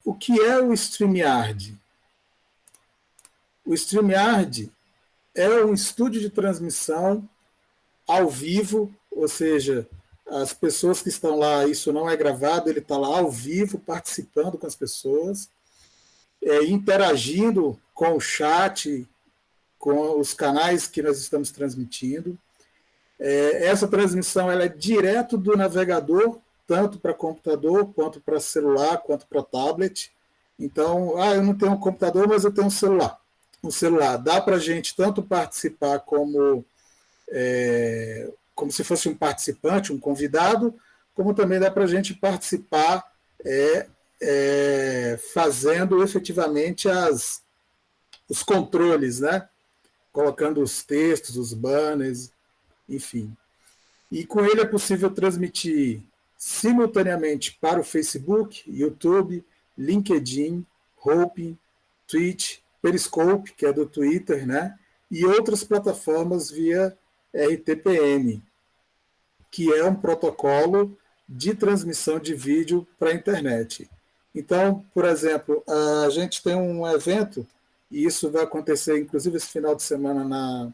o que é o StreamYard? O StreamYard é um estúdio de transmissão ao vivo, ou seja, as pessoas que estão lá, isso não é gravado, ele está lá ao vivo, participando com as pessoas, interagindo com o chat, com os canais que nós estamos transmitindo. Essa transmissão ela é direto do navegador, tanto para computador, quanto para celular, quanto para tablet. Então, eu não tenho um computador, mas eu tenho um celular. O celular dá para a gente tanto participar como se fosse um participante, um convidado, como também dá para a gente participar fazendo efetivamente os controles, né? Colocando os textos, os banners, enfim. E com ele é possível transmitir simultaneamente para o Facebook, YouTube, LinkedIn, Hope, Twitch, Periscope, que é do Twitter, né? E outras plataformas via RTPM, que é um protocolo de transmissão de vídeo para a internet. Então, por exemplo, a gente tem um evento, e isso vai acontecer, inclusive, esse final de semana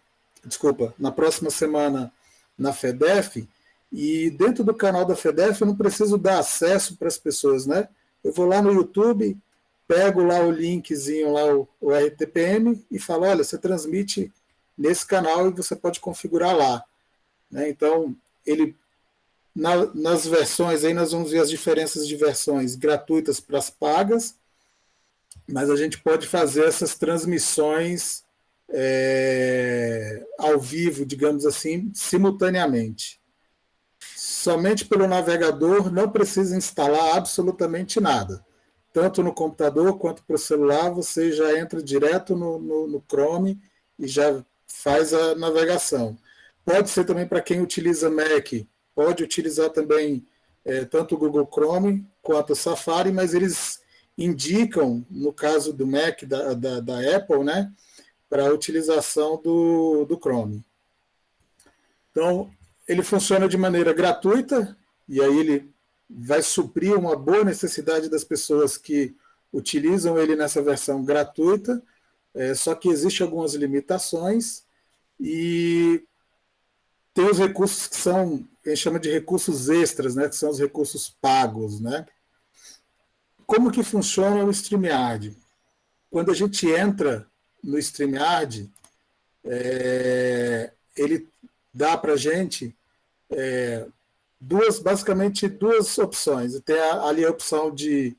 na próxima semana na FEDEF, e dentro do canal da FEDEF eu não preciso dar acesso para as pessoas, né? Eu vou lá no YouTube, pego lá o linkzinho, lá o RTPM, e falo, olha, você transmite nesse canal e você pode configurar lá. Né? Então, ele, nas versões, aí nós vamos ver as diferenças de versões gratuitas para as pagas, mas a gente pode fazer essas transmissões ao vivo, digamos assim, simultaneamente. Somente pelo navegador, não precisa instalar absolutamente nada. Tanto no computador quanto para o celular, você já entra direto no Chrome e já faz a navegação. Pode ser também para quem utiliza Mac, pode utilizar também tanto o Google Chrome quanto o Safari, mas eles indicam, no caso do Mac, da Apple, né, para a utilização do Chrome. Então, ele funciona de maneira gratuita, e aí ele vai suprir uma boa necessidade das pessoas que utilizam ele nessa versão gratuita, só que existem algumas limitações, e tem os recursos que são, a gente chama de recursos extras, né, que são os recursos pagos. Né? Como que funciona o StreamYard? Quando a gente entra no StreamYard, ele dá para a gente basicamente duas opções. Tem ali a opção de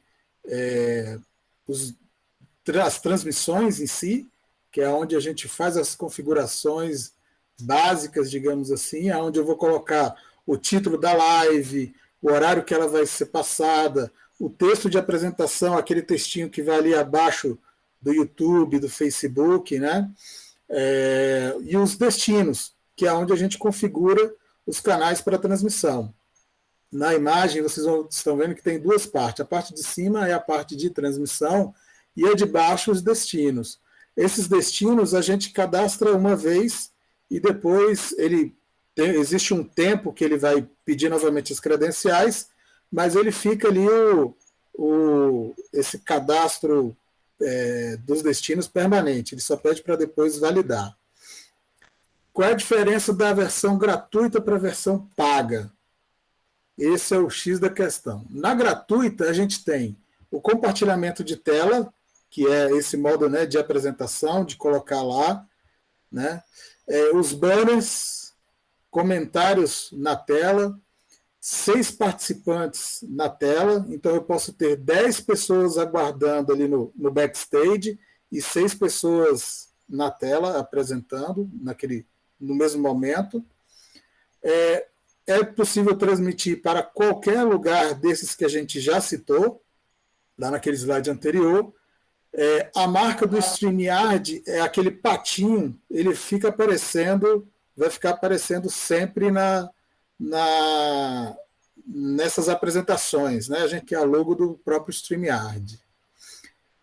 as transmissões em si, que é onde a gente faz as configurações básicas, digamos assim, onde eu vou colocar o título da live, o horário que ela vai ser passada, o texto de apresentação, aquele textinho que vai ali abaixo do YouTube, do Facebook, né? E os destinos, que é onde a gente configura os canais para transmissão. Na imagem, vocês estão vendo que tem duas partes. A parte de cima é a parte de transmissão e a de baixo os destinos. Esses destinos a gente cadastra uma vez e depois existe um tempo que ele vai pedir novamente as credenciais, mas ele fica ali esse cadastro dos destinos permanente. Ele só pede para depois validar. Qual é a diferença da versão gratuita para a versão paga? Esse é o X da questão. Na gratuita, a gente tem o compartilhamento de tela, que é esse modo, né, de apresentação, de colocar lá, né, os banners, comentários na tela, 6 participantes na tela, então eu posso ter 10 pessoas aguardando ali no backstage e 6 pessoas na tela apresentando no mesmo momento. É possível transmitir para qualquer lugar desses que a gente já citou, lá naquele slide anterior. A marca do StreamYard é aquele patinho, ele vai ficar aparecendo sempre nessas apresentações, né? A gente quer a logo do próprio StreamYard.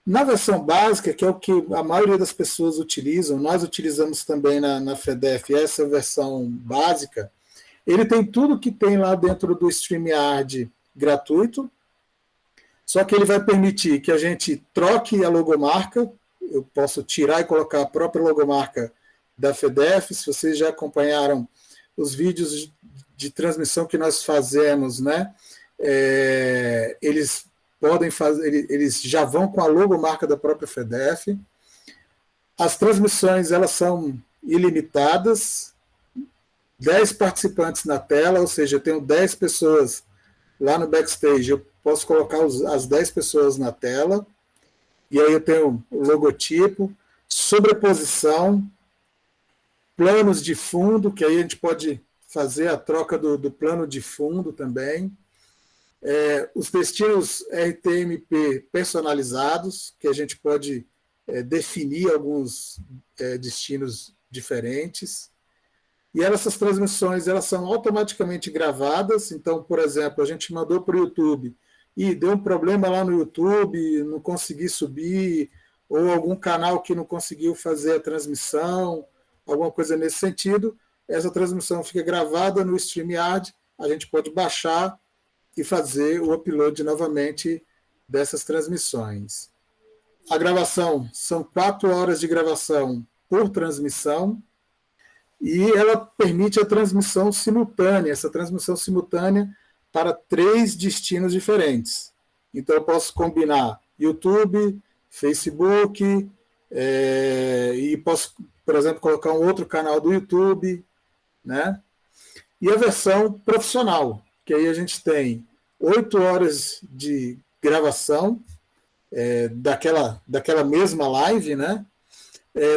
Na versão básica, que é o que a maioria das pessoas utilizam, nós utilizamos também na FEDEF essa versão básica, ele tem tudo que tem lá dentro do StreamYard gratuito, Só que ele vai permitir que a gente troque a logomarca. Eu posso tirar e colocar a própria logomarca da FEDEF. Se vocês já acompanharam os vídeos de transmissão que nós fazemos, né? Eles podem fazer, eles já vão com a logomarca da própria FEDEF. As transmissões, elas são ilimitadas, 10 participantes na tela, ou seja, eu tenho 10 pessoas lá no backstage, eu posso colocar as 10 pessoas na tela, e aí eu tenho o logotipo, sobreposição, planos de fundo, que aí a gente pode fazer a troca do plano de fundo também, os destinos RTMP personalizados, que a gente pode definir alguns destinos diferentes. E essas transmissões, elas são automaticamente gravadas. Então, por exemplo, a gente mandou para o YouTube e deu um problema lá no YouTube, não consegui subir, ou algum canal que não conseguiu fazer a transmissão, alguma coisa nesse sentido, essa transmissão fica gravada no StreamYard, a gente pode baixar e fazer o upload novamente dessas transmissões. A gravação, são 4 horas de gravação por transmissão, e ela permite a transmissão simultânea, essa transmissão simultânea para 3 destinos diferentes. Então, eu posso combinar YouTube, Facebook, e posso, por exemplo, colocar um outro canal do YouTube, né? E a versão profissional, que aí a gente tem 8 horas de gravação daquela mesma live, né?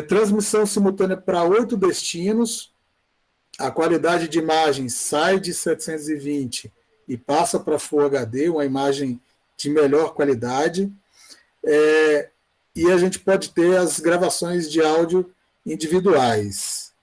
Transmissão simultânea para 8 destinos, a qualidade de imagem sai de 720 e passa para Full HD, uma imagem de melhor qualidade, e a gente pode ter as gravações de áudio individuais.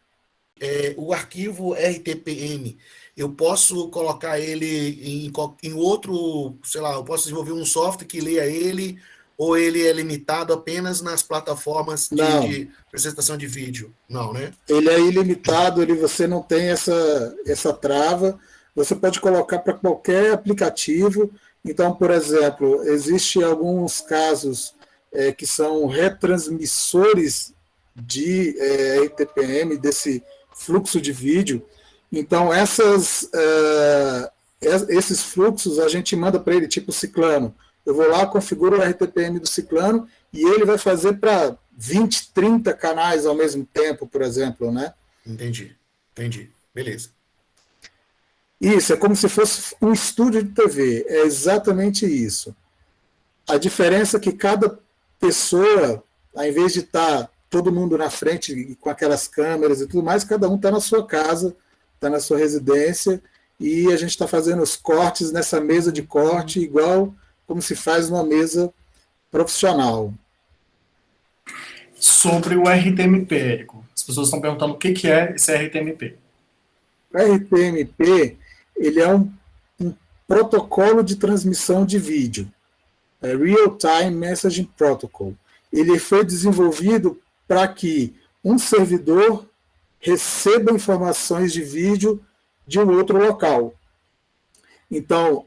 O arquivo RTPM, eu posso colocar ele em outro, sei lá, eu posso desenvolver um software que leia ele, ou ele é limitado apenas nas plataformas de apresentação de vídeo? Não, né? Ele é ilimitado, você não tem essa trava, você pode colocar para qualquer aplicativo. Então, por exemplo, existem alguns casos que são retransmissores de RTPM, desse fluxo de vídeo. Então, esses fluxos a gente manda para ele, tipo Ciclano. Eu vou lá, configuro o RTPM do Ciclano e ele vai fazer para 20, 30 canais ao mesmo tempo, por exemplo, né? Entendi. Beleza. Isso, é como se fosse um estúdio de TV, é exatamente isso. A diferença é que cada pessoa, ao invés de estar todo mundo na frente com aquelas câmeras e tudo mais, cada um está na sua casa, está na sua residência, e a gente está fazendo os cortes nessa mesa de corte, igual como se faz numa mesa profissional. Sobre o RTMP, Érico, as pessoas estão perguntando o que é esse RTMP. O RTMP, ele é um protocolo de transmissão de vídeo, Real Time Messaging Protocol. Ele foi desenvolvido para que um servidor receba informações de vídeo de um outro local. Então,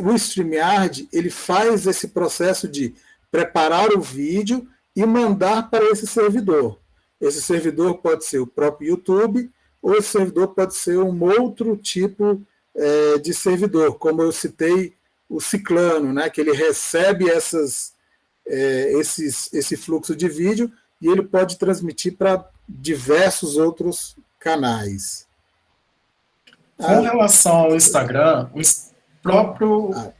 o StreamYard, ele faz esse processo de preparar o vídeo e mandar para esse servidor. Esse servidor pode ser o próprio YouTube, ou esse servidor pode ser um outro tipo de servidor, como eu citei o Ciclano, né, que ele recebe esse fluxo de vídeo e ele pode transmitir para diversos outros canais. Com relação ao Instagram, o próprio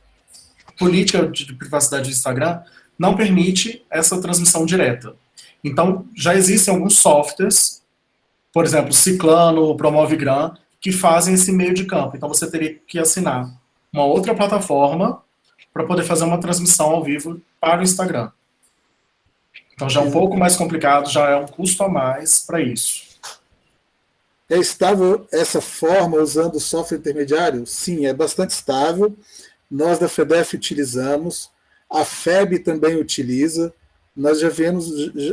política de privacidade do Instagram não permite essa transmissão direta. Então, já existem alguns softwares, por exemplo, Ciclano, Promovegram, que fazem esse meio de campo. Então, você teria que assinar uma outra plataforma para poder fazer uma transmissão ao vivo para o Instagram. Então, já é um pouco mais complicado, já é um custo a mais para isso. É estável essa forma usando o software intermediário? Sim, é bastante estável. Nós da FEDEF utilizamos, a FEB também utiliza.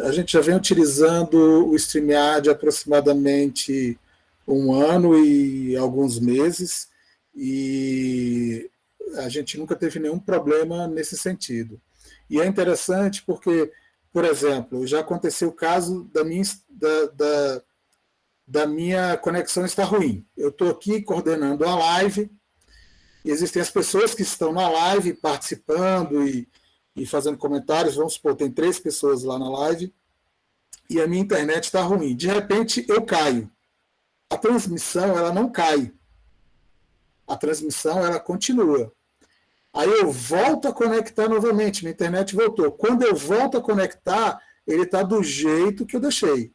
A gente já vem utilizando o StreamYard há aproximadamente 1 ano e alguns meses, e a gente nunca teve nenhum problema nesse sentido. E é interessante porque, por exemplo, já aconteceu o caso da minha conexão estar ruim. Eu estou aqui coordenando a live, e existem as pessoas que estão na live participando e fazendo comentários. Vamos supor, tem 3 pessoas lá na live, e a minha internet está ruim. De repente, eu caio. A transmissão, ela não cai. A transmissão, ela continua. Aí eu volto a conectar novamente, minha internet voltou. Quando eu volto a conectar, ele está do jeito que eu deixei.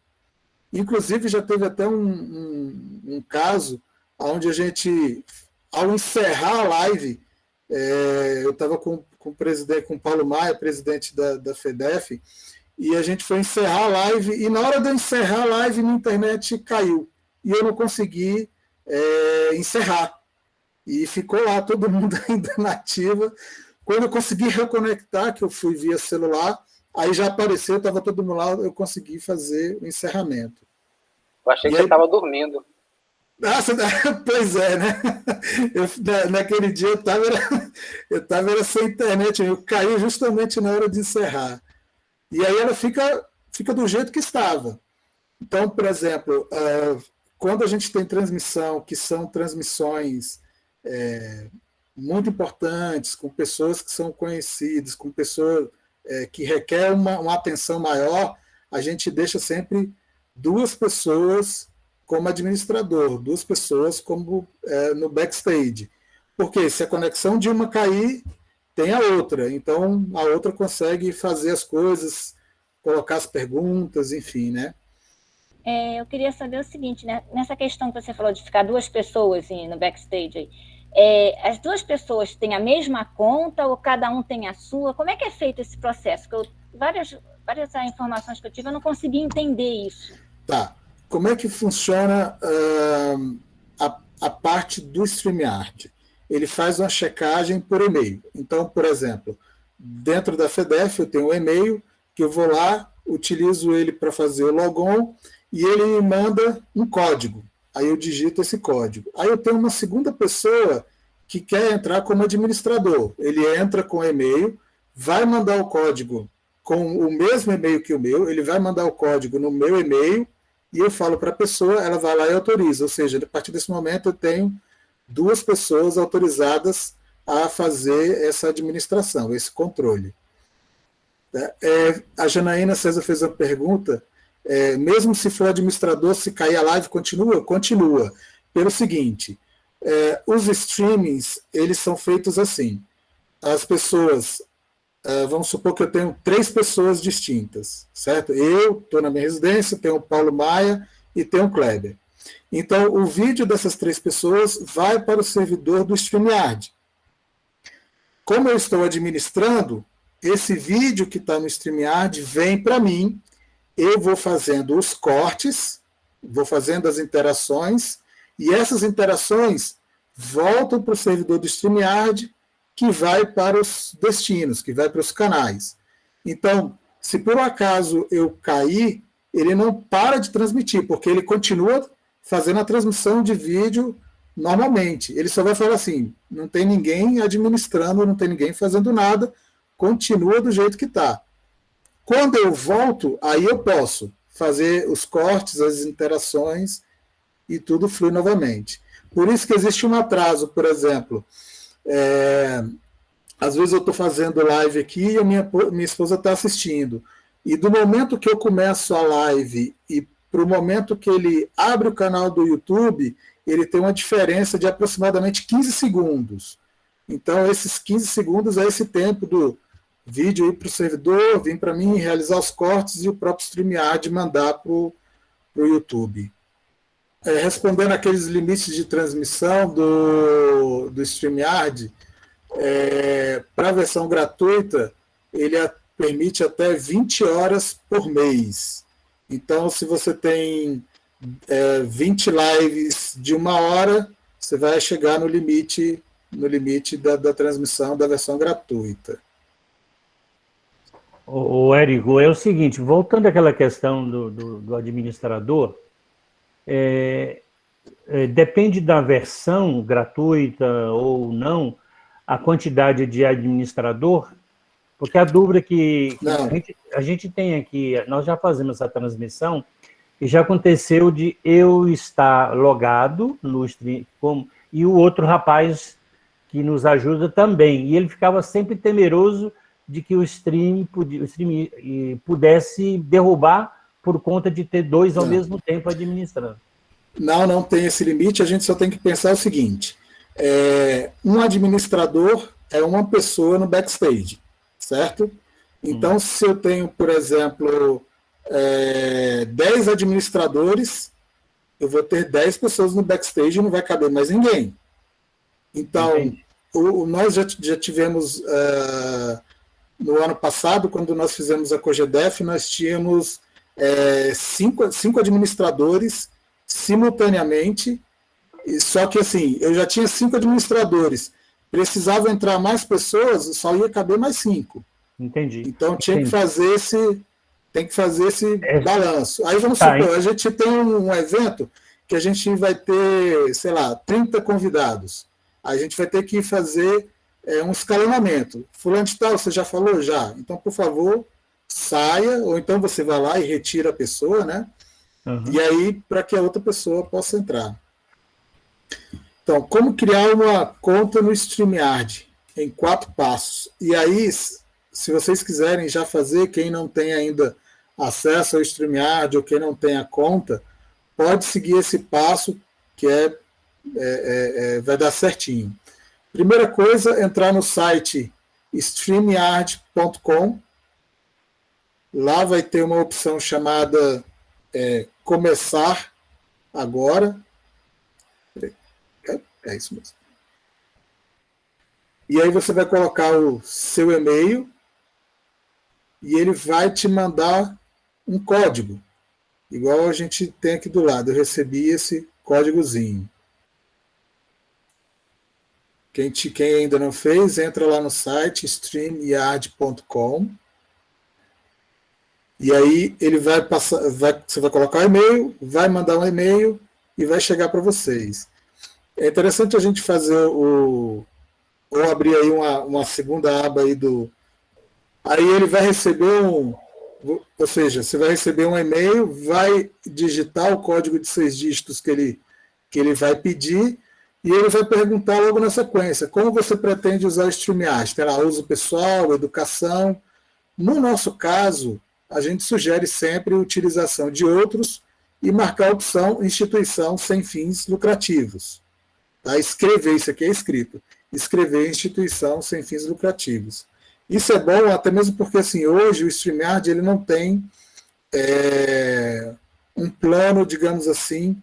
Inclusive, já teve até um caso onde a gente, ao encerrar a live, eu estava com o presidente, com o Paulo Maia, presidente da FEDEF, e a gente foi encerrar a live, e na hora de eu encerrar a live, minha internet caiu. E eu não consegui encerrar. E ficou lá, todo mundo ainda na ativa. Quando eu consegui reconectar, que eu fui via celular, aí já apareceu, estava todo mundo lá, eu consegui fazer o encerramento. Eu achei que você estava dormindo. Pois é, né? Naquele dia eu estava sem internet, eu caí justamente na hora de encerrar. E aí ela fica do jeito que estava. Então, por exemplo, quando a gente tem transmissão, que são transmissões muito importantes, com pessoas que são conhecidas, com pessoas que requer uma atenção maior, a gente deixa sempre 2 pessoas como administrador, 2 pessoas como no backstage. Porque se a conexão de uma cair, tem a outra. Então, a outra consegue fazer as coisas, colocar as perguntas, enfim, né? Eu queria saber o seguinte, né? Nessa questão que você falou de ficar 2 pessoas no backstage aí, as 2 pessoas têm a mesma conta ou cada um tem a sua? Como é que é feito esse processo? Várias informações que eu tive, eu não consegui entender isso. Tá. Como é que funciona a parte do StreamYard? Ele faz uma checagem por e-mail. Então, por exemplo, dentro da FEDEF eu tenho um e-mail que eu vou lá, utilizo ele para fazer o logon e ele me manda um código. Aí eu digito esse código. Aí eu tenho uma segunda pessoa que quer entrar como administrador. Ele entra com o e-mail, vai mandar o código com o mesmo e-mail que o meu, ele vai mandar o código no meu e-mail e eu falo para a pessoa, ela vai lá e autoriza. Ou seja, a partir desse momento eu tenho 2 pessoas autorizadas a fazer essa administração, esse controle. A Janaína César fez a pergunta, mesmo se for administrador, se cair a live, continua? Continua. Pelo seguinte, os streamings, eles são feitos assim. As pessoas, vamos supor que eu tenho 3 pessoas distintas, certo? Eu estou na minha residência, tenho o Paulo Maia e tenho o Kleber. Então, o vídeo dessas 3 pessoas vai para o servidor do StreamYard. Como eu estou administrando, esse vídeo que está no StreamYard vem para mim, eu vou fazendo os cortes, vou fazendo as interações, e essas interações voltam para o servidor do StreamYard, que vai para os destinos, que vai para os canais. Então, se por um acaso eu cair, ele não para de transmitir, porque ele continua fazendo a transmissão de vídeo normalmente. Ele só vai falar assim, não tem ninguém administrando, não tem ninguém fazendo nada, continua do jeito que está. Quando eu volto, aí eu posso fazer os cortes, as interações e tudo flui novamente. Por isso que existe um atraso, por exemplo. Às vezes eu estou fazendo live aqui e a minha esposa está assistindo. E do momento que eu começo a live e para o momento que ele abre o canal do YouTube, ele tem uma diferença de aproximadamente 15 segundos. Então, esses 15 segundos é esse tempo do vídeo ir para o servidor, vir para mim, realizar os cortes e o próprio StreamYard mandar para o YouTube. Respondendo aqueles limites de transmissão do StreamYard, para a versão gratuita, ele permite até 20 horas por mês. Então, se você tem 20 lives de 1 hora, você vai chegar no limite da transmissão da versão gratuita. O Érico, é o seguinte, voltando àquela questão do administrador, depende da versão gratuita ou não, a quantidade de administrador? Porque a dúvida que a gente tem aqui, nós já fazemos essa transmissão, e já aconteceu de eu estar logado no stream, e o outro rapaz que nos ajuda também, e ele ficava sempre temeroso de que o stream pudesse derrubar por conta de ter dois ao mesmo tempo administrando. Não tem esse limite, a gente só tem que pensar o seguinte, um administrador é uma pessoa no backstage, certo? Então, se eu tenho, por exemplo, 10 administradores, eu vou ter 10 pessoas no backstage e não vai caber mais ninguém. Então, nós já tivemos, no ano passado, quando nós fizemos a Cogedef, nós tínhamos 5 administradores simultaneamente, só que assim, eu já tinha 5 administradores, precisava entrar mais pessoas, só ia caber mais 5. Entendi. Então tinha que fazer esse balanço. Aí vamos supor, a gente tem um evento que a gente vai ter, sei lá, 30 convidados. A gente vai ter que fazer um escalonamento. Fulano de tal, você já falou? Já. Então, por favor, saia, ou então você vai lá e retira a pessoa, né? E aí, para que a outra pessoa possa entrar. Então, como criar uma conta no StreamYard? Em 4 passos. E aí, se vocês quiserem já fazer, quem não tem ainda acesso ao StreamYard ou quem não tem a conta, pode seguir esse passo que vai dar certinho. Primeira coisa, entrar no site streamyard.com. Lá vai ter uma opção chamada Começar Agora. É isso mesmo. E aí você vai colocar o seu e-mail e ele vai te mandar um código, igual a gente tem aqui do lado. Eu recebi esse códigozinho. Quem ainda não fez, entra lá no site streamyard.com e aí ele vai passar, você vai colocar o e-mail, vai mandar um e-mail e vai chegar para vocês. É interessante a gente fazer ou abrir aí uma segunda aba aí aí ele vai receber ou seja, você vai receber um e-mail, vai digitar o código de 6 dígitos que ele vai pedir e ele vai perguntar logo na sequência, como você pretende usar o StreamYard? Terá uso pessoal, educação? No nosso caso, a gente sugere sempre a utilização de outros e marcar a opção instituição sem fins lucrativos. Tá? Escrever, isso aqui é escrito, escrever instituição sem fins lucrativos. Isso é bom até mesmo porque assim, hoje o StreamYard ele não tem um plano, digamos assim,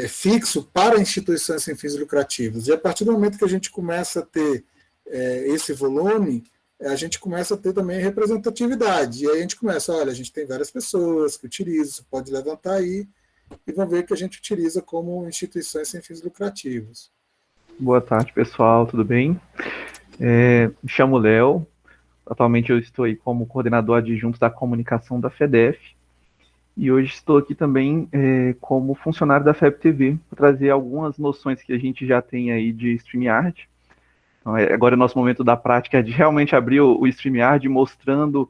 fixo para instituições sem fins lucrativos. E a partir do momento que a gente começa a ter esse volume, a gente começa a ter também representatividade. E aí a gente começa, olha, a gente tem várias pessoas que utilizam, você pode levantar aí, e vão ver que a gente utiliza como instituições sem fins lucrativos. Boa tarde, pessoal, tudo bem? Me chamo Léo, atualmente eu estou aí como coordenador adjunto da comunicação da FEDEF, e hoje estou aqui também como funcionário da FEB TV, para trazer algumas noções que a gente já tem aí de StreamYard. Então, agora é o nosso momento da prática de realmente abrir o StreamYard, mostrando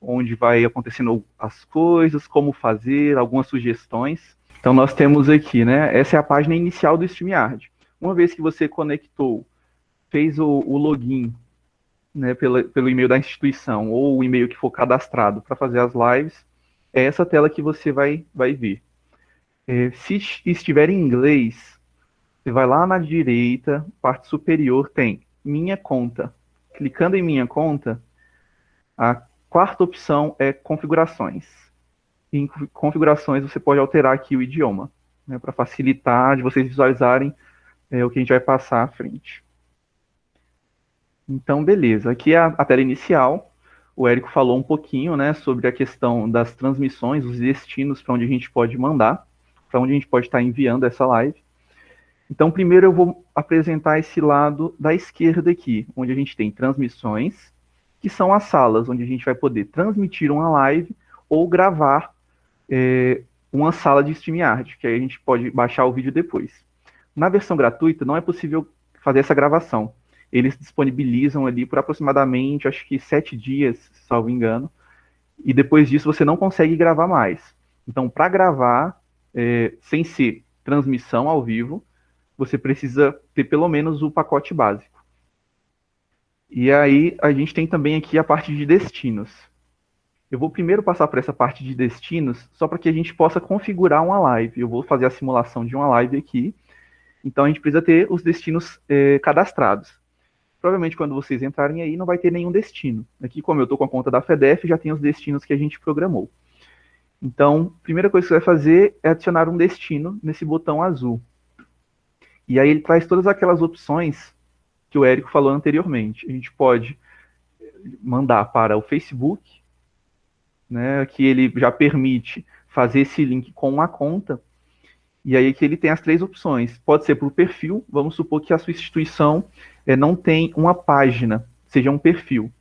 onde vai acontecendo as coisas, como fazer, algumas sugestões. Então nós temos aqui, né, essa é a página inicial do StreamYard. Uma vez que você conectou, fez o login, né, pelo e-mail da instituição, ou o e-mail que for cadastrado para fazer as lives, é essa tela que você vai ver. Se estiver em inglês, você vai lá na direita, parte superior, tem Minha Conta. Clicando em Minha Conta, a quarta opção é Configurações. Em Configurações, você pode alterar aqui o idioma, né, para facilitar de vocês visualizarem o que a gente vai passar à frente. Então, beleza. Aqui é a tela inicial. O Érico falou um pouquinho, né, sobre a questão das transmissões, os destinos para onde a gente pode mandar, para onde a gente pode estar enviando essa live. Então, primeiro eu vou apresentar esse lado da esquerda aqui, onde a gente tem transmissões, que são as salas onde a gente vai poder transmitir uma live ou gravar uma sala de StreamYard, que aí a gente pode baixar o vídeo depois. Na versão gratuita, não é possível fazer essa gravação. eles disponibilizam ali por aproximadamente, acho que 7 dias, salvo engano, e depois disso você não consegue gravar mais. Então, para gravar, sem ser transmissão ao vivo, você precisa ter pelo menos o pacote básico. E aí, a gente tem também aqui a parte de destinos. Eu vou primeiro passar por essa parte de destinos, só para que a gente possa configurar uma live. Eu vou fazer a simulação de uma live aqui. Então, a gente precisa ter os destinos cadastrados. Provavelmente, quando vocês entrarem aí, não vai ter nenhum destino. Aqui, como eu estou com a conta da FEDEF, já tem os destinos que a gente programou. Então, a primeira coisa que você vai fazer é adicionar um destino nesse botão azul. E aí ele traz todas aquelas opções que o Érico falou anteriormente. A gente pode mandar para o Facebook, né, que ele já permite fazer esse link com uma conta. E aí que ele tem as 3 opções. Pode ser por perfil, vamos supor que a sua instituição não tem uma página, seja um perfil,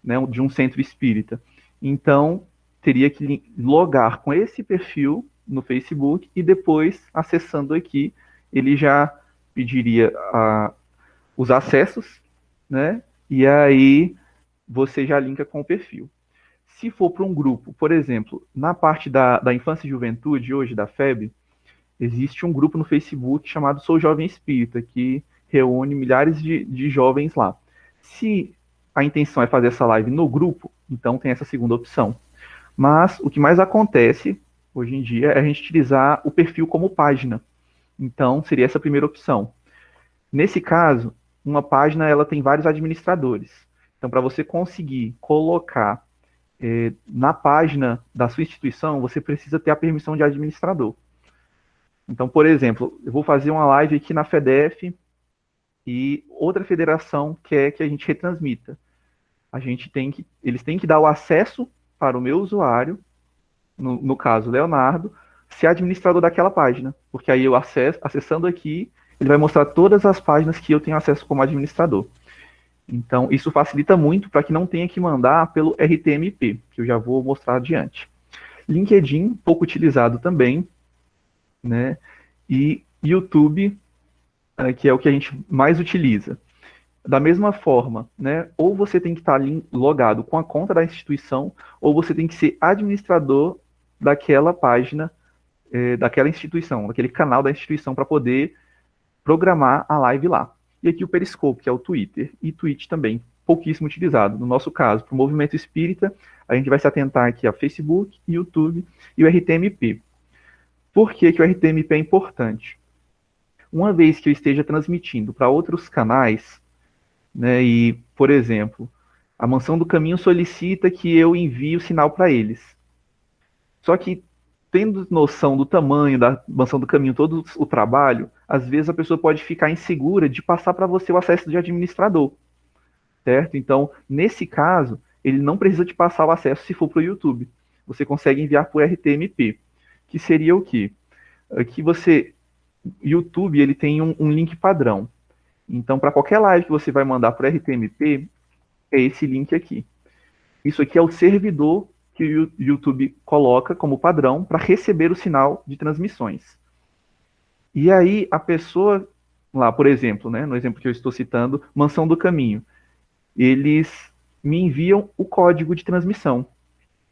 né, de um centro espírita. Então, teria que logar com esse perfil no Facebook e depois, acessando aqui, ele já pediria os acessos, né? E aí você já linka com o perfil. Se for para um grupo, por exemplo, na parte da infância e juventude, hoje da FEB, existe um grupo no Facebook chamado Sou Jovem Espírita, que reúne milhares de jovens lá. Se a intenção é fazer essa live no grupo, então tem essa segunda opção. Mas o que mais acontece hoje em dia é a gente utilizar o perfil como página. Então, seria essa a primeira opção. Nesse caso, uma página ela tem vários administradores. Então, para você conseguir colocar na página da sua instituição, você precisa ter a permissão de administrador. Então, por exemplo, eu vou fazer uma live aqui na FEDEF e outra federação quer que a gente retransmita. Eles têm que dar o acesso para o meu usuário, no caso, Leonardo, ser administrador daquela página. Porque aí eu acessando aqui, ele vai mostrar todas as páginas que eu tenho acesso como administrador. Então, isso facilita muito para que não tenha que mandar pelo RTMP, que eu já vou mostrar adiante. LinkedIn, pouco utilizado também, né? E YouTube, que é o que a gente mais utiliza. Da mesma forma, né? Ou você tem que estar logado com a conta da instituição, ou você tem que ser administrador daquela página, daquela instituição, daquele canal da instituição, para poder programar a live lá. E aqui o Periscope, que é o Twitter, e Twitch também, pouquíssimo utilizado. No nosso caso, para o movimento espírita, a gente vai se atentar aqui a Facebook, YouTube e o RTMP. Por que que o RTMP é importante? Uma vez que eu esteja transmitindo para outros canais, né, e, por exemplo, a Mansão do Caminho solicita que eu envie o sinal para eles. Só que, tendo noção do tamanho da Mansão do Caminho, todo o trabalho, às vezes a pessoa pode ficar insegura de passar para você o acesso de administrador, certo? Então, nesse caso, ele não precisa te passar o acesso se for para o YouTube. Você consegue enviar por RTMP, que seria o quê? Aqui YouTube, ele tem um link padrão. Então, para qualquer live que você vai mandar por RTMP, é esse link aqui. Isso aqui é o servidor que o YouTube coloca como padrão para receber o sinal de transmissões. E aí, a pessoa, lá, por exemplo, né, no exemplo que eu estou citando, Mansão do Caminho, eles me enviam o código de transmissão.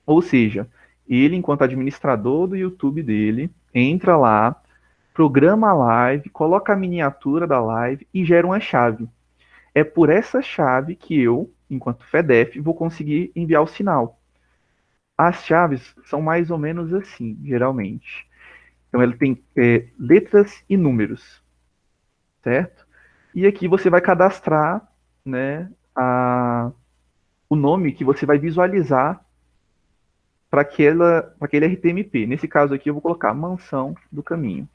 Ou seja, ele, enquanto administrador do YouTube dele, entra lá, programa a live, coloca a miniatura da live e gera uma chave. É por essa chave que eu, enquanto FEDEF, vou conseguir enviar o sinal. As chaves são mais ou menos assim, geralmente. Então, ele tem letras e números, certo? E aqui você vai cadastrar, né, o nome que você vai visualizar para aquele RTMP. Nesse caso aqui, eu vou colocar Mansão do Caminho.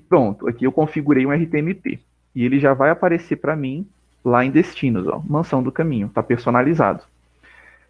Pronto, aqui eu configurei um RTMP. E ele já vai aparecer para mim lá em destinos, ó, Mansão do Caminho, está personalizado.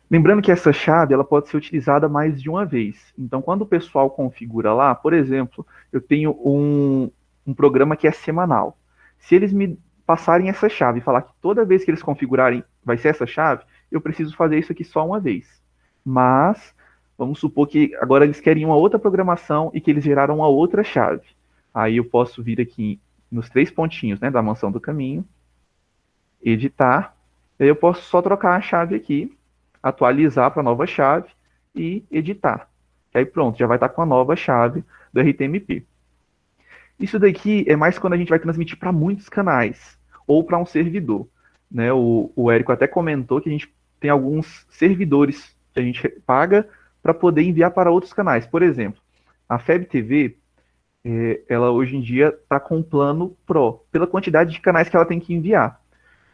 Lembrando que essa chave ela pode ser utilizada mais de uma vez. Então, quando o pessoal configura lá, por exemplo, eu tenho um programa que é semanal. Se eles me passarem essa chave e falar que toda vez que eles configurarem vai ser essa chave, eu preciso fazer isso aqui só uma vez. Mas, vamos supor que agora eles querem uma outra programação e que eles geraram uma outra chave. Aí eu posso vir aqui nos 3 pontinhos, né, da mansão do caminho, editar, e aí eu posso só trocar a chave aqui, atualizar para a nova chave e editar. E aí pronto, já vai estar com a nova chave do RTMP. Isso daqui é mais quando a gente vai transmitir para muitos canais, ou para um servidor. Né? O Érico até comentou que a gente tem alguns servidores que a gente paga para poder enviar para outros canais. Por exemplo, a FebTV, ela hoje em dia está com um plano Pro, pela quantidade de canais que ela tem que enviar.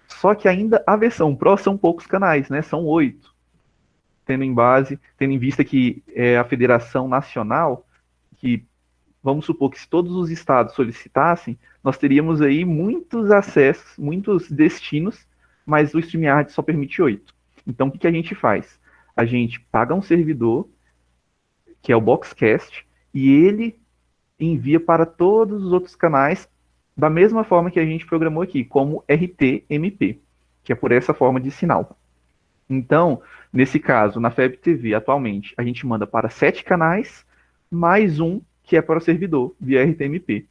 Só que ainda a versão Pro são poucos canais, né? São 8. Tendo em vista que é a Federação Nacional, que vamos supor que se todos os estados solicitassem, nós teríamos aí muitos acessos, muitos destinos, mas o StreamYard só permite 8. Então, o que a gente faz? A gente paga um servidor, que é o Boxcast, e ele envia para todos os outros canais da mesma forma que a gente programou aqui, como RTMP, que é por essa forma de sinal. Então, nesse caso, na FebTV, atualmente, a gente manda para 7 canais, mais um que é para o servidor, via RTMP.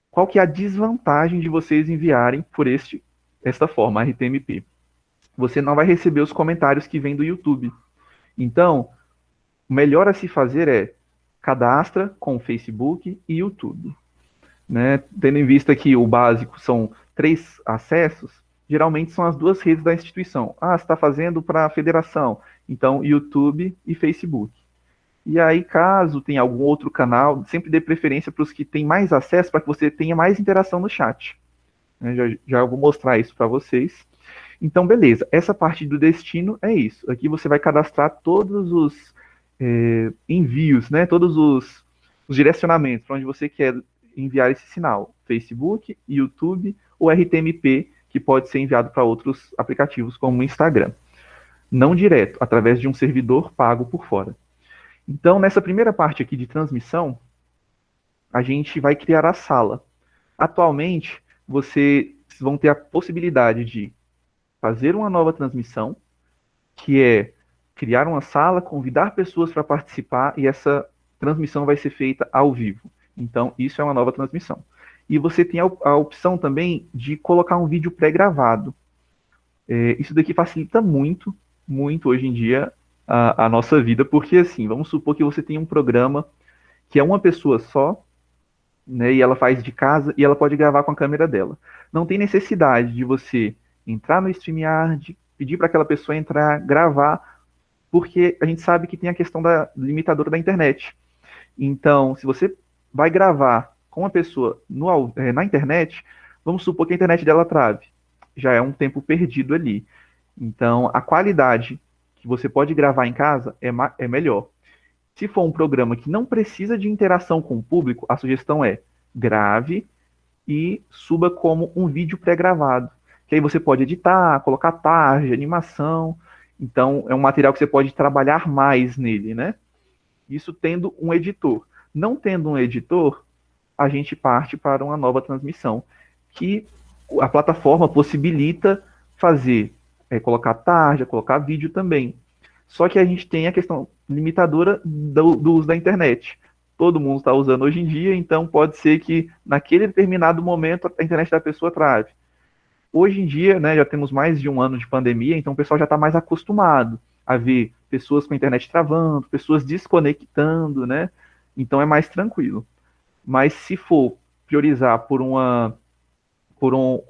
Qual que é a desvantagem de vocês enviarem por esta forma, RTMP? Você não vai receber os comentários que vêm do YouTube. Então, o melhor a se fazer é cadastra com Facebook e YouTube. Né? Tendo em vista que o básico são 3 acessos, geralmente são as 2 redes da instituição. Ah, você está fazendo para a federação, então YouTube e Facebook. E aí, caso tenha algum outro canal, sempre dê preferência para os que têm mais acesso, para que você tenha mais interação no chat. Já vou mostrar isso para vocês. Então, beleza. Essa parte do destino é isso. Aqui você vai cadastrar todos os envios, né? Todos os direcionamentos para onde você quer enviar esse sinal. Facebook, YouTube ou RTMP, que pode ser enviado para outros aplicativos, como o Instagram. Não direto, através de um servidor pago por fora. Então, nessa primeira parte aqui de transmissão, a gente vai criar a sala. Atualmente, vocês vão ter a possibilidade de fazer uma nova transmissão, que é criar uma sala, convidar pessoas para participar, e essa transmissão vai ser feita ao vivo. Então, isso é uma nova transmissão. E você tem a opção também de colocar um vídeo pré-gravado. Isso daqui facilita muito, muito hoje em dia, a nossa vida, porque assim, vamos supor que você tem um programa que é uma pessoa só, né, e ela faz de casa, e ela pode gravar com a câmera dela. Não tem necessidade de você entrar no StreamYard, pedir para aquela pessoa entrar, gravar, porque a gente sabe que tem a questão da limitadora da internet. Então, se você vai gravar com uma pessoa na internet, vamos supor que a internet dela trave. Já é um tempo perdido ali. Então, a qualidade que você pode gravar em casa é melhor. Se for um programa que não precisa de interação com o público, a sugestão é grave e suba como um vídeo pré-gravado. Que aí você pode editar, colocar tarja, animação. Então, é um material que você pode trabalhar mais nele, né? Isso tendo um editor. Não tendo um editor, a gente parte para uma nova transmissão, que a plataforma possibilita fazer, colocar tarja, colocar vídeo também. Só que a gente tem a questão limitadora do uso da internet. Todo mundo está usando hoje em dia, então pode ser que naquele determinado momento a internet da pessoa trave. Hoje em dia, né, já temos mais de um ano de pandemia, então o pessoal já está mais acostumado a ver pessoas com a internet travando, pessoas desconectando, né? Então é mais tranquilo. Mas se for priorizar por um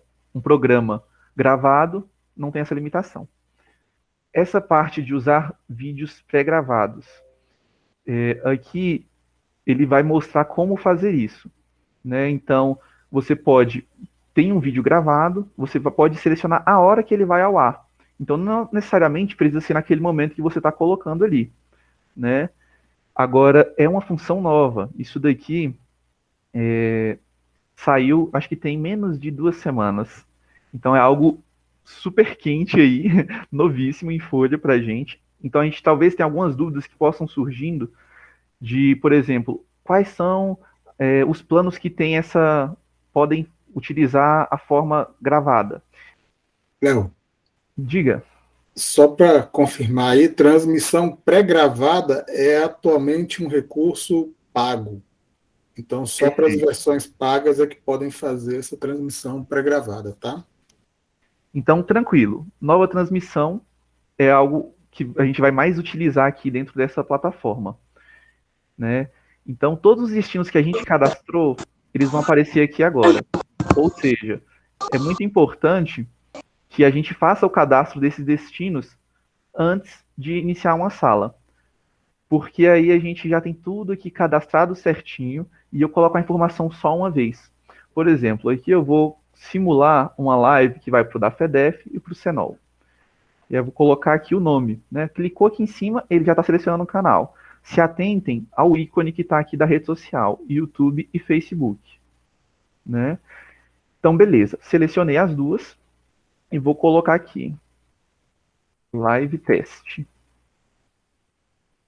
programa gravado, não tem essa limitação. Essa parte de usar vídeos pré-gravados, aqui ele vai mostrar como fazer isso, né? Então, você tem um vídeo gravado, você pode selecionar a hora que ele vai ao ar. Então, não necessariamente precisa ser naquele momento que você está colocando ali, né? Agora, é uma função nova. Isso daqui saiu, acho que tem menos de 2 semanas. Então, é algo super quente aí, novíssimo em folha para a gente. Então, a gente talvez tenha algumas dúvidas que possam surgindo de, por exemplo, quais são os planos que podem utilizar a forma gravada. Léo. Diga. Só para confirmar aí, transmissão pré-gravada é atualmente um recurso pago. Então, só para as versões pagas é que podem fazer essa transmissão pré-gravada, tá? Então, tranquilo. Nova transmissão é algo que a gente vai mais utilizar aqui dentro dessa plataforma, né? Então, todos os destinos que a gente cadastrou, eles vão aparecer aqui agora. Ou seja, é muito importante que a gente faça o cadastro desses destinos antes de iniciar uma sala. Porque aí a gente já tem tudo aqui cadastrado certinho e eu coloco a informação só uma vez. Por exemplo, aqui eu vou simular uma live que vai para o da FEDEF e para o Senol. E eu vou colocar aqui o nome, né? Clicou aqui em cima, ele já está selecionando o canal. Se atentem ao ícone que está aqui da rede social, YouTube e Facebook, né? Então, beleza. Selecionei as duas e vou colocar aqui live teste.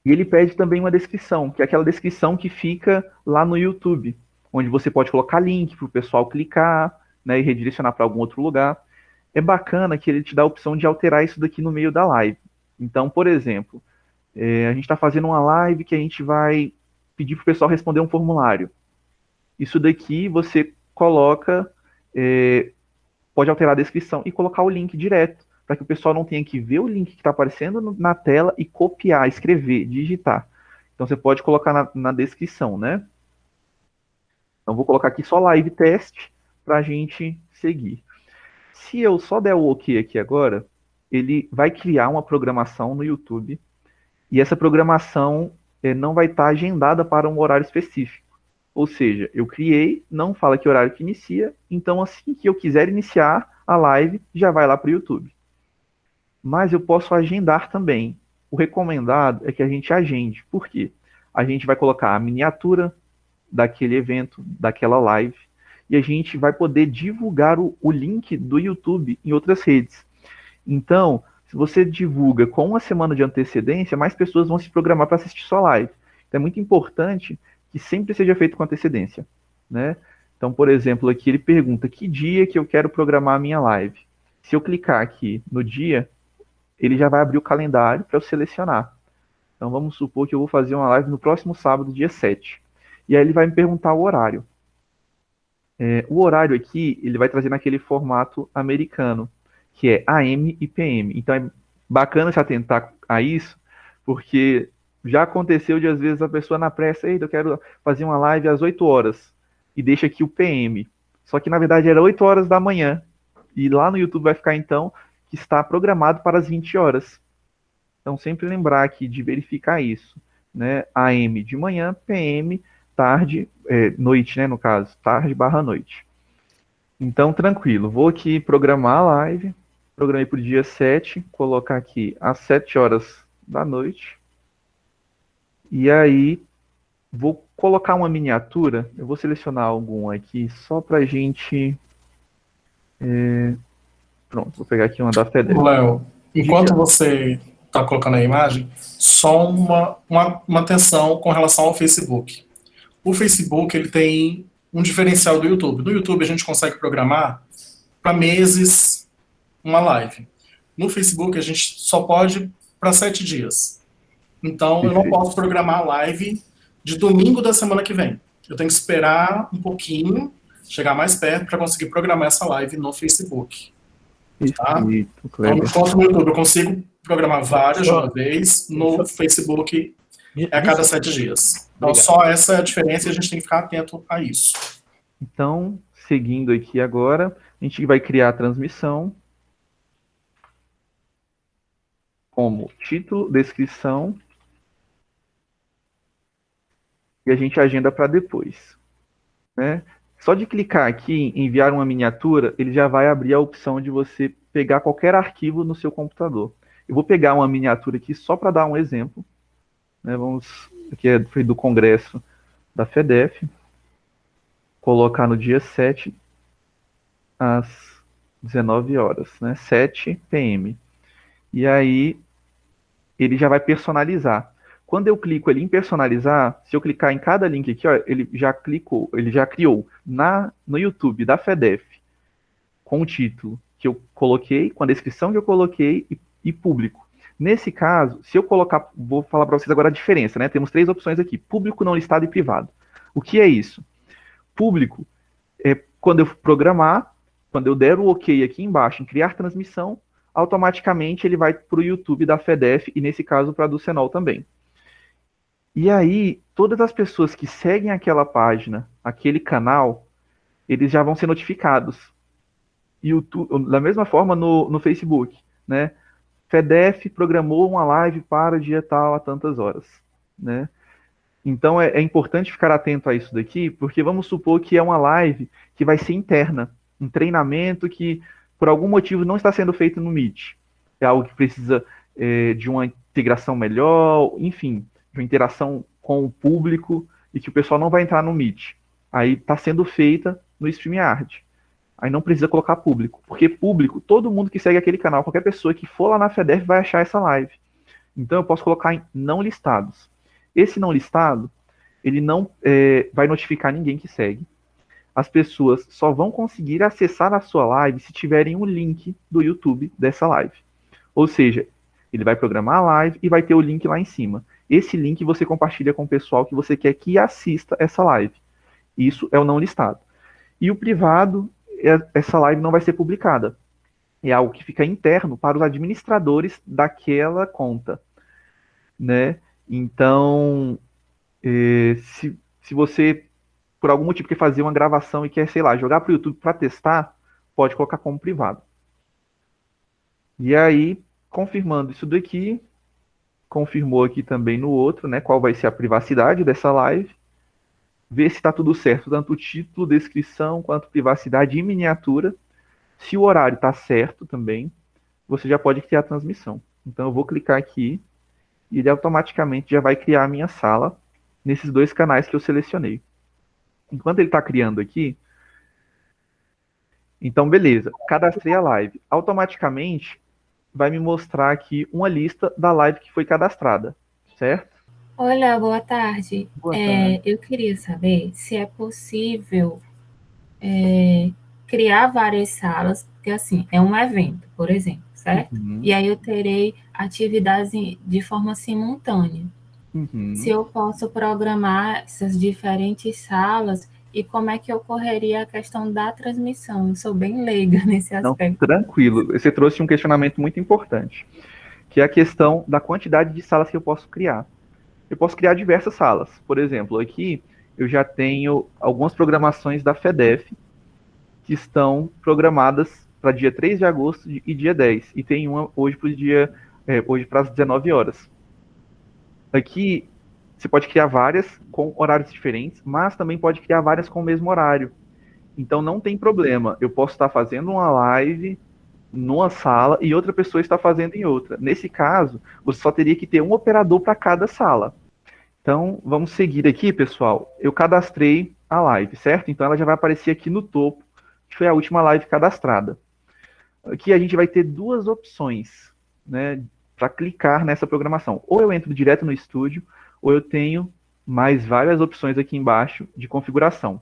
E ele pede também uma descrição, que é aquela descrição que fica lá no YouTube, onde você pode colocar link para o pessoal clicar, né, e redirecionar para algum outro lugar. É bacana que ele te dá a opção de alterar isso daqui no meio da live. Então, por exemplo, a gente está fazendo uma live que a gente vai pedir para o pessoal responder um formulário. Isso daqui você coloca, pode alterar a descrição e colocar o link direto, para que o pessoal não tenha que ver o link que está aparecendo na tela e copiar, escrever, digitar. Então você pode colocar na descrição, né? Então vou colocar aqui só live teste para a gente seguir. Se eu só der o OK aqui agora, ele vai criar uma programação no YouTube e essa programação não vai estar agendada para um horário específico. Ou seja, eu criei, não fala que horário que inicia, então assim que eu quiser iniciar a live, já vai lá para o YouTube. Mas eu posso agendar também. O recomendado é que a gente agende. Por quê? A gente vai colocar a miniatura daquele evento, daquela live, e a gente vai poder divulgar o link do YouTube em outras redes. Então, se você divulga com uma semana de antecedência, mais pessoas vão se programar para assistir sua live. Então, é muito importante que sempre seja feito com antecedência, né? Então, por exemplo, aqui ele pergunta que dia que eu quero programar a minha live. Se eu clicar aqui no dia, ele já vai abrir o calendário para eu selecionar. Então, vamos supor que eu vou fazer uma live no próximo sábado, dia 7. E aí ele vai me perguntar o horário. O horário aqui, ele vai trazer naquele formato americano, que é AM e PM. Então, é bacana se atentar a isso, porque já aconteceu de, às vezes, a pessoa na pressa, eu quero fazer uma live às 8 horas, e deixa aqui o PM. Só que, na verdade, era 8 horas da manhã. E lá no YouTube vai ficar, então, que está programado para as 20 horas. Então, sempre lembrar aqui de verificar isso, né? AM de manhã, PM, tarde, noite, né, no caso, tarde/noite. Então, tranquilo. Vou aqui programar a live. Programei para o dia 7, colocar aqui às 7 horas da noite. E aí, vou colocar uma miniatura. Eu vou selecionar algum aqui, só para a gente... Pronto, vou pegar aqui uma da FEDEF. Léo, enquanto você está colocando a imagem, só uma atenção com relação ao Facebook. O Facebook, ele tem um diferencial do YouTube. No YouTube a gente consegue programar para meses uma live. No Facebook a gente só pode para 7 dias. Então eu não posso programar a live de domingo da semana que vem. Eu tenho que esperar um pouquinho, chegar mais perto para conseguir programar essa live no Facebook. Tá? Então, enquanto no YouTube eu consigo programar várias de uma vez, no Facebook é a cada 7 dias. Então, só essa é a diferença e a gente tem que ficar atento a isso. Então, seguindo aqui agora, a gente vai criar a transmissão como título, descrição, e a gente agenda para depois, né? Só de clicar aqui em enviar uma miniatura, ele já vai abrir a opção de você pegar qualquer arquivo no seu computador. Eu vou pegar uma miniatura aqui só para dar um exemplo, né? Aqui foi do congresso da FEDEF, colocar no dia 7 às 19 horas, né? 7 p.m. E aí ele já vai personalizar. Quando eu clico ali em personalizar, se eu clicar em cada link aqui, ó, ele já criou no YouTube da FEDEF com o título que eu coloquei, com a descrição que eu coloquei e público. Nesse caso, se eu colocar, vou falar para vocês agora a diferença, né? Temos 3 opções aqui: público, não listado e privado. O que é isso? Público é quando eu programar, quando eu der o OK aqui embaixo em criar transmissão, automaticamente ele vai para o YouTube da FEDEF e, nesse caso, para a do Senol também. E aí, todas as pessoas que seguem aquela página, aquele canal, eles já vão ser notificados. YouTube, da mesma forma no Facebook, né? FEDEF programou uma live para o dia tal a tantas horas, né? Então é importante ficar atento a isso daqui, porque vamos supor que é uma live que vai ser interna, um treinamento que por algum motivo não está sendo feito no Meet. É algo que precisa de uma integração melhor, enfim, de uma interação com o público e que o pessoal não vai entrar no Meet. Aí está sendo feita no StreamYard. Aí não precisa colocar público, porque público, todo mundo que segue aquele canal, qualquer pessoa que for lá na FEDEF vai achar essa live. Então eu posso colocar em não listados. Esse não listado, ele não vai notificar ninguém que segue. As pessoas só vão conseguir acessar a sua live se tiverem um link do YouTube dessa live. Ou seja, ele vai programar a live e vai ter o link lá em cima. Esse link você compartilha com o pessoal que você quer que assista essa live. Isso é o não listado. E o privado, essa live não vai ser publicada. É algo que fica interno para os administradores daquela conta, né? Então, se você, por algum motivo, quer fazer uma gravação e quer, sei lá, jogar para o YouTube para testar, pode colocar como privado. E aí, confirmando isso daqui, confirmou aqui também no outro, né, qual vai ser a privacidade dessa live, ver se está tudo certo, tanto o título, descrição, quanto privacidade e miniatura. Se o horário está certo também, você já pode criar a transmissão. Então eu vou clicar aqui e ele automaticamente já vai criar a minha sala nesses dois canais que eu selecionei. Enquanto ele está criando aqui, então beleza, cadastrei a live. Automaticamente vai me mostrar aqui uma lista da live que foi cadastrada, certo? Olá, boa tarde. Boa tarde. Eu queria saber se é possível criar várias salas, porque assim, é um evento, por exemplo, certo? Uhum. E aí eu terei atividades de forma simultânea. Uhum. Se eu posso programar essas diferentes salas e como é que ocorreria a questão da transmissão? Eu sou bem leiga nesse aspecto. Não, tranquilo. Você trouxe um questionamento muito importante, que é a questão da quantidade de salas que eu posso criar. Eu posso criar diversas salas. Por exemplo, aqui eu já tenho algumas programações da FEDEF que estão programadas para dia 3 de agosto e dia 10. E tem uma hoje para as 19 horas. Aqui você pode criar várias com horários diferentes, mas também pode criar várias com o mesmo horário. Então não tem problema. Eu posso estar fazendo uma live numa sala e outra pessoa está fazendo em outra. Nesse caso, você só teria que ter um operador para cada sala. Então, vamos seguir aqui, pessoal. Eu cadastrei a live, certo? Então, ela já vai aparecer aqui no topo, que foi a última live cadastrada. Aqui a gente vai ter duas opções, né, para clicar nessa programação. Ou eu entro direto no estúdio, ou eu tenho mais várias opções aqui embaixo de configuração.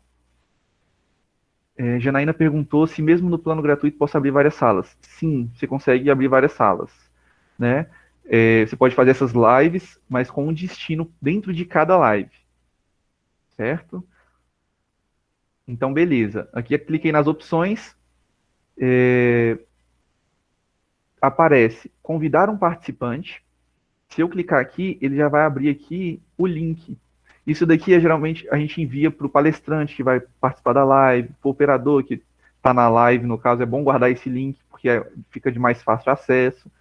Janaína perguntou se mesmo no plano gratuito posso abrir várias salas. Sim, você consegue abrir várias salas, né? Você pode fazer essas lives, mas com um destino dentro de cada live, certo? Então, beleza. Aqui eu cliquei nas opções, aparece convidar um participante. Se eu clicar aqui, ele já vai abrir aqui o link. Isso daqui geralmente a gente envia para o palestrante que vai participar da live, para o operador que está na live, no caso, é bom guardar esse link, porque fica de mais fácil acesso.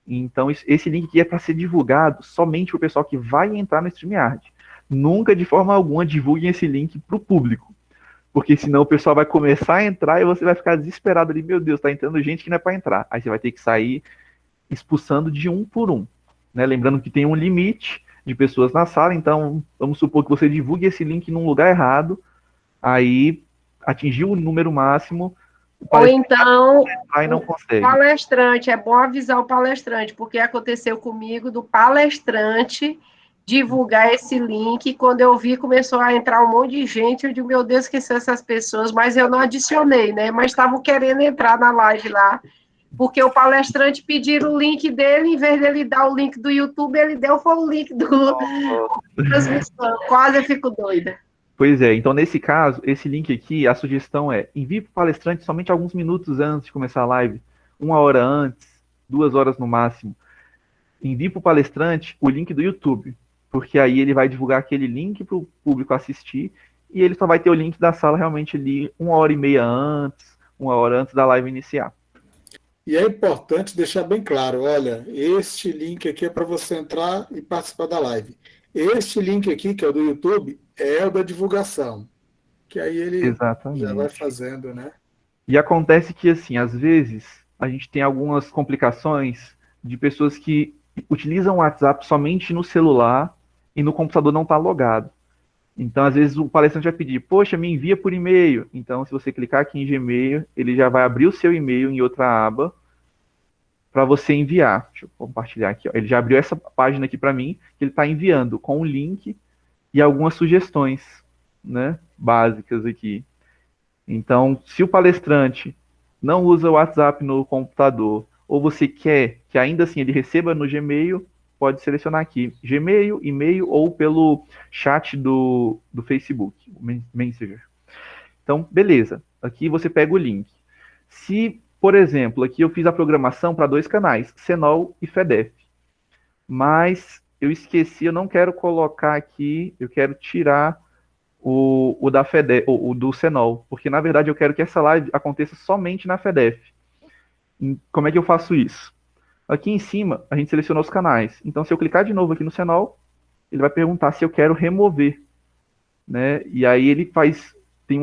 Então, esse link aqui é para ser divulgado somente para o pessoal que vai entrar no StreamYard. Nunca, de forma alguma, divulguem esse link para o público, porque senão o pessoal vai começar a entrar e você vai ficar desesperado ali, meu Deus, está entrando gente que não é para entrar. Aí você vai ter que sair expulsando de um por um, né? Lembrando que tem um limite de pessoas na sala, então vamos supor que você divulgue esse link num lugar errado, aí atingiu o número máximo, ou então aí não consegue. Palestrante, é bom avisar o palestrante, porque aconteceu comigo do palestrante divulgar esse link, e quando eu vi, começou a entrar um monte de gente, eu digo, meu Deus, que são essas pessoas, mas eu não adicionei, né, mas estavam querendo entrar na live lá, porque o palestrante pediram o link dele, em vez dele dar o link do YouTube, ele deu foi o link do transmissão. Quase eu fico doida. Pois é, então nesse caso, esse link aqui, a sugestão é envie para o palestrante somente alguns minutos antes de começar a live, 1 hora antes, 2 horas no máximo. Envie para o palestrante o link do YouTube, porque aí ele vai divulgar aquele link para o público assistir e ele só vai ter o link da sala realmente ali 1 hora e meia antes, 1 hora antes da live iniciar. E é importante deixar bem claro, olha, este link aqui é para você entrar e participar da live. Este link aqui, que é o do YouTube, é o da divulgação, que aí ele Exatamente. já vai fazendo, né? E acontece que, assim, às vezes, a gente tem algumas complicações de pessoas que utilizam o WhatsApp somente no celular e no computador não está logado. Então, às vezes, o palestrante vai pedir, poxa, me envia por e-mail. Então, se você clicar aqui em Gmail, ele já vai abrir o seu e-mail em outra aba para você enviar. Deixa eu compartilhar aqui. Ó. Ele já abriu essa página aqui para mim, que ele está enviando com um link e algumas sugestões, né, básicas aqui. Então, se o palestrante não usa o WhatsApp no computador, ou você quer que ainda assim ele receba no Gmail, pode selecionar aqui Gmail, e-mail ou pelo chat do Facebook, o Messenger. Então, beleza. Aqui você pega o link. Se, por exemplo, aqui eu fiz a programação para 2 canais, Senol e FEDEF. Mas eu esqueci, eu não quero colocar aqui, eu quero tirar o da FEDEF, o do Senol, porque na verdade eu quero que essa live aconteça somente na FEDEF. Como é que eu faço isso? Aqui em cima, a gente selecionou os canais. Então, se eu clicar de novo aqui no Senol, ele vai perguntar se eu quero remover, né? E aí ele tem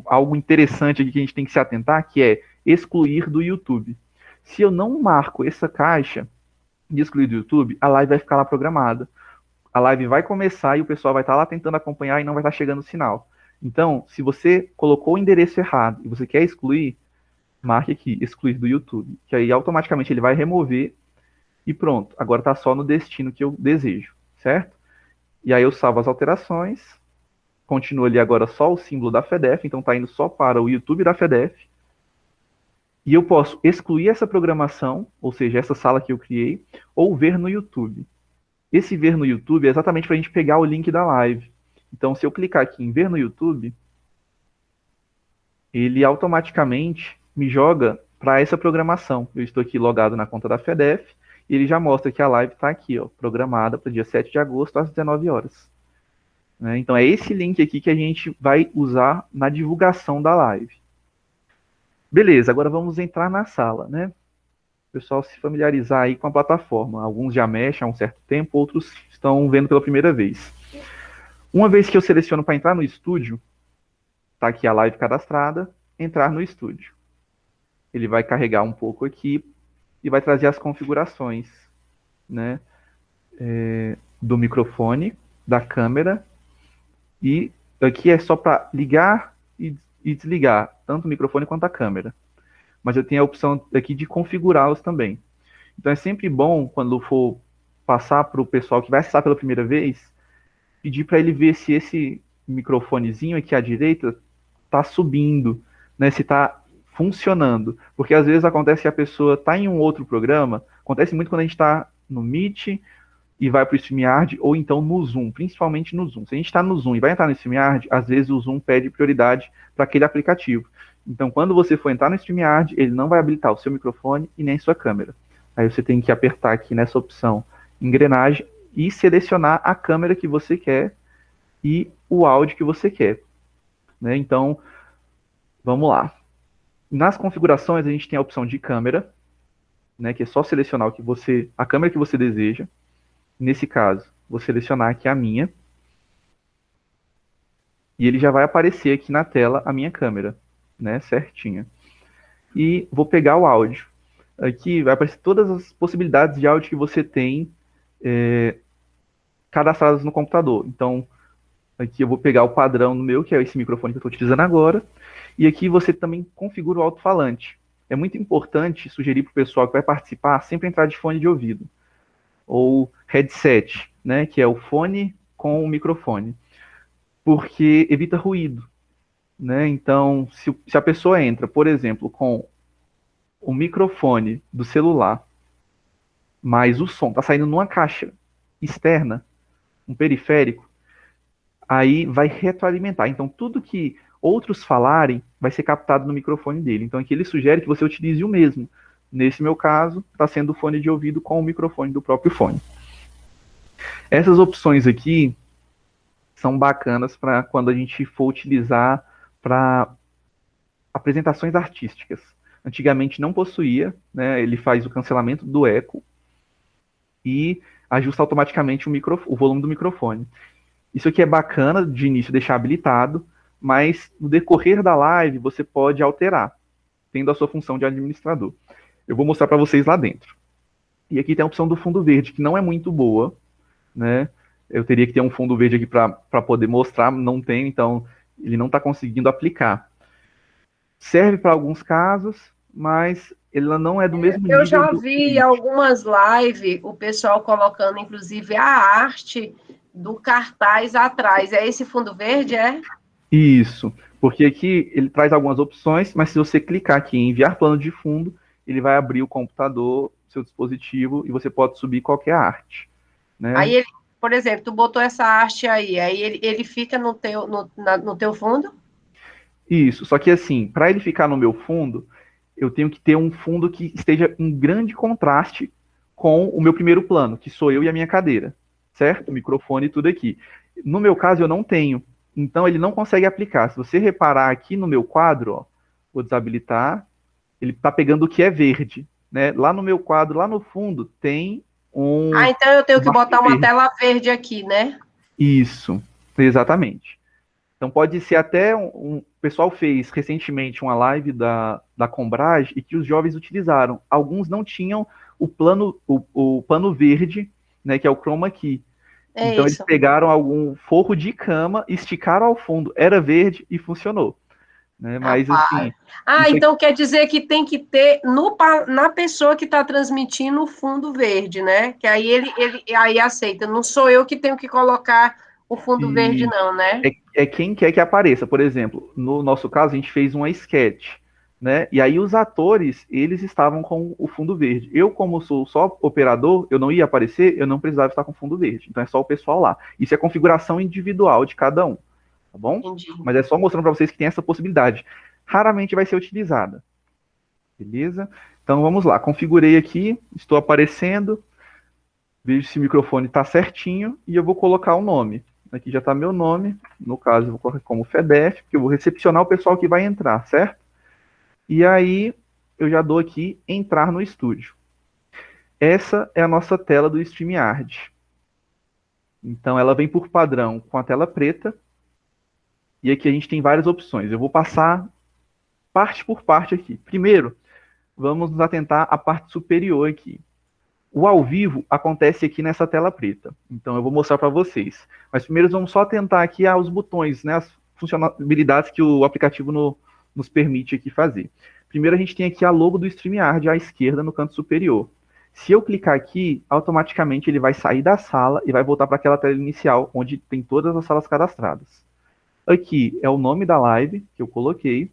algo interessante aqui que a gente tem que se atentar, que é excluir do YouTube. Se eu não marco essa caixa de excluir do YouTube, a live vai ficar lá programada. A live vai começar e o pessoal vai estar lá tentando acompanhar e não vai estar chegando o sinal. Então, se você colocou o endereço errado e você quer excluir, marque aqui, excluir do YouTube, que aí automaticamente ele vai remover e pronto. Agora está só no destino que eu desejo, certo? E aí eu salvo as alterações, continua ali agora só o símbolo da FEDEF, então está indo só para o YouTube da FEDEF, e eu posso excluir essa programação, ou seja, essa sala que eu criei, ou ver no YouTube. Esse ver no YouTube é exatamente para a gente pegar o link da live. Então, se eu clicar aqui em ver no YouTube, ele automaticamente me joga para essa programação. Eu estou aqui logado na conta da FEDEF e ele já mostra que a live está aqui, ó, programada para dia 7 de agosto às 19 horas. Né? Então é esse link aqui que a gente vai usar na divulgação da live. Beleza, agora vamos entrar na sala, né? O pessoal se familiarizar aí com a plataforma. Alguns já mexem há um certo tempo, outros estão vendo pela primeira vez. Uma vez que eu seleciono para entrar no estúdio, está aqui a live cadastrada, entrar no estúdio. Ele vai carregar um pouco aqui e vai trazer as configurações, né, do microfone, da câmera, e aqui é só para ligar e desligar, tanto o microfone quanto a câmera. Mas eu tenho a opção aqui de configurá-los também. Então é sempre bom, quando for passar para o pessoal que vai acessar pela primeira vez, pedir para ele ver se esse microfonezinho aqui à direita está subindo, né, se está funcionando. Porque às vezes acontece que a pessoa está em um outro programa, acontece muito quando a gente está no Meet e vai para o StreamYard, ou então no Zoom, principalmente no Zoom. Se a gente está no Zoom e vai entrar no StreamYard, às vezes o Zoom pede prioridade para aquele aplicativo. Então, quando você for entrar no StreamYard, ele não vai habilitar o seu microfone e nem sua câmera. Aí você tem que apertar aqui nessa opção engrenagem e selecionar a câmera que você quer e o áudio que você quer. Né? Então, vamos lá. Nas configurações, a gente tem a opção de câmera, né, que é só selecionar a câmera que você deseja. Nesse caso, vou selecionar aqui a minha. E ele já vai aparecer aqui na tela a minha câmera, né, certinha. E vou pegar o áudio. Aqui vai aparecer todas as possibilidades de áudio que você tem cadastradas no computador. Então, aqui eu vou pegar o padrão no meu, que é esse microfone que eu estou utilizando agora. E aqui você também configura o alto-falante. É muito importante sugerir para o pessoal que vai participar sempre entrar de fone de ouvido. Ou headset, né, que é o fone com o microfone. Porque evita ruído. Né? Então, se a pessoa entra, por exemplo, com o microfone do celular, mas o som está saindo numa caixa externa, um periférico, aí vai retroalimentar. Então, tudo que outros falarem vai ser captado no microfone dele. Então, aqui ele sugere que você utilize o mesmo. Nesse meu caso, está sendo o fone de ouvido com o microfone do próprio fone. Essas opções aqui são bacanas para quando a gente for utilizar para apresentações artísticas. Antigamente não possuía, né? Ele faz o cancelamento do eco e ajusta automaticamente o volume do microfone. Isso aqui é bacana de início deixar habilitado, mas no decorrer da live você pode alterar, tendo a sua função de administrador. Eu vou mostrar para vocês lá dentro. E aqui tem a opção do fundo verde, que não é muito boa, né? Eu teria que ter um fundo verde aqui para poder mostrar, não tem, então ele não está conseguindo aplicar. Serve para alguns casos, mas ele não é do mesmo nível. Eu já vi algumas lives, o pessoal colocando, inclusive, a arte do cartaz atrás. É esse fundo verde, é? Isso, porque aqui ele traz algumas opções, mas se você clicar aqui em enviar plano de fundo, ele vai abrir o computador, seu dispositivo, e você pode subir qualquer arte. Né? Aí ele, por exemplo, tu botou essa arte aí ele fica no teu fundo? Isso, só que assim, para ele ficar no meu fundo, eu tenho que ter um fundo que esteja em grande contraste com o meu primeiro plano, que sou eu e a minha cadeira, certo? O microfone e tudo aqui. No meu caso, eu não tenho, então ele não consegue aplicar. Se você reparar aqui no meu quadro, ó, vou desabilitar, ele está pegando o que é verde, né? Lá no meu quadro, lá no fundo, tem um... Ah, então eu tenho que botar uma tela verde aqui, né? Isso, exatamente. Então pode ser até o pessoal fez recentemente uma live da Combrage e que os jovens utilizaram. Alguns não tinham o pano verde, né, que é o chroma key. Então eles pegaram algum forro de cama, esticaram ao fundo, era verde e funcionou. Né? Mas assim. Então quer dizer que tem que ter na pessoa que está transmitindo o fundo verde, né? Que aí ele aí aceita. Não sou eu que tenho que colocar o fundo verde, não, né? É quem quer que apareça. Por exemplo, no nosso caso, a gente fez uma sketch, né? E aí os atores, eles estavam com o fundo verde. Eu, como sou só operador, eu não ia aparecer, eu não precisava estar com fundo verde. Então é só o pessoal lá. Isso é configuração individual de cada um. Tá bom? Entendi. Mas é só mostrando para vocês que tem essa possibilidade. Raramente vai ser utilizada. Beleza? Então vamos lá. Configurei aqui, estou aparecendo. Vejo se o microfone está certinho e eu vou colocar o nome. Aqui já está meu nome. No caso, eu vou colocar como FEDEF, porque eu vou recepcionar o pessoal que vai entrar, certo? E aí eu já dou aqui entrar no estúdio. Essa é a nossa tela do StreamYard. Então ela vem por padrão com a tela preta. E aqui a gente tem várias opções. Eu vou passar parte por parte aqui. Primeiro, vamos nos atentar à parte superior aqui. O ao vivo acontece aqui nessa tela preta. Então eu vou mostrar para vocês. Mas primeiro vamos só atentar aqui aos botões, né, as funcionalidades que o aplicativo nos permite aqui fazer. Primeiro a gente tem aqui a logo do StreamYard à esquerda no canto superior. Se eu clicar aqui, automaticamente ele vai sair da sala e vai voltar para aquela tela inicial, onde tem todas as salas cadastradas. Aqui é o nome da live que eu coloquei.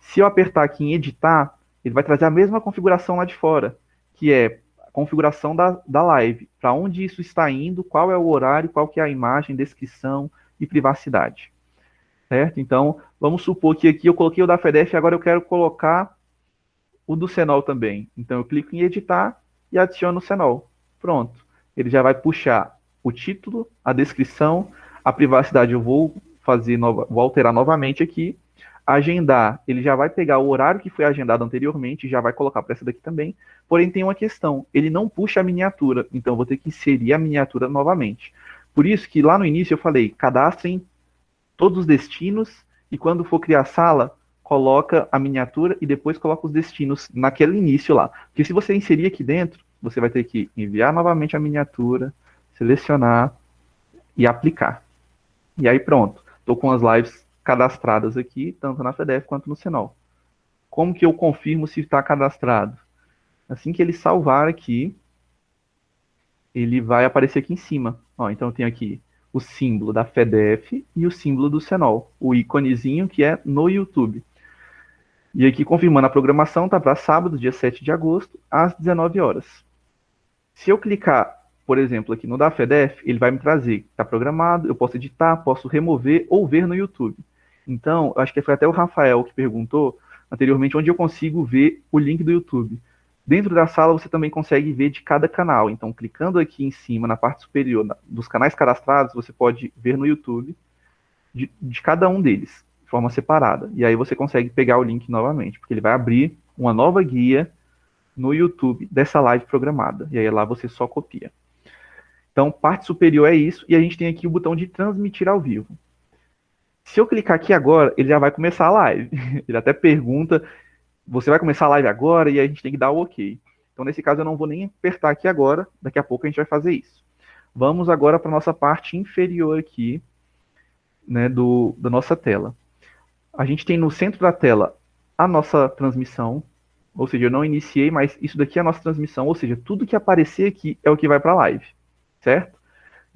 Se eu apertar aqui em editar, ele vai trazer a mesma configuração lá de fora, que é a configuração da live, para onde isso está indo, qual é o horário, qual que é a imagem, descrição e privacidade. Certo? Então, vamos supor que aqui eu coloquei o da FEDEF e agora eu quero colocar o do Senol também. Então eu clico em editar e adiciono o Senol. Pronto. Ele já vai puxar o título, a descrição, a privacidade eu vou alterar novamente aqui, agendar, ele já vai pegar o horário que foi agendado anteriormente, já vai colocar para essa daqui também, porém tem uma questão, ele não puxa a miniatura, então eu vou ter que inserir a miniatura novamente. Por isso que lá no início eu falei, cadastrem todos os destinos, e quando for criar a sala, coloca a miniatura e depois coloca os destinos naquele início lá. Porque se você inserir aqui dentro, você vai ter que enviar novamente a miniatura, selecionar e aplicar. E aí pronto. Estou com as lives cadastradas aqui, tanto na FEDEF quanto no Senol. Como que eu confirmo se está cadastrado? Assim que ele salvar aqui, ele vai aparecer aqui em cima. Ó, então eu tenho aqui o símbolo da FEDEF e o símbolo do Senol. O íconezinho que é no YouTube. E aqui confirmando a programação, tá para sábado, dia 7 de agosto, às 19 horas. Se eu clicar por exemplo, aqui no da FEDEF, ele vai me trazer, está programado, eu posso editar, posso remover ou ver no YouTube. Então, acho que foi até o Rafael que perguntou anteriormente onde eu consigo ver o link do YouTube. Dentro da sala você também consegue ver de cada canal. Então, clicando aqui em cima, na parte superior dos canais cadastrados, você pode ver no YouTube de cada um deles, de forma separada. E aí você consegue pegar o link novamente, porque ele vai abrir uma nova guia no YouTube dessa live programada. E aí lá você só copia. Então, parte superior é isso, e a gente tem aqui o botão de transmitir ao vivo. Se eu clicar aqui agora, ele já vai começar a live. Ele até pergunta, você vai começar a live agora? E aí a gente tem que dar o ok. Então, nesse caso, eu não vou nem apertar aqui agora, daqui a pouco a gente vai fazer isso. Vamos agora para a nossa parte inferior aqui, né, da nossa tela. A gente tem no centro da tela a nossa transmissão, ou seja, eu não iniciei, mas isso daqui é a nossa transmissão, ou seja, tudo que aparecer aqui é o que vai para a live, certo?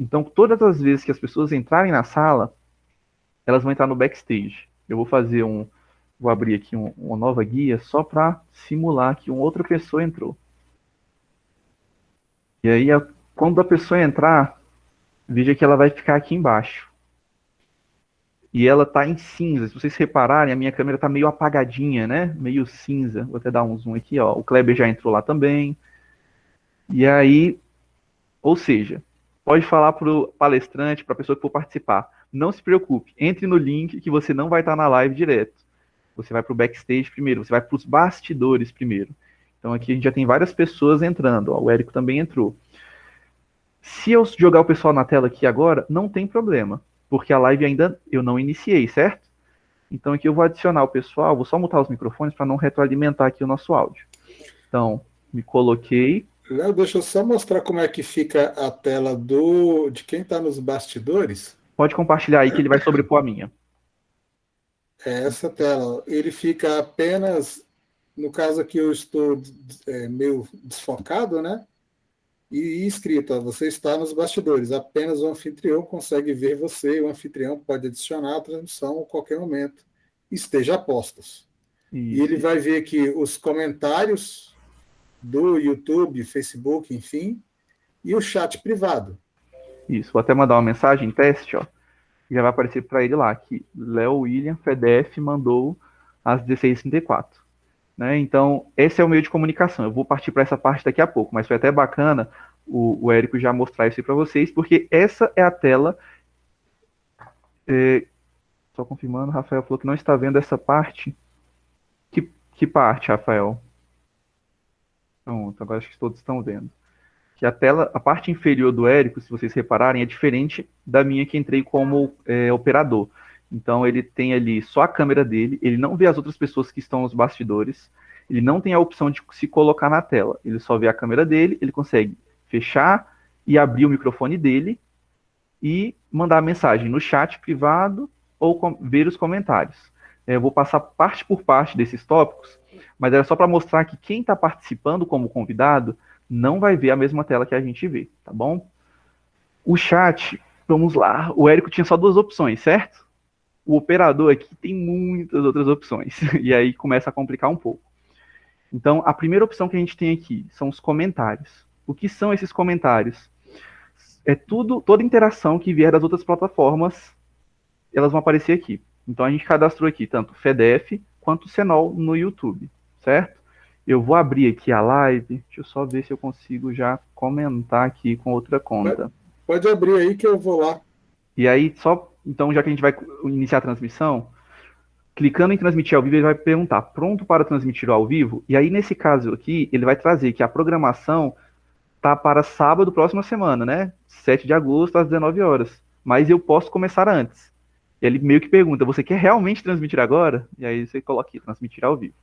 Então, todas as vezes que as pessoas entrarem na sala, elas vão entrar no backstage. Eu vou abrir aqui uma nova guia só para simular que uma outra pessoa entrou. E aí, quando a pessoa entrar, veja que ela vai ficar aqui embaixo. E ela está em cinza. Se vocês repararem, a minha câmera está meio apagadinha, né? Meio cinza. Vou até dar um zoom aqui, ó. O Kleber já entrou lá também. E aí, ou seja, pode falar para o palestrante, para a pessoa que for participar. Não se preocupe, entre no link que você não vai estar na live direto. Você vai para o backstage primeiro, você vai para os bastidores primeiro. Então aqui a gente já tem várias pessoas entrando. Ó, o Érico também entrou. Se eu jogar o pessoal na tela aqui agora, não tem problema, porque a live ainda eu não iniciei, certo? Então aqui eu vou adicionar o pessoal, vou só mutar os microfones para não retroalimentar aqui o nosso áudio. Então, me coloquei. Léo, deixa eu só mostrar como é que fica a tela de quem está nos bastidores. Pode compartilhar aí que ele vai sobrepor a minha. É essa tela. Ele fica apenas, no caso aqui eu estou meio desfocado, né? E escrito, ó, você está nos bastidores. Apenas o anfitrião consegue ver você. O anfitrião pode adicionar a transmissão a qualquer momento. Esteja a postos. E ele vai ver aqui os comentários do YouTube, Facebook, enfim, e o chat privado. Isso, vou até mandar uma mensagem, teste, ó. Já vai aparecer para ele lá, que Léo William FEDEF mandou às 16h34. Né? Então, esse é o meio de comunicação. Eu vou partir para essa parte daqui a pouco, mas foi até bacana o Érico já mostrar isso aí para vocês, porque essa é a tela. Só confirmando, Rafael falou que não está vendo essa parte. Que parte, Rafael? Pronto, agora acho que todos estão vendo. Que a parte inferior do Érico, se vocês repararem, é diferente da minha que entrei como operador. Então ele tem ali só a câmera dele, ele não vê as outras pessoas que estão nos bastidores, ele não tem a opção de se colocar na tela, ele só vê a câmera dele, ele consegue fechar e abrir o microfone dele e mandar mensagem no chat privado ou ver os comentários. Eu vou passar parte por parte desses tópicos, mas era só para mostrar que quem está participando como convidado não vai ver a mesma tela que a gente vê, tá bom? O chat, vamos lá, o Érico tinha só 2 opções, certo? O operador aqui tem muitas outras opções, e aí começa a complicar um pouco. Então, a primeira opção que a gente tem aqui são os comentários. O que são esses comentários? É toda interação que vier das outras plataformas, elas vão aparecer aqui. Então, a gente cadastrou aqui tanto o FEDEF quanto o Cenol no YouTube, certo? Eu vou abrir aqui a live, deixa eu só ver se eu consigo já comentar aqui com outra conta. Pode abrir aí que eu vou lá. E aí, então, já que a gente vai iniciar a transmissão, clicando em transmitir ao vivo, ele vai perguntar, pronto para transmitir ao vivo? E aí, nesse caso aqui, ele vai trazer que a programação tá para sábado, próxima semana, né? 7 de agosto, às 19 horas. Mas eu posso começar antes. E ele meio que pergunta, você quer realmente transmitir agora? E aí você coloca aqui, transmitir ao vivo.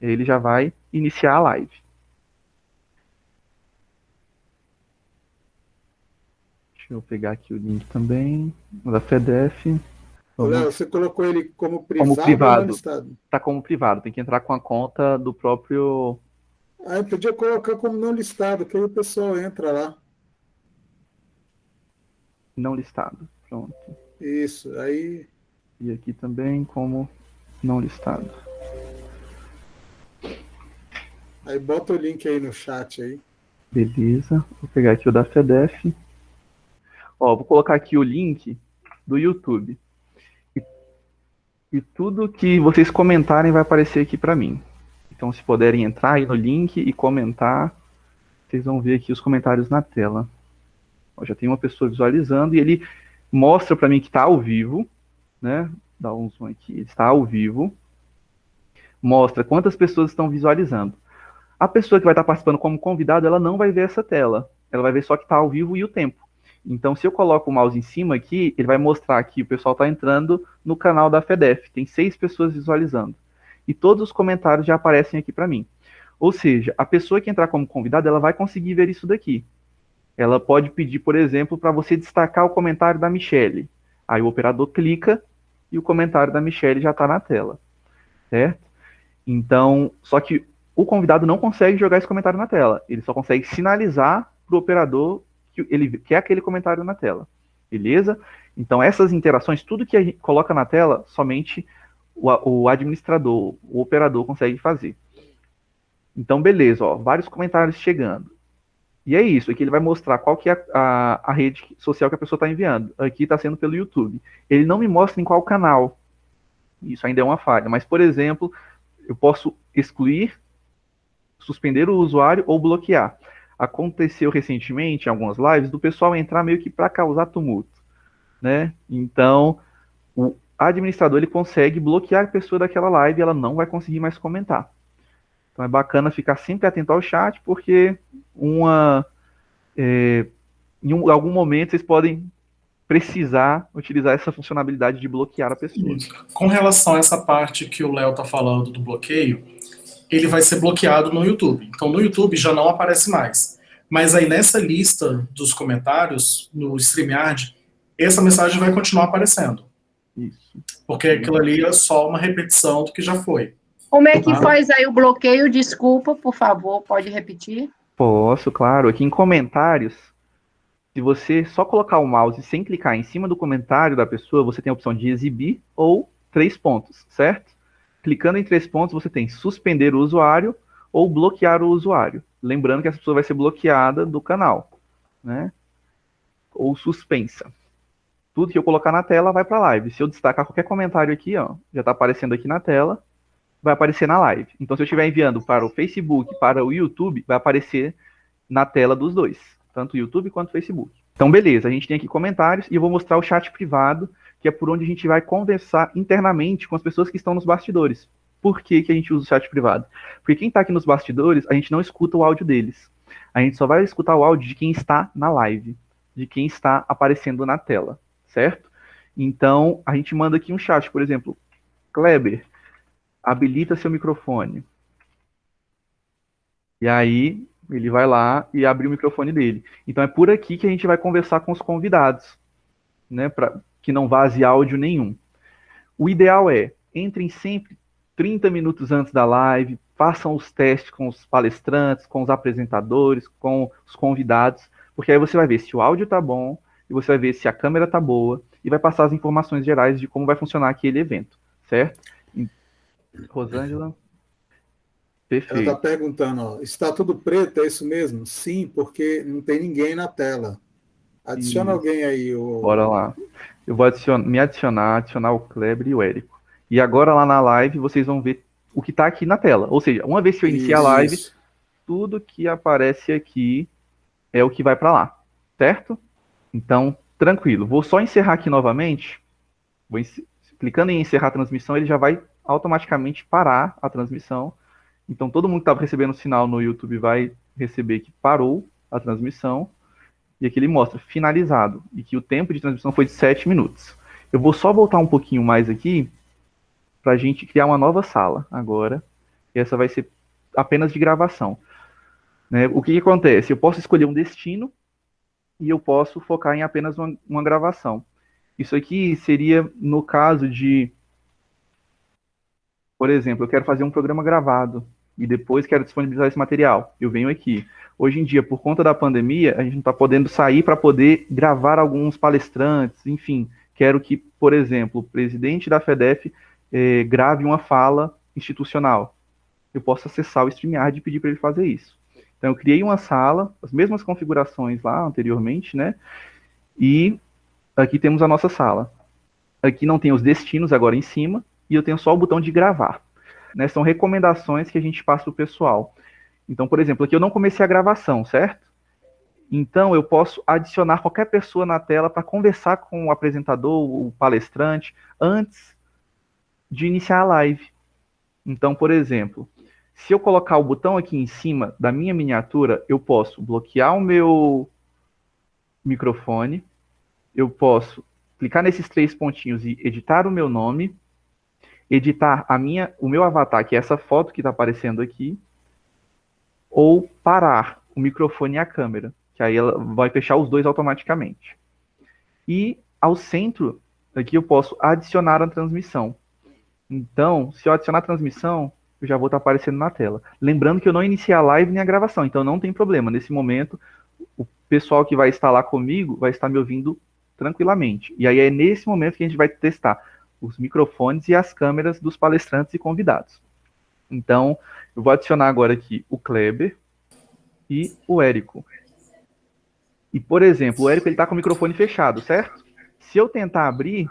E aí ele já vai iniciar a live. Deixa eu pegar aqui o link também, da FEDEF. Léo, você colocou ele como privado, como privado. Ou não listado? Tá como privado, tem que entrar com a conta do próprio... Ah, eu podia colocar como não listado, que aí o pessoal entra lá. Não listado, pronto. Isso, aí... E aqui também como não listado. Aí bota o link aí no chat aí. Beleza, vou pegar aqui o da FEDEF. Ó, vou colocar aqui o link do YouTube. E tudo que vocês comentarem vai aparecer aqui para mim. Então, se puderem entrar aí no link e comentar, vocês vão ver aqui os comentários na tela. Ó, já tem uma pessoa visualizando e ele mostra para mim que está ao vivo, né? Dá um zoom aqui, está ao vivo. Mostra quantas pessoas estão visualizando. A pessoa que vai estar participando como convidado, ela não vai ver essa tela. Ela vai ver só que está ao vivo e o tempo. Então, se eu coloco o mouse em cima aqui, ele vai mostrar que o pessoal está entrando no canal da FEDEF. Tem 6 pessoas visualizando. E todos os comentários já aparecem aqui para mim. Ou seja, a pessoa que entrar como convidada, ela vai conseguir ver isso daqui. Ela pode pedir, por exemplo, para você destacar o comentário da Michelle. Aí o operador clica e o comentário da Michelle já está na tela. Certo? Então, só que o convidado não consegue jogar esse comentário na tela. Ele só consegue sinalizar para o operador que ele quer aquele comentário na tela. Beleza? Então, essas interações, tudo que a gente coloca na tela, somente o administrador, o operador consegue fazer. Então, beleza, ó, vários comentários chegando. E é isso, aqui ele vai mostrar qual que é a rede social que a pessoa está enviando. Aqui está sendo pelo YouTube. Ele não me mostra em qual canal. Isso ainda é uma falha. Mas, por exemplo, eu posso excluir, suspender o usuário ou bloquear. Aconteceu recentemente, em algumas lives, do pessoal entrar meio que para causar tumulto, né? Então, o administrador ele consegue bloquear a pessoa daquela live e ela não vai conseguir mais comentar. Então, é bacana ficar sempre atento ao chat, porque em algum momento vocês podem precisar utilizar essa funcionalidade de bloquear a pessoa. Com relação a essa parte que o Léo está falando do bloqueio, ele vai ser bloqueado no YouTube. Então, no YouTube já não aparece mais. Mas aí, nessa lista dos comentários, no StreamYard, essa mensagem vai continuar aparecendo. Isso. Porque aquilo ali é só uma repetição do que já foi. Como é que faz aí o bloqueio? Desculpa, por favor, pode repetir? Posso, claro. Aqui em comentários, se você só colocar o mouse sem clicar em cima do comentário da pessoa, você tem a opção de exibir ou 3 pontos, certo? Clicando em 3 pontos, você tem suspender o usuário ou bloquear o usuário. Lembrando que essa pessoa vai ser bloqueada do canal, né? Ou suspensa. Tudo que eu colocar na tela vai para a live. Se eu destacar qualquer comentário aqui, ó, já está aparecendo aqui na tela, vai aparecer na live. Então, se eu estiver enviando para o Facebook, para o YouTube, vai aparecer na tela dos dois, tanto o YouTube quanto o Facebook. Então, beleza, a gente tem aqui comentários e eu vou mostrar o chat privado, que é por onde a gente vai conversar internamente com as pessoas que estão nos bastidores. Por que que a gente usa o chat privado? Porque quem está aqui nos bastidores, a gente não escuta o áudio deles. A gente só vai escutar o áudio de quem está na live, de quem está aparecendo na tela, certo? Então, a gente manda aqui um chat, por exemplo, Kleber, habilita seu microfone. E aí, ele vai lá e abre o microfone dele. Então, é por aqui que a gente vai conversar com os convidados, né, para que não vaze áudio nenhum. O ideal é, entrem sempre 30 minutos antes da live, façam os testes com os palestrantes, com os apresentadores, com os convidados, porque aí você vai ver se o áudio tá bom, e você vai ver se a câmera tá boa, e vai passar as informações gerais de como vai funcionar aquele evento, certo? Rosângela? Perfeito. Ela está perguntando, ó, está tudo preto, é isso mesmo? Sim, porque não tem ninguém na tela. Adiciona alguém aí. Bora lá. Eu vou adicionar o Kleber e o Érico. E agora lá na live vocês vão ver o que está aqui na tela. Ou seja, uma vez que eu iniciar a live, tudo que aparece aqui é o que vai para lá. Certo? Então, tranquilo. Vou só encerrar aqui novamente. Clicando em encerrar a transmissão, ele já vai automaticamente parar a transmissão. Então, todo mundo que estava recebendo o sinal no YouTube vai receber que parou a transmissão. E aqui ele mostra finalizado. E que o tempo de transmissão foi de 7 minutos. Eu vou só voltar um pouquinho mais aqui para a gente criar uma nova sala agora. E essa vai ser apenas de gravação. Né? O que acontece? Eu posso escolher um destino e eu posso focar em apenas uma gravação. Isso aqui seria no caso de, por exemplo, eu quero fazer um programa gravado e depois quero disponibilizar esse material. Eu venho aqui. Hoje em dia, por conta da pandemia, a gente não está podendo sair para poder gravar alguns palestrantes, enfim. Quero que, por exemplo, o presidente da FEDEF grave uma fala institucional. Eu posso acessar o StreamYard e pedir para ele fazer isso. Então, eu criei uma sala, as mesmas configurações lá anteriormente, né? E aqui temos a nossa sala. Aqui não tem os destinos agora em cima, e eu tenho só o botão de gravar. Né? São recomendações que a gente passa para o pessoal. Então, por exemplo, aqui eu não comecei a gravação, certo? Então, eu posso adicionar qualquer pessoa na tela para conversar com o apresentador, o palestrante, antes de iniciar a live. Então, por exemplo, se eu colocar o botão aqui em cima da minha miniatura, eu posso bloquear o meu microfone, eu posso clicar nesses 3 pontinhos e editar o meu nome, editar o meu avatar, que é essa foto que está aparecendo aqui, ou parar o microfone e a câmera, que aí ela vai fechar os dois automaticamente. E ao centro, aqui eu posso adicionar a transmissão. Então, se eu adicionar a transmissão, eu já vou estar aparecendo na tela. Lembrando que eu não iniciei a live nem a gravação, então não tem problema. Nesse momento, o pessoal que vai estar lá comigo vai estar me ouvindo tranquilamente. E aí é nesse momento que a gente vai testar os microfones e as câmeras dos palestrantes e convidados. Então, eu vou adicionar agora aqui o Kleber e o Érico. E, por exemplo, o Érico está com o microfone fechado, certo? Se eu tentar abrir,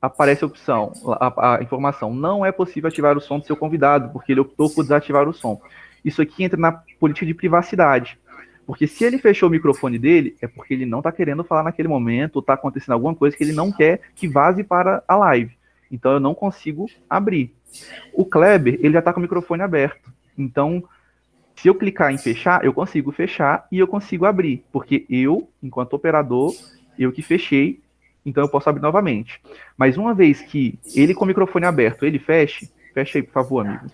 aparece a opção, a informação, não é possível ativar o som do seu convidado, porque ele optou por desativar o som. Isso aqui entra na política de privacidade. Porque se ele fechou o microfone dele, é porque ele não está querendo falar naquele momento, ou está acontecendo alguma coisa que ele não quer que vaze para a live. Então, eu não consigo abrir. O Kleber, ele já está com o microfone aberto. Então, se eu clicar em fechar, eu consigo fechar e eu consigo abrir. Porque eu, enquanto operador, eu que fechei, então eu posso abrir novamente. Mas uma vez que ele com o microfone aberto, ele feche aí, por favor, amigo.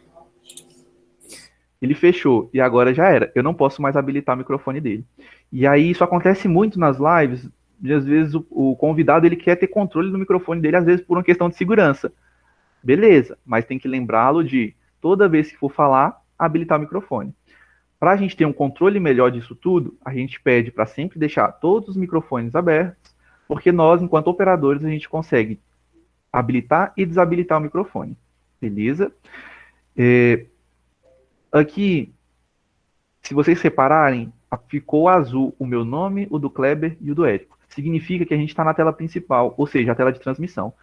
Ele fechou e agora já era. Eu não posso mais habilitar o microfone dele. E aí isso acontece muito nas lives. E às vezes o convidado ele quer ter controle do microfone dele, às vezes por uma questão de segurança. Beleza, mas tem que lembrá-lo de, toda vez que for falar, habilitar o microfone. Para a gente ter um controle melhor disso tudo, a gente pede para sempre deixar todos os microfones abertos, porque nós, enquanto operadores, a gente consegue habilitar e desabilitar o microfone. Beleza? Aqui, se vocês repararem, ficou azul o meu nome, o do Kleber e o do Érico. Significa que a gente está na tela principal, ou seja, a tela de transmissão.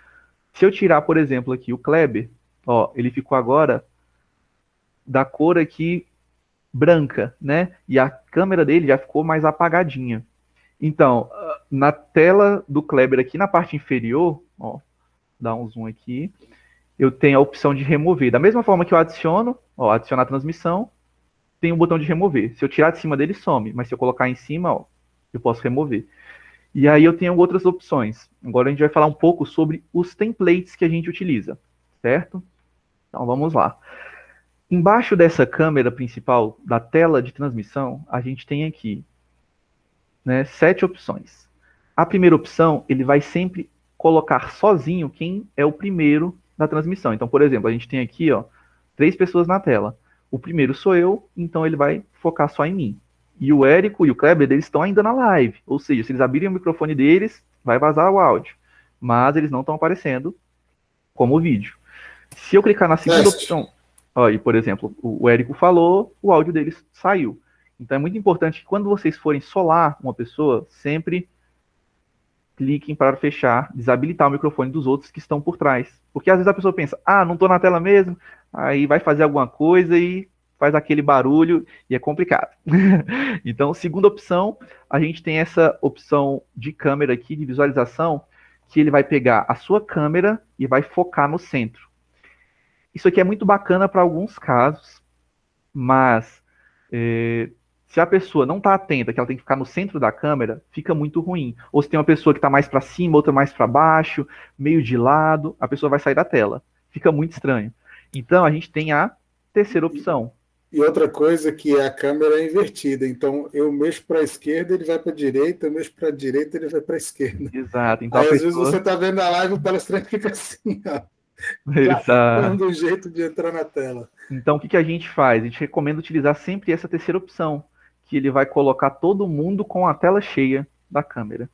Se eu tirar, por exemplo, aqui o Kleber, ó, ele ficou agora da cor aqui branca, né? E a câmera dele já ficou mais apagadinha. Então, na tela do Kleber aqui na parte inferior, ó, dá um zoom aqui, eu tenho a opção de remover. Da mesma forma que eu adiciono, ó, adicionar transmissão, tem um botão de remover. Se eu tirar de cima dele, some. Mas se eu colocar em cima, ó, eu posso remover. E aí eu tenho outras opções. Agora a gente vai falar um pouco sobre os templates que a gente utiliza, certo? Então vamos lá. Embaixo dessa câmera principal da tela de transmissão, a gente tem aqui, né, 7 opções. A primeira opção, ele vai sempre colocar sozinho quem é o primeiro na transmissão. Então, por exemplo, a gente tem aqui, ó, 3 pessoas na tela. O primeiro sou eu, então ele vai focar só em mim. E o Érico e o Kleber, eles estão ainda na live. Ou seja, se eles abrirem o microfone deles, vai vazar o áudio. Mas eles não estão aparecendo como vídeo. Se eu clicar na segunda opção, ó, e, por exemplo, o Érico falou, o áudio deles saiu. Então é muito importante que quando vocês forem solar uma pessoa, sempre cliquem para fechar, desabilitar o microfone dos outros que estão por trás. Porque às vezes a pessoa pensa, ah, não estou na tela mesmo, aí vai fazer alguma coisa e faz aquele barulho e é complicado. Então, segunda opção, a gente tem essa opção de câmera aqui, de visualização, que ele vai pegar a sua câmera e vai focar no centro. Isso aqui é muito bacana para alguns casos, mas se a pessoa não está atenta, que ela tem que ficar no centro da câmera, fica muito ruim. Ou se tem uma pessoa que está mais para cima, outra mais para baixo, meio de lado, a pessoa vai sair da tela. Fica muito estranho. Então, a gente tem a terceira opção. E outra coisa que a câmera é invertida. Então, eu mexo para a esquerda, ele vai para a direita, eu mexo para a direita, ele vai para a esquerda. Exato. Então, aí, às vezes, você está vendo a live, o palestrante fica assim, ó. Exato. Dando um jeito de entrar na tela. Então, o que a gente faz? A gente recomenda utilizar sempre essa terceira opção, que ele vai colocar todo mundo com a tela cheia da câmera.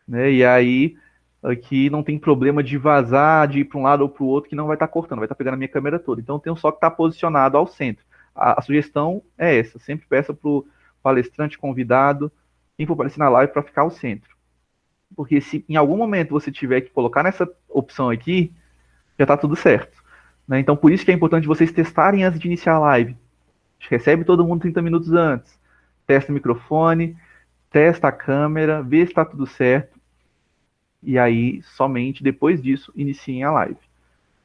Né? E aí, aqui não tem problema de vazar, de ir para um lado ou para o outro, que não vai estar cortando, vai estar pegando a minha câmera toda. Então, eu tenho só que estar posicionado ao centro. a sugestão é essa, sempre peça para o palestrante, convidado, quem for aparecer na live para ficar ao centro. Porque se em algum momento você tiver que colocar nessa opção aqui, já está tudo certo. Né? Então, por isso que é importante vocês testarem antes de iniciar a live. Recebe todo mundo 30 minutos antes. Testa o microfone, testa a câmera, vê se está tudo certo. E aí, somente depois disso, iniciem a live.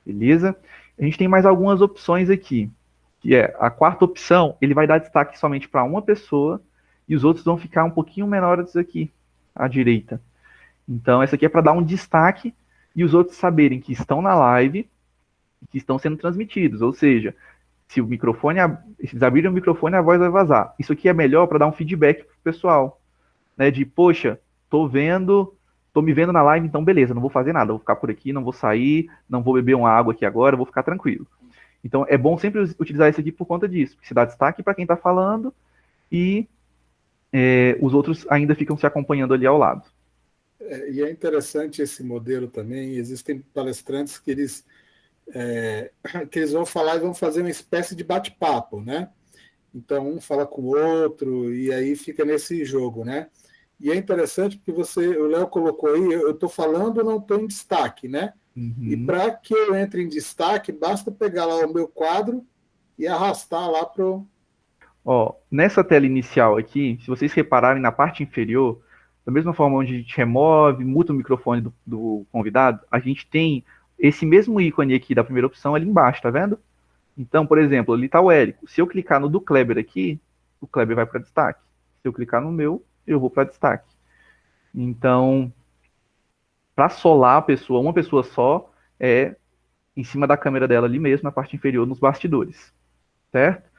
Beleza? A gente tem mais algumas opções aqui. Que é a quarta opção, ele vai dar destaque somente para uma pessoa e os outros vão ficar um pouquinho menores aqui, à direita. Então, essa aqui é para dar um destaque e os outros saberem que estão na live e que estão sendo transmitidos. Ou seja, se eles abrirem o microfone, a voz vai vazar. Isso aqui é melhor para dar um feedback para o pessoal. Né, de, poxa, tô me vendo na live, então beleza, não vou fazer nada, vou ficar por aqui, não vou sair, não vou beber uma água aqui agora, vou ficar tranquilo. Então, é bom sempre utilizar isso aqui por conta disso, porque se dá destaque para quem está falando e os outros ainda ficam se acompanhando ali ao lado. E é interessante esse modelo também, existem palestrantes que eles vão falar e vão fazer uma espécie de bate-papo, né? Então, um fala com o outro e aí fica nesse jogo, né? E é interessante porque o Léo colocou aí, eu estou falando, não estou em destaque, né? Uhum. E para que eu entre em destaque, basta pegar lá o meu quadro e arrastar lá para o... Ó, nessa tela inicial aqui, se vocês repararem na parte inferior, da mesma forma onde a gente remove, muta o microfone do convidado, a gente tem esse mesmo ícone aqui da primeira opção ali embaixo, tá vendo? Então, por exemplo, ali está o Érico. Se eu clicar no do Kleber aqui, o Kleber vai para destaque. Se eu clicar no meu, eu vou para destaque. Então, para solar a pessoa, uma pessoa só, é em cima da câmera dela ali mesmo, na parte inferior, nos bastidores. Certo?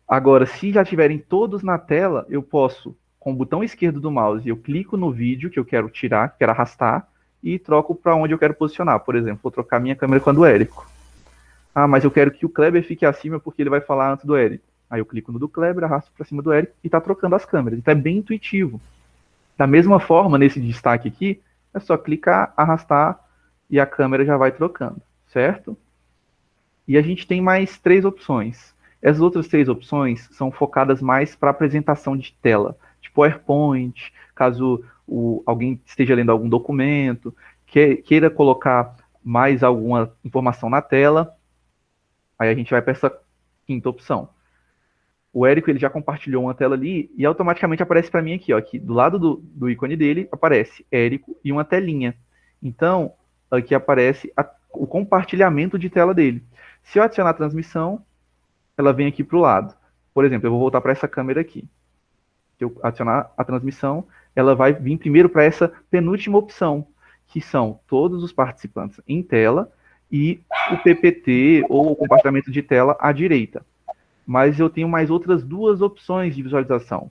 Agora, se já tiverem todos na tela, eu posso, com o botão esquerdo do mouse, eu clico no vídeo que eu quero tirar, que quero arrastar, e troco para onde eu quero posicionar. Por exemplo, vou trocar minha câmera com a do Érico. Ah, mas eu quero que o Kleber fique acima porque ele vai falar antes do Érico. Aí eu clico no do Kleber, arrasto para cima do Érico e está trocando as câmeras. Então é bem intuitivo. Da mesma forma, nesse destaque aqui, é só clicar, arrastar e a câmera já vai trocando, certo? E a gente tem mais 3 opções. Essas outras 3 opções são focadas mais para apresentação de tela, de PowerPoint, caso alguém esteja lendo algum documento, queira colocar mais alguma informação na tela, aí a gente vai para essa quinta opção. O Érico ele já compartilhou uma tela ali e automaticamente aparece para mim aqui, ó, aqui do lado do ícone dele aparece Érico e uma telinha. Então, aqui aparece o compartilhamento de tela dele. Se eu adicionar a transmissão, ela vem aqui para o lado. Por exemplo, eu vou voltar para essa câmera aqui. Se eu adicionar a transmissão, ela vai vir primeiro para essa penúltima opção, que são todos os participantes em tela e o PPT ou o compartilhamento de tela à direita. Mas eu tenho mais outras 2 opções de visualização.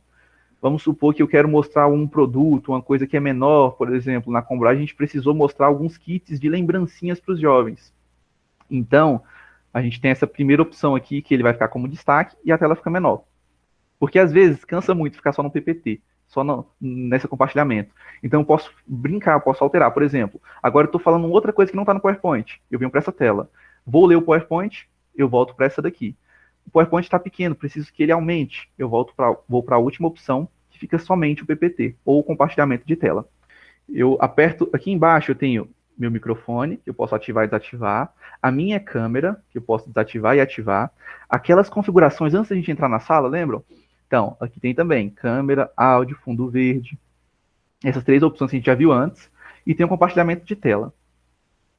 Vamos supor que eu quero mostrar um produto, uma coisa que é menor, por exemplo, na Combrage a gente precisou mostrar alguns kits de lembrancinhas para os jovens. Então, a gente tem essa primeira opção aqui, que ele vai ficar como destaque, e a tela fica menor. Porque às vezes cansa muito ficar só no PPT, só nesse compartilhamento. Então eu posso brincar, posso alterar. Por exemplo, agora eu estou falando outra coisa que não está no PowerPoint. Eu venho para essa tela. Vou ler o PowerPoint, eu volto para essa daqui. O PowerPoint está pequeno, preciso que ele aumente. Eu vou para a última opção, que fica somente o PPT, ou o compartilhamento de tela. Eu aperto, aqui embaixo eu tenho meu microfone, que eu posso ativar e desativar, a minha câmera, que eu posso desativar e ativar, aquelas configurações antes da gente entrar na sala, lembram? Então, aqui tem também câmera, áudio, fundo verde, essas 3 opções que a gente já viu antes, e tem o compartilhamento de tela.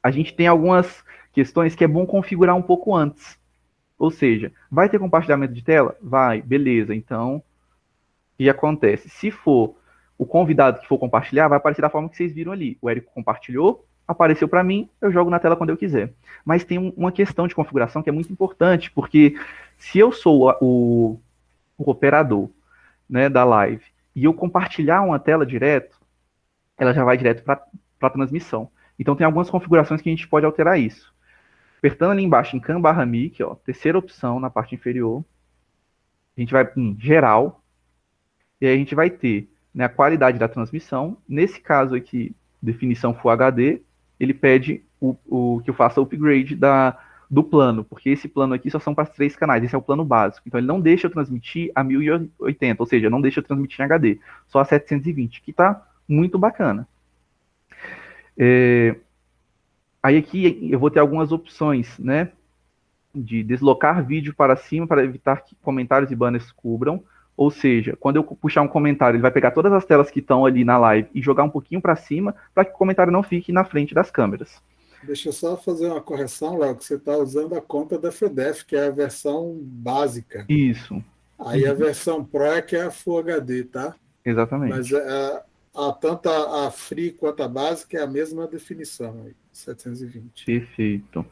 A gente tem algumas questões que é bom configurar um pouco antes. Ou seja, vai ter compartilhamento de tela? Vai, beleza. Então, o que acontece? Se for o convidado que for compartilhar, vai aparecer da forma que vocês viram ali. O Érico compartilhou, apareceu para mim, eu jogo na tela quando eu quiser. Mas tem uma questão de configuração que é muito importante, porque se eu sou o operador, né, da live e eu compartilhar uma tela direto, ela já vai direto para a transmissão. Então tem algumas configurações que a gente pode alterar isso. Apertando ali embaixo em Can/Mic, ó, terceira opção na parte inferior, a gente vai em geral, e aí a gente vai ter, né, a qualidade da transmissão. Nesse caso aqui, definição Full HD, ele pede que eu faça o upgrade do plano, porque esse plano aqui só são para 3 canais, esse é o plano básico. Então ele não deixa eu transmitir a 1080, ou seja, não deixa eu transmitir em HD, só a 720, que está muito bacana. Aí aqui eu vou ter algumas opções, né, de deslocar vídeo para cima para evitar que comentários e banners cubram, ou seja, quando eu puxar um comentário, ele vai pegar todas as telas que estão ali na live e jogar um pouquinho para cima, para que o comentário não fique na frente das câmeras. Deixa eu só fazer uma correção, Léo, que você está usando a conta da FEDEF, que é a versão básica. Isso. Aí a versão Pro é que é a Full HD, tá? Exatamente. Mas tanto a Free quanto a básica é a mesma definição, aí, 720. Perfeito.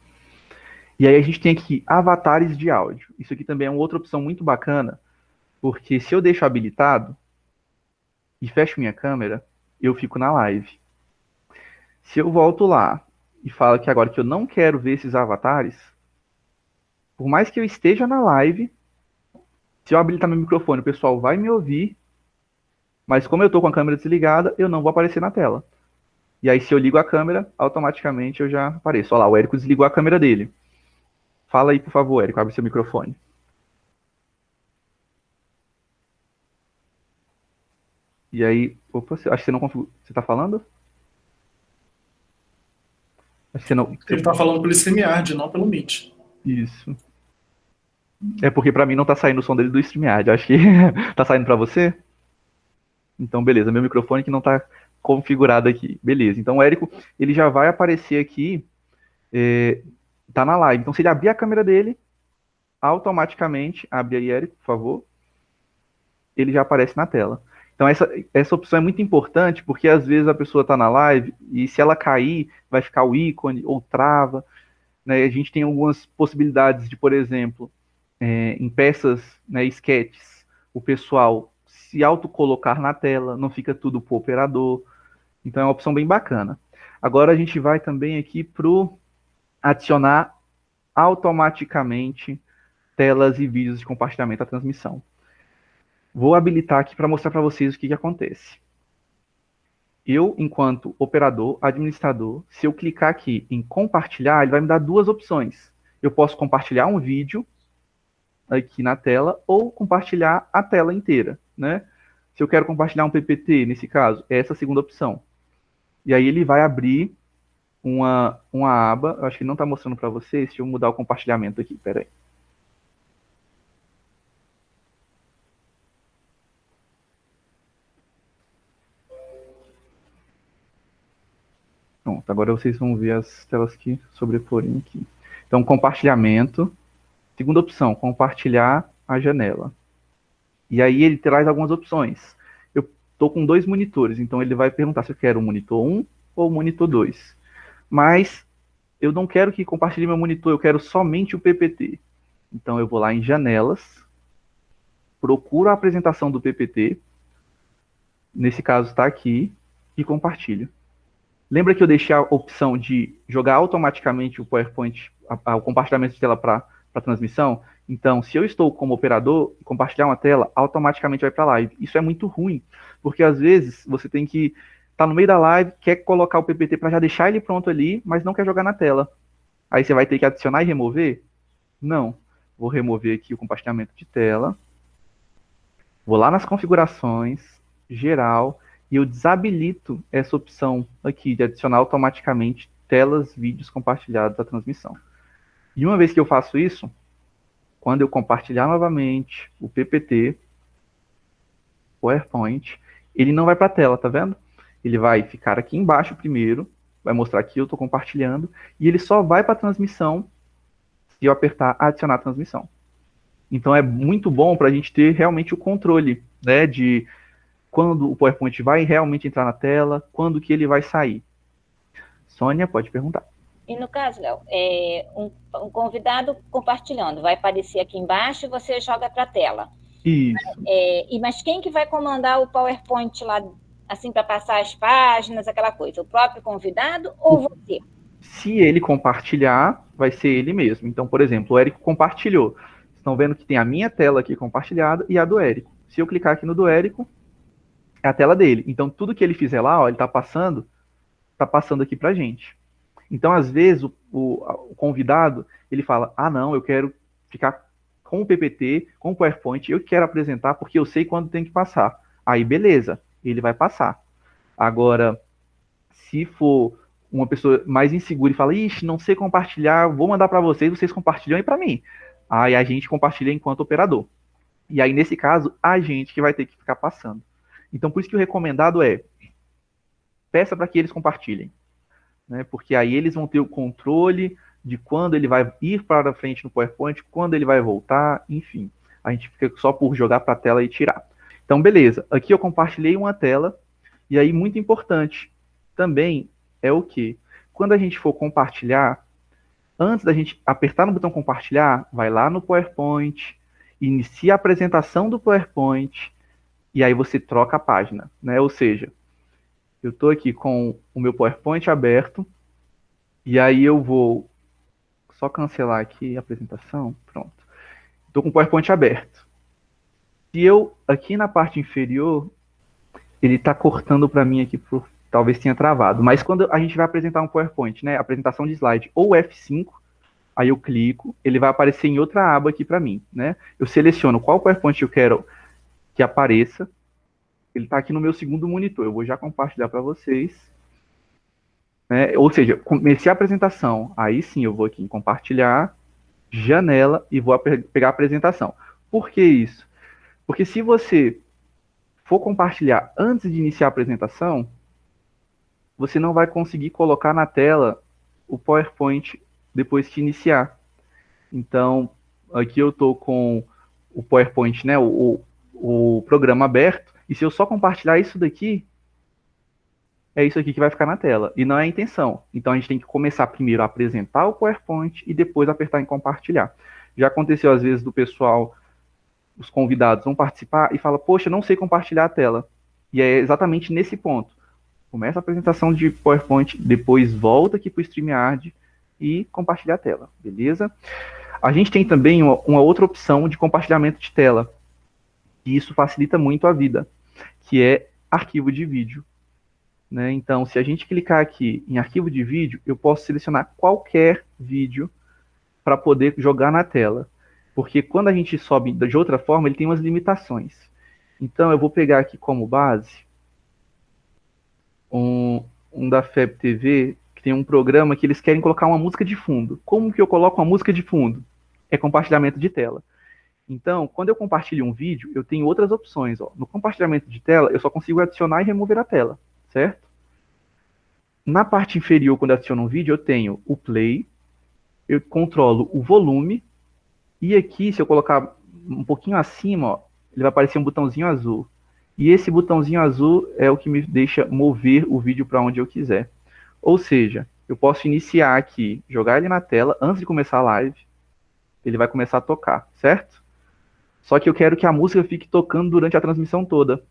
E aí a gente tem aqui avatares de áudio. Isso aqui também é uma outra opção muito bacana, porque se eu deixo habilitado e fecho minha câmera, eu fico na live. Se eu volto lá e falo que agora que eu não quero ver esses avatares, por mais que eu esteja na live, se eu habilitar meu microfone, o pessoal vai me ouvir, mas como eu estou com a câmera desligada, eu não vou aparecer na tela. E aí se eu ligo a câmera, automaticamente eu já apareço. Olha lá, o Érico desligou a câmera dele. Fala aí, por favor, Érico, abre seu microfone. E aí, opa, acho que você não configurou. Você está falando? Acho que você não... Ele está falando pelo StreamYard, não pelo Meet. Isso. É porque para mim não está saindo o som dele do StreamYard. Acho que está saindo para você? Então, beleza. Meu microfone que não está configurado aqui. Beleza. Então, o Érico, ele já vai aparecer aqui, tá na live. Então, se ele abrir a câmera dele, automaticamente, abre aí, Érico, por favor, ele já aparece na tela. Então, essa opção é muito importante, porque às vezes a pessoa está na live e se ela cair, vai ficar o ícone ou trava. Né? A gente tem algumas possibilidades de, por exemplo, em peças, né, sketches, o pessoal se autocolocar na tela, não fica tudo para o operador. Então, é uma opção bem bacana. Agora, a gente vai também aqui para adicionar automaticamente telas e vídeos de compartilhamento da transmissão. Vou habilitar aqui para mostrar para vocês o que acontece. Eu, enquanto operador, administrador, se eu clicar aqui em compartilhar, ele vai me dar duas opções. Eu posso compartilhar um vídeo aqui na tela ou compartilhar a tela inteira, né? Se eu quero compartilhar um PPT, nesse caso, é essa a segunda opção. E aí ele vai abrir uma aba, eu acho que não está mostrando para vocês, deixa eu mudar o compartilhamento aqui, peraí. Pronto, agora vocês vão ver as telas que sobreporem aqui. Então, compartilhamento. Segunda opção, compartilhar a janela. E aí ele traz algumas opções. Eu estou com 2 monitores, então ele vai perguntar se eu quero o monitor 1 ou o monitor 2. Mas eu não quero que compartilhe meu monitor, eu quero somente o PPT. Então eu vou lá em janelas, procuro a apresentação do PPT, nesse caso está aqui, e compartilho. Lembra que eu deixei a opção de jogar automaticamente o PowerPoint, o compartilhamento de tela para transmissão? Então, se eu estou como operador e compartilhar uma tela, automaticamente vai para a live. Isso é muito ruim, porque às vezes você tem que estar no meio da live, quer colocar o PPT para já deixar ele pronto ali, mas não quer jogar na tela. Aí você vai ter que adicionar e remover? Não. Vou remover aqui o compartilhamento de tela. Vou lá nas configurações, geral, e eu desabilito essa opção aqui de adicionar automaticamente telas, vídeos compartilhados à transmissão. E uma vez que eu faço isso, quando eu compartilhar novamente o PPT, PowerPoint, ele não vai para a tela, tá vendo? Ele vai ficar aqui embaixo primeiro, vai mostrar que eu estou compartilhando, e ele só vai para a transmissão se eu apertar adicionar transmissão. Então é muito bom para a gente ter realmente o controle, né, de quando o PowerPoint vai realmente entrar na tela, quando que ele vai sair. Sônia, pode perguntar. E no caso, Léo, um convidado compartilhando, vai aparecer aqui embaixo e você joga para a tela. Isso. Mas quem que vai comandar o PowerPoint lá, assim, para passar as páginas, aquela coisa? O próprio convidado ou você? Se ele compartilhar, vai ser ele mesmo. Então, por exemplo, o Érico compartilhou. Estão vendo que tem a minha tela aqui compartilhada e a do Érico. Se eu clicar aqui no do Érico, é a tela dele. Então, tudo que ele fizer lá, ó, ele está passando aqui para a gente. Então, às vezes, o convidado, ele fala, não, eu quero ficar com o PPT, com o PowerPoint, eu quero apresentar porque eu sei quando tem que passar. Aí, beleza, ele vai passar. Agora, se for uma pessoa mais insegura e fala, ixi, não sei compartilhar, vou mandar para vocês compartilham aí para mim. Aí a gente compartilha enquanto operador. E aí, nesse caso, a gente que vai ter que ficar passando. Então, por isso que o recomendado é, peça para que eles compartilhem, né? Porque aí eles vão ter o controle de quando ele vai ir para frente no PowerPoint, quando ele vai voltar, enfim. A gente fica só por jogar para a tela e tirar. Então, beleza. Aqui eu compartilhei uma tela, e aí, muito importante também é o quê? Quando a gente for compartilhar, antes da gente apertar no botão compartilhar, vai lá no PowerPoint, inicia a apresentação do PowerPoint, e aí você troca a página, né? Ou seja, eu estou aqui com o meu PowerPoint aberto, e aí eu vou só cancelar aqui a apresentação, pronto. Estou com o PowerPoint aberto. Se eu, aqui na parte inferior, ele está cortando para mim aqui, talvez tenha travado, mas quando a gente vai apresentar um PowerPoint, né, apresentação de slide, ou F5, aí eu clico, ele vai aparecer em outra aba aqui para mim, né? Eu seleciono qual PowerPoint eu quero que apareça, ele está aqui no meu segundo monitor, eu vou já compartilhar para vocês. Né? Ou seja, comecei a apresentação, aí sim eu vou aqui em compartilhar, janela, e vou pegar a apresentação. Por que isso? Porque se você for compartilhar antes de iniciar a apresentação, você não vai conseguir colocar na tela o PowerPoint depois que iniciar. Então, aqui eu estou com o PowerPoint, né, o programa aberto, e se eu só compartilhar isso daqui, é isso aqui que vai ficar na tela, e não é a intenção. Então, a gente tem que começar primeiro a apresentar o PowerPoint e depois apertar em compartilhar. Já aconteceu, às vezes, do pessoal, os convidados vão participar e fala, poxa, não sei compartilhar a tela. E é exatamente nesse ponto. Começa a apresentação de PowerPoint, depois volta aqui para o StreamYard e compartilha a tela, beleza? A gente tem também uma outra opção de compartilhamento de tela, e isso facilita muito a vida, que é arquivo de vídeo. Né? Então, se a gente clicar aqui em arquivo de vídeo, eu posso selecionar qualquer vídeo para poder jogar na tela. Porque quando a gente sobe de outra forma, ele tem umas limitações. Então, eu vou pegar aqui como base um da FEB TV, que tem um programa que eles querem colocar uma música de fundo. Como que eu coloco uma música de fundo? É compartilhamento de tela. Então, quando eu compartilho um vídeo, eu tenho outras opções. Ó. No compartilhamento de tela, eu só consigo adicionar e remover a tela, certo? Na parte inferior, quando eu adiciono um vídeo, eu tenho o play, eu controlo o volume, e aqui, se eu colocar um pouquinho acima, ó, ele vai aparecer um botãozinho azul. E esse botãozinho azul é o que me deixa mover o vídeo para onde eu quiser. Ou seja, eu posso iniciar aqui, jogar ele na tela, antes de começar a live, ele vai começar a tocar, certo? Só que eu quero que a música fique tocando durante a transmissão toda.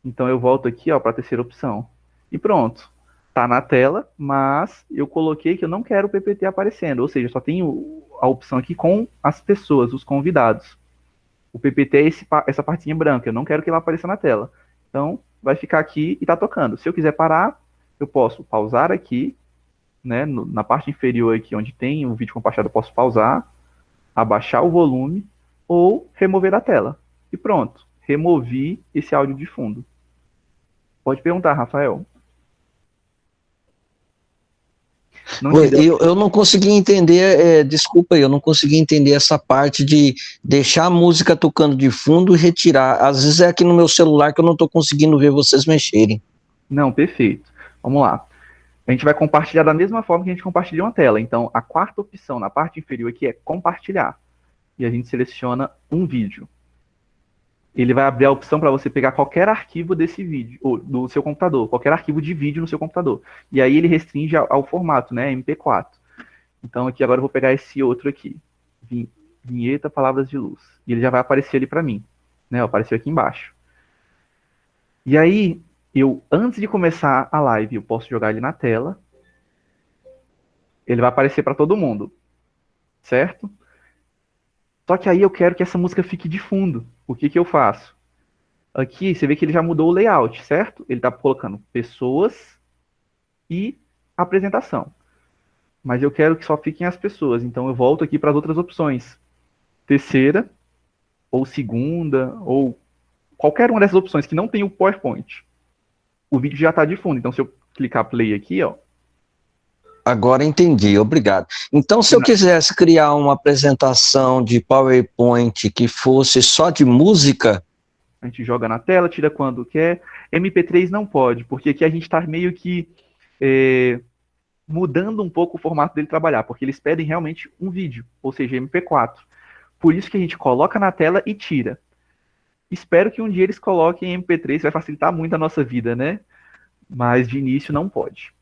Então eu volto aqui para a terceira opção. E pronto. Está na tela, mas eu coloquei que eu não quero o PPT aparecendo. Ou seja, só tenho a opção aqui com as pessoas, os convidados. O PPT é essa partinha branca, eu não quero que ela apareça na tela. Então, vai ficar aqui e está tocando. Se eu quiser parar, eu posso pausar aqui, né, na parte inferior aqui, onde tem o vídeo compartilhado, eu posso pausar, abaixar o volume, ou remover a tela. E pronto, removi esse áudio de fundo. Pode perguntar, Rafael. Eu não consegui entender, desculpa aí, eu não consegui entender essa parte de deixar a música tocando de fundo e retirar. Às vezes é aqui no meu celular que eu não estou conseguindo ver vocês mexerem. Não, perfeito. Vamos lá. A gente vai compartilhar da mesma forma que a gente compartilhou uma tela. Então, a quarta opção na parte inferior aqui é compartilhar. E a gente seleciona um vídeo. Ele vai abrir a opção para você pegar qualquer arquivo desse vídeo, ou do seu computador, qualquer arquivo de vídeo no seu computador. E aí ele restringe ao formato, né, MP4. Então aqui agora eu vou pegar esse outro aqui, vinheta Palavras de Luz. E ele já vai aparecer ali para mim, né, apareceu aqui embaixo. E aí, antes de começar a live, eu posso jogar ele na tela. Ele vai aparecer para todo mundo, certo? Só que aí eu quero que essa música fique de fundo. O que que eu faço? Aqui você vê que ele já mudou o layout, certo? Ele está colocando pessoas e a apresentação. Mas eu quero que só fiquem as pessoas. Então eu volto aqui para as outras opções. Terceira, ou segunda, ou qualquer uma dessas opções que não tem o PowerPoint. O vídeo já está de fundo. Então se eu clicar play aqui, ó. Agora entendi, obrigado. Então, se eu quisesse criar uma apresentação de PowerPoint que fosse só de música... A gente joga na tela, tira quando quer. MP3 não pode, porque aqui a gente está meio que mudando um pouco o formato dele trabalhar, porque eles pedem realmente um vídeo, ou seja, MP4. Por isso que a gente coloca na tela e tira. Espero que um dia eles coloquem MP3, vai facilitar muito a nossa vida, né? Mas de início não pode.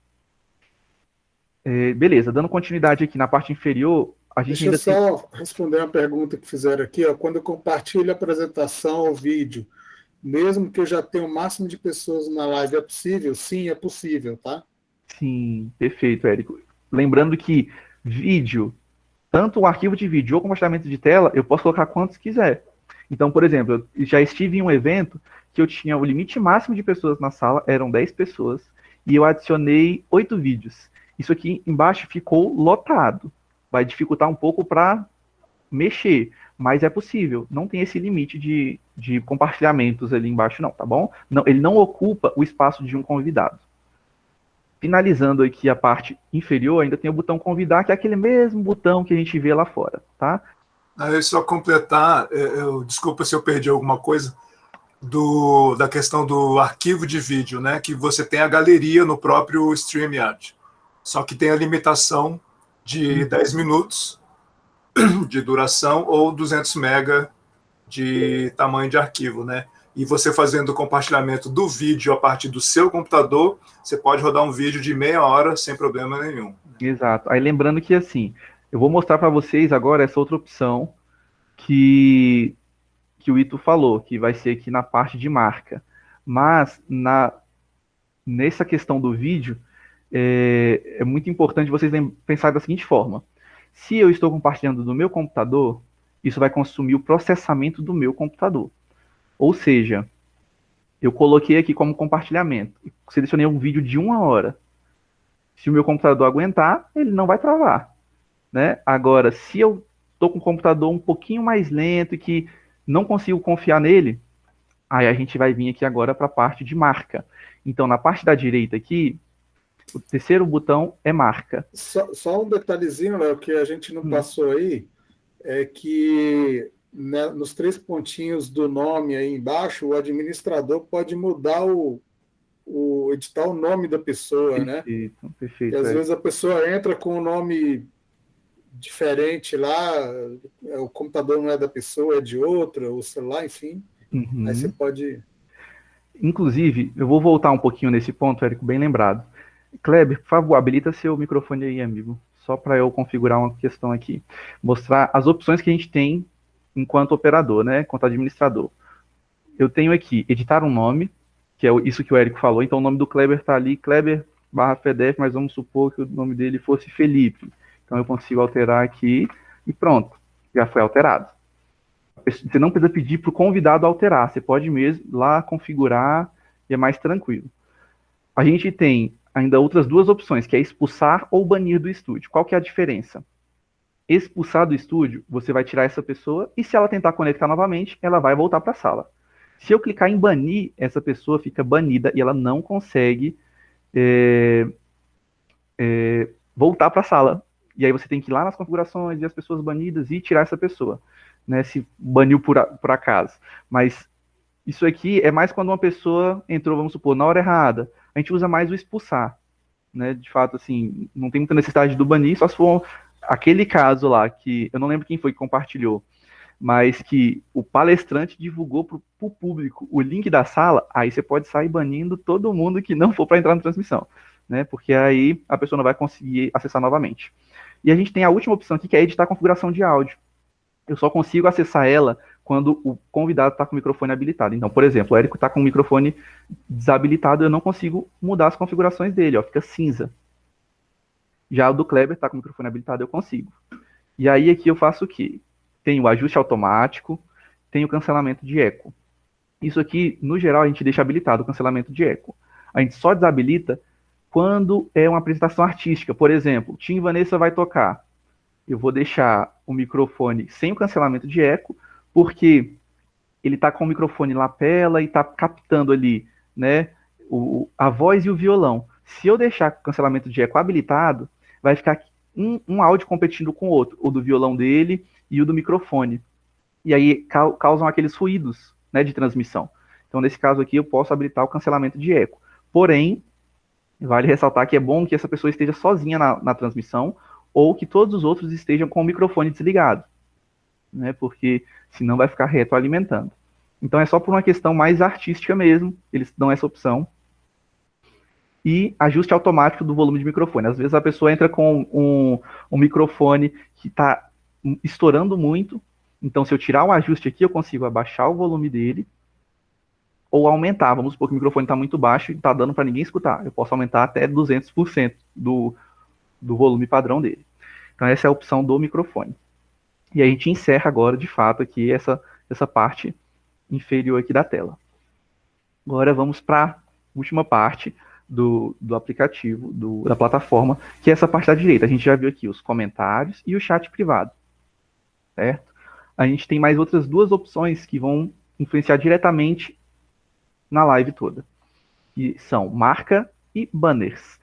Beleza, dando continuidade aqui na parte inferior, a gente Deixa eu só responder uma pergunta que fizeram aqui. Ó. Quando eu compartilho a apresentação ou vídeo, mesmo que eu já tenha o máximo de pessoas na live, é possível? Sim, é possível, tá? Sim, perfeito, Érico. Lembrando que vídeo, tanto o arquivo de vídeo ou compartilhamento de tela, eu posso colocar quantos quiser. Então, por exemplo, eu já estive em um evento que eu tinha o limite máximo de pessoas na sala, eram 10 pessoas, e eu adicionei 8 vídeos. Isso aqui embaixo ficou lotado. Vai dificultar um pouco para mexer, mas é possível. Não tem esse limite de compartilhamentos ali embaixo, não, tá bom? Não, ele não ocupa o espaço de um convidado. Finalizando aqui a parte inferior, ainda tem o botão convidar, que é aquele mesmo botão que a gente vê lá fora, tá? Aí só completar, desculpa se eu perdi alguma coisa, da questão do arquivo de vídeo, né? Que você tem a galeria no próprio StreamYard. Só que tem a limitação de 10 minutos de duração ou 200 MB de tamanho de arquivo, né? E você fazendo o compartilhamento do vídeo a partir do seu computador, você pode rodar um vídeo de meia hora sem problema nenhum. Exato. Aí lembrando que assim, eu vou mostrar para vocês agora essa outra opção que o Ito falou, que vai ser aqui na parte de marca. Mas nessa questão do vídeo, é muito importante vocês pensarem da seguinte forma. Se eu estou compartilhando do meu computador, isso vai consumir o processamento do meu computador. Ou seja, eu coloquei aqui como compartilhamento, selecionei um vídeo de 1 hora. Se o meu computador aguentar, ele não vai travar, né? Agora, se eu estou com o computador um pouquinho mais lento e que não consigo confiar nele, aí a gente vai vir aqui agora para a parte de marca. Então, na parte da direita aqui, o terceiro botão é marca. Só um detalhezinho, Léo, que a gente não passou aí, é que né, nos 3 pontinhos do nome aí embaixo, o administrador pode mudar editar o nome da pessoa, perfeito, né? Perfeito. E às vezes a pessoa entra com um nome diferente lá, o computador não é da pessoa, é de outra, o celular, enfim. Uhum. Aí você pode... Inclusive, eu vou voltar um pouquinho nesse ponto, Érico, bem lembrado. Kleber, por favor, habilita seu microfone aí, amigo. Só para eu configurar uma questão aqui. Mostrar as opções que a gente tem enquanto operador, né? Enquanto administrador. Eu tenho aqui, editar um nome, que é isso que o Érico falou. Então, o nome do Kleber está ali, Kleber/FDF, mas vamos supor que o nome dele fosse Felipe. Então, eu consigo alterar aqui e pronto. Já foi alterado. Você não precisa pedir para o convidado alterar. Você pode mesmo lá configurar e é mais tranquilo. A gente tem ainda outras 2 opções, que é expulsar ou banir do estúdio. Qual que é a diferença? Expulsar do estúdio, você vai tirar essa pessoa e se ela tentar conectar novamente, ela vai voltar para a sala. Se eu clicar em banir, essa pessoa fica banida e ela não consegue voltar para a sala. E aí você tem que ir lá nas configurações e as pessoas banidas e tirar essa pessoa, né, se baniu por acaso. Mas isso aqui é mais quando uma pessoa entrou, vamos supor, na hora errada. A gente usa mais o expulsar, né? De fato, assim, não tem muita necessidade do banir, só se for aquele caso lá, que eu não lembro quem foi que compartilhou, mas que o palestrante divulgou para o público o link da sala, aí você pode sair banindo todo mundo que não for para entrar na transmissão, né? Porque aí a pessoa não vai conseguir acessar novamente. E a gente tem a última opção aqui, que é editar a configuração de áudio. Eu só consigo acessar ela quando o convidado está com o microfone habilitado. Então, por exemplo, o Érico está com o microfone desabilitado, eu não consigo mudar as configurações dele, ó, fica cinza. Já o do Kleber está com o microfone habilitado, eu consigo. E aí aqui eu faço o quê? Tem o ajuste automático, tem o cancelamento de eco. Isso aqui, no geral, a gente deixa habilitado o cancelamento de eco. A gente só desabilita quando é uma apresentação artística, por exemplo, Tim e Vanessa vai tocar, eu vou deixar o microfone sem o cancelamento de eco, porque ele está com o microfone lapela e está captando ali, né, a voz e o violão. Se eu deixar o cancelamento de eco habilitado, vai ficar um áudio competindo com o outro, o do violão dele e o do microfone. E aí causam aqueles ruídos, né, de transmissão. Então, nesse caso aqui, eu posso habilitar o cancelamento de eco. Porém, vale ressaltar que é bom que essa pessoa esteja sozinha na transmissão ou que todos os outros estejam com o microfone desligado, né, porque senão vai ficar retroalimentando. Então, é só por uma questão mais artística mesmo, eles dão essa opção. E ajuste automático do volume de microfone. Às vezes a pessoa entra com um microfone que está estourando muito, então se eu tirar o ajuste aqui, eu consigo abaixar o volume dele, ou aumentar. Vamos supor que o microfone está muito baixo e está dando para ninguém escutar. Eu posso aumentar até 200% do volume padrão dele. Então essa é a opção do microfone. E a gente encerra agora, de fato, aqui essa parte inferior aqui da tela. Agora vamos para a última parte do aplicativo, da plataforma, que é essa parte da direita. A gente já viu aqui os comentários e o chat privado, certo? A gente tem mais outras duas opções que vão influenciar diretamente na live toda, que são marca e banners.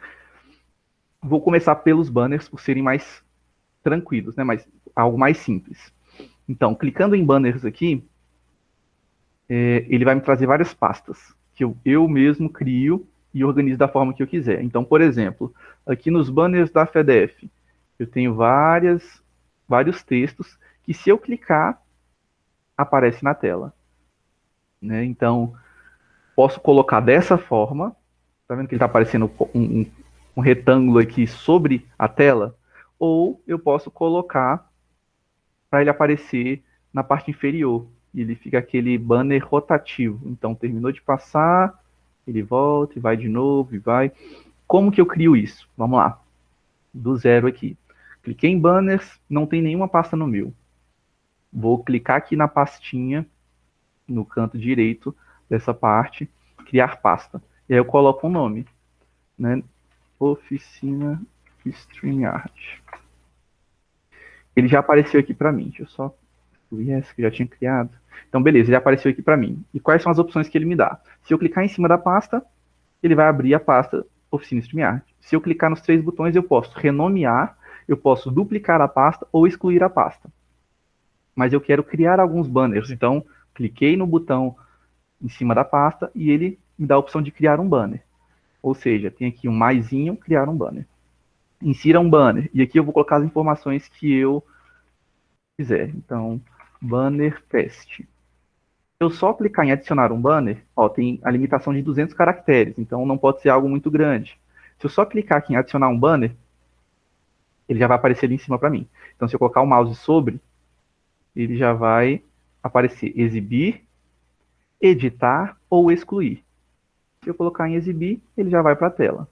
Vou começar pelos banners, por serem mais tranquilos, né? Algo mais simples. Então, clicando em banners aqui, ele vai me trazer várias pastas, que eu mesmo crio e organizo da forma que eu quiser. Então, por exemplo, aqui nos banners da FEDEF, eu tenho vários textos que, se eu clicar, aparece na tela, né? Então, posso colocar dessa forma, tá vendo que ele está aparecendo um retângulo aqui sobre a tela, ou eu posso colocar para ele aparecer na parte inferior, e ele fica aquele banner rotativo. Então, terminou de passar, ele volta e vai de novo, e vai. Como que eu crio isso? Vamos lá. Do zero aqui. Cliquei em banners, não tem nenhuma pasta no meu. Vou clicar aqui na pastinha, no canto direito dessa parte, criar pasta. E aí eu coloco um nome, né? Oficina StreamYard. Ele já apareceu aqui para mim. Deixa eu só excluir essa que eu já tinha criado. Então, beleza, ele apareceu aqui para mim. E quais são as opções que ele me dá? Se eu clicar em cima da pasta, ele vai abrir a pasta Oficina StreamYard. Se eu clicar nos 3 botões, eu posso renomear, eu posso duplicar a pasta ou excluir a pasta. Mas eu quero criar alguns banners. Então, cliquei no botão em cima da pasta e ele me dá a opção de criar um banner. Ou seja, tem aqui um maisinho, criar um banner. Insira um banner. E aqui eu vou colocar as informações que eu quiser. Então, banner teste. Se eu só clicar em adicionar um banner, ó, tem a limitação de 200 caracteres, então não pode ser algo muito grande. Se eu só clicar aqui em adicionar um banner, ele já vai aparecer ali em cima para mim. Então, se eu colocar o mouse sobre, ele já vai aparecer exibir, editar ou excluir. Se eu colocar em exibir, ele já vai para a tela.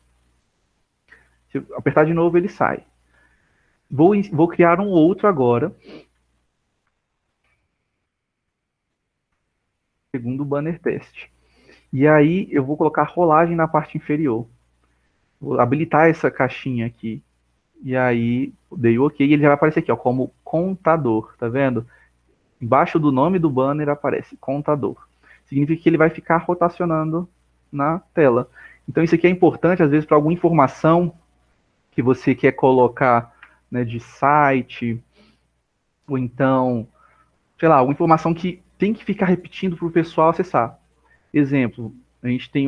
Se eu apertar de novo, ele sai. Vou criar um outro agora. Segundo o banner teste. E aí eu vou colocar rolagem na parte inferior. Vou habilitar essa caixinha aqui. E aí dei OK e ele já vai aparecer aqui, ó, como contador, tá vendo? Embaixo do nome do banner aparece contador. Significa que ele vai ficar rotacionando na tela. Então isso aqui é importante, às vezes, para alguma informação que você quer colocar, né, de site, ou então, sei lá, alguma informação que tem que ficar repetindo para o pessoal acessar. Exemplo, a gente tem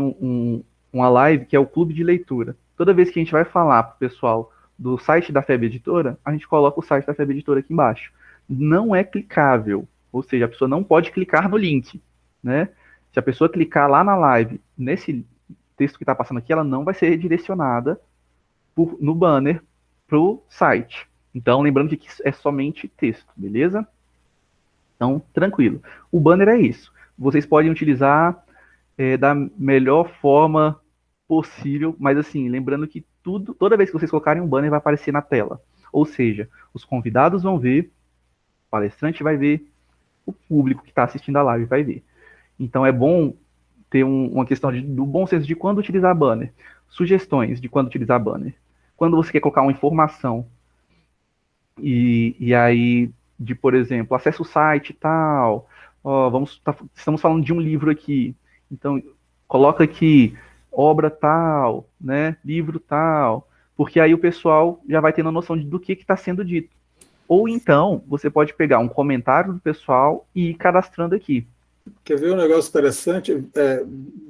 uma live que é o Clube de Leitura. Toda vez que a gente vai falar para o pessoal do site da FEB Editora, a gente coloca o site da FEB Editora aqui embaixo. Não é clicável, ou seja, a pessoa não pode clicar no link, né? Se a pessoa clicar lá na live, nesse texto que está passando aqui, ela não vai ser redirecionada no banner para o site. Então, lembrando que aqui é somente texto, beleza? Então, tranquilo. O banner é isso. Vocês podem utilizar da melhor forma possível, mas assim, lembrando que toda vez que vocês colocarem um banner, vai aparecer na tela. Ou seja, os convidados vão ver, o palestrante vai ver, o público que está assistindo a live vai ver. Então, é bom ter uma questão do bom senso de quando utilizar banner. sugestões de quando utilizar banner. Quando você quer colocar uma informação, e aí, por exemplo, acessa o site e tal, estamos falando de um livro aqui, então coloca aqui, obra tal, né, livro tal, porque aí o pessoal já vai tendo a noção do que está sendo dito. Ou então, você pode pegar um comentário do pessoal e ir cadastrando aqui. Quer ver um negócio interessante?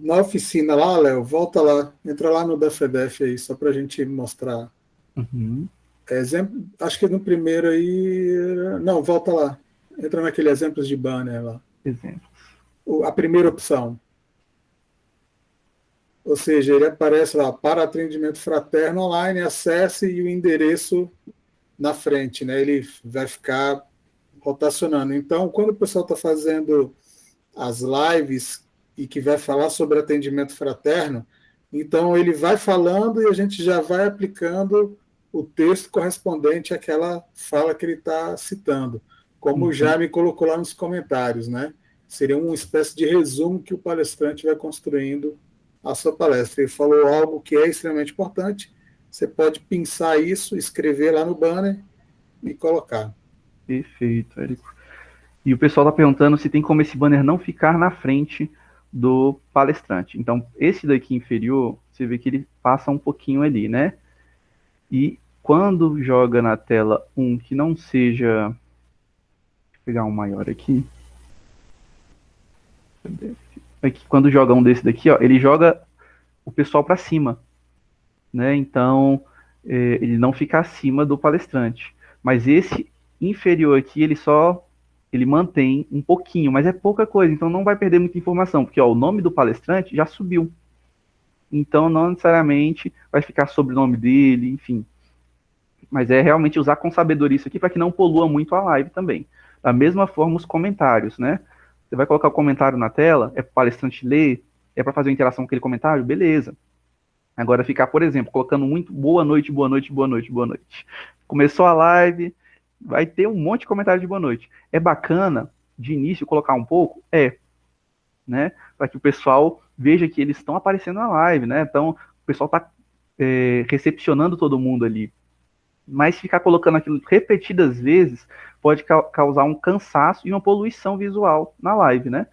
Na oficina lá, Léo, volta lá, entra lá no da FEDEF aí, só para a gente mostrar. Uhum. Exemplo, acho que no primeiro aí... Não, volta lá. Entra naquele exemplos de banner lá. Exemplos. A primeira opção. Ou seja, ele aparece lá, para atendimento fraterno online, acesse e o endereço na frente, né? Ele vai ficar rotacionando. Então, quando o pessoal está fazendo as lives e que vai falar sobre atendimento fraterno, então ele vai falando e a gente já vai aplicando o texto correspondente àquela fala que ele está citando, como o Jaime colocou lá nos comentários, né? Seria uma espécie de resumo que o palestrante vai construindo a sua palestra. Ele falou algo que é extremamente importante, você pode pensar isso, escrever lá no banner e colocar. Perfeito, Érico. E o pessoal está perguntando se tem como esse banner não ficar na frente do palestrante. Então, esse daqui inferior, você vê que ele passa um pouquinho ali, né? E quando joga na tela um que não seja... Deixa eu pegar um maior aqui. Aqui, quando joga um desse daqui, ó, ele joga o pessoal para cima, né? Então, ele não fica acima do palestrante. Mas esse inferior aqui, ele mantém um pouquinho, mas é pouca coisa, então não vai perder muita informação, porque ó, o nome do palestrante já subiu. Então, não necessariamente vai ficar sobre o nome dele, enfim. Mas é realmente usar com sabedoria isso aqui para que não polua muito a live também. Da mesma forma, os comentários, né? Você vai colocar o comentário na tela, é para o palestrante ler, é para fazer uma interação com aquele comentário, beleza. Agora ficar, por exemplo, colocando muito boa noite, boa noite, boa noite, boa noite. Começou a live, vai ter um monte de comentário de boa noite. É bacana, de início, colocar um pouco? Né? Para que o pessoal veja que eles estão aparecendo na live, né? Então, o pessoal está recepcionando todo mundo ali. Mas ficar colocando aquilo repetidas vezes pode causar um cansaço e uma poluição visual na live, né?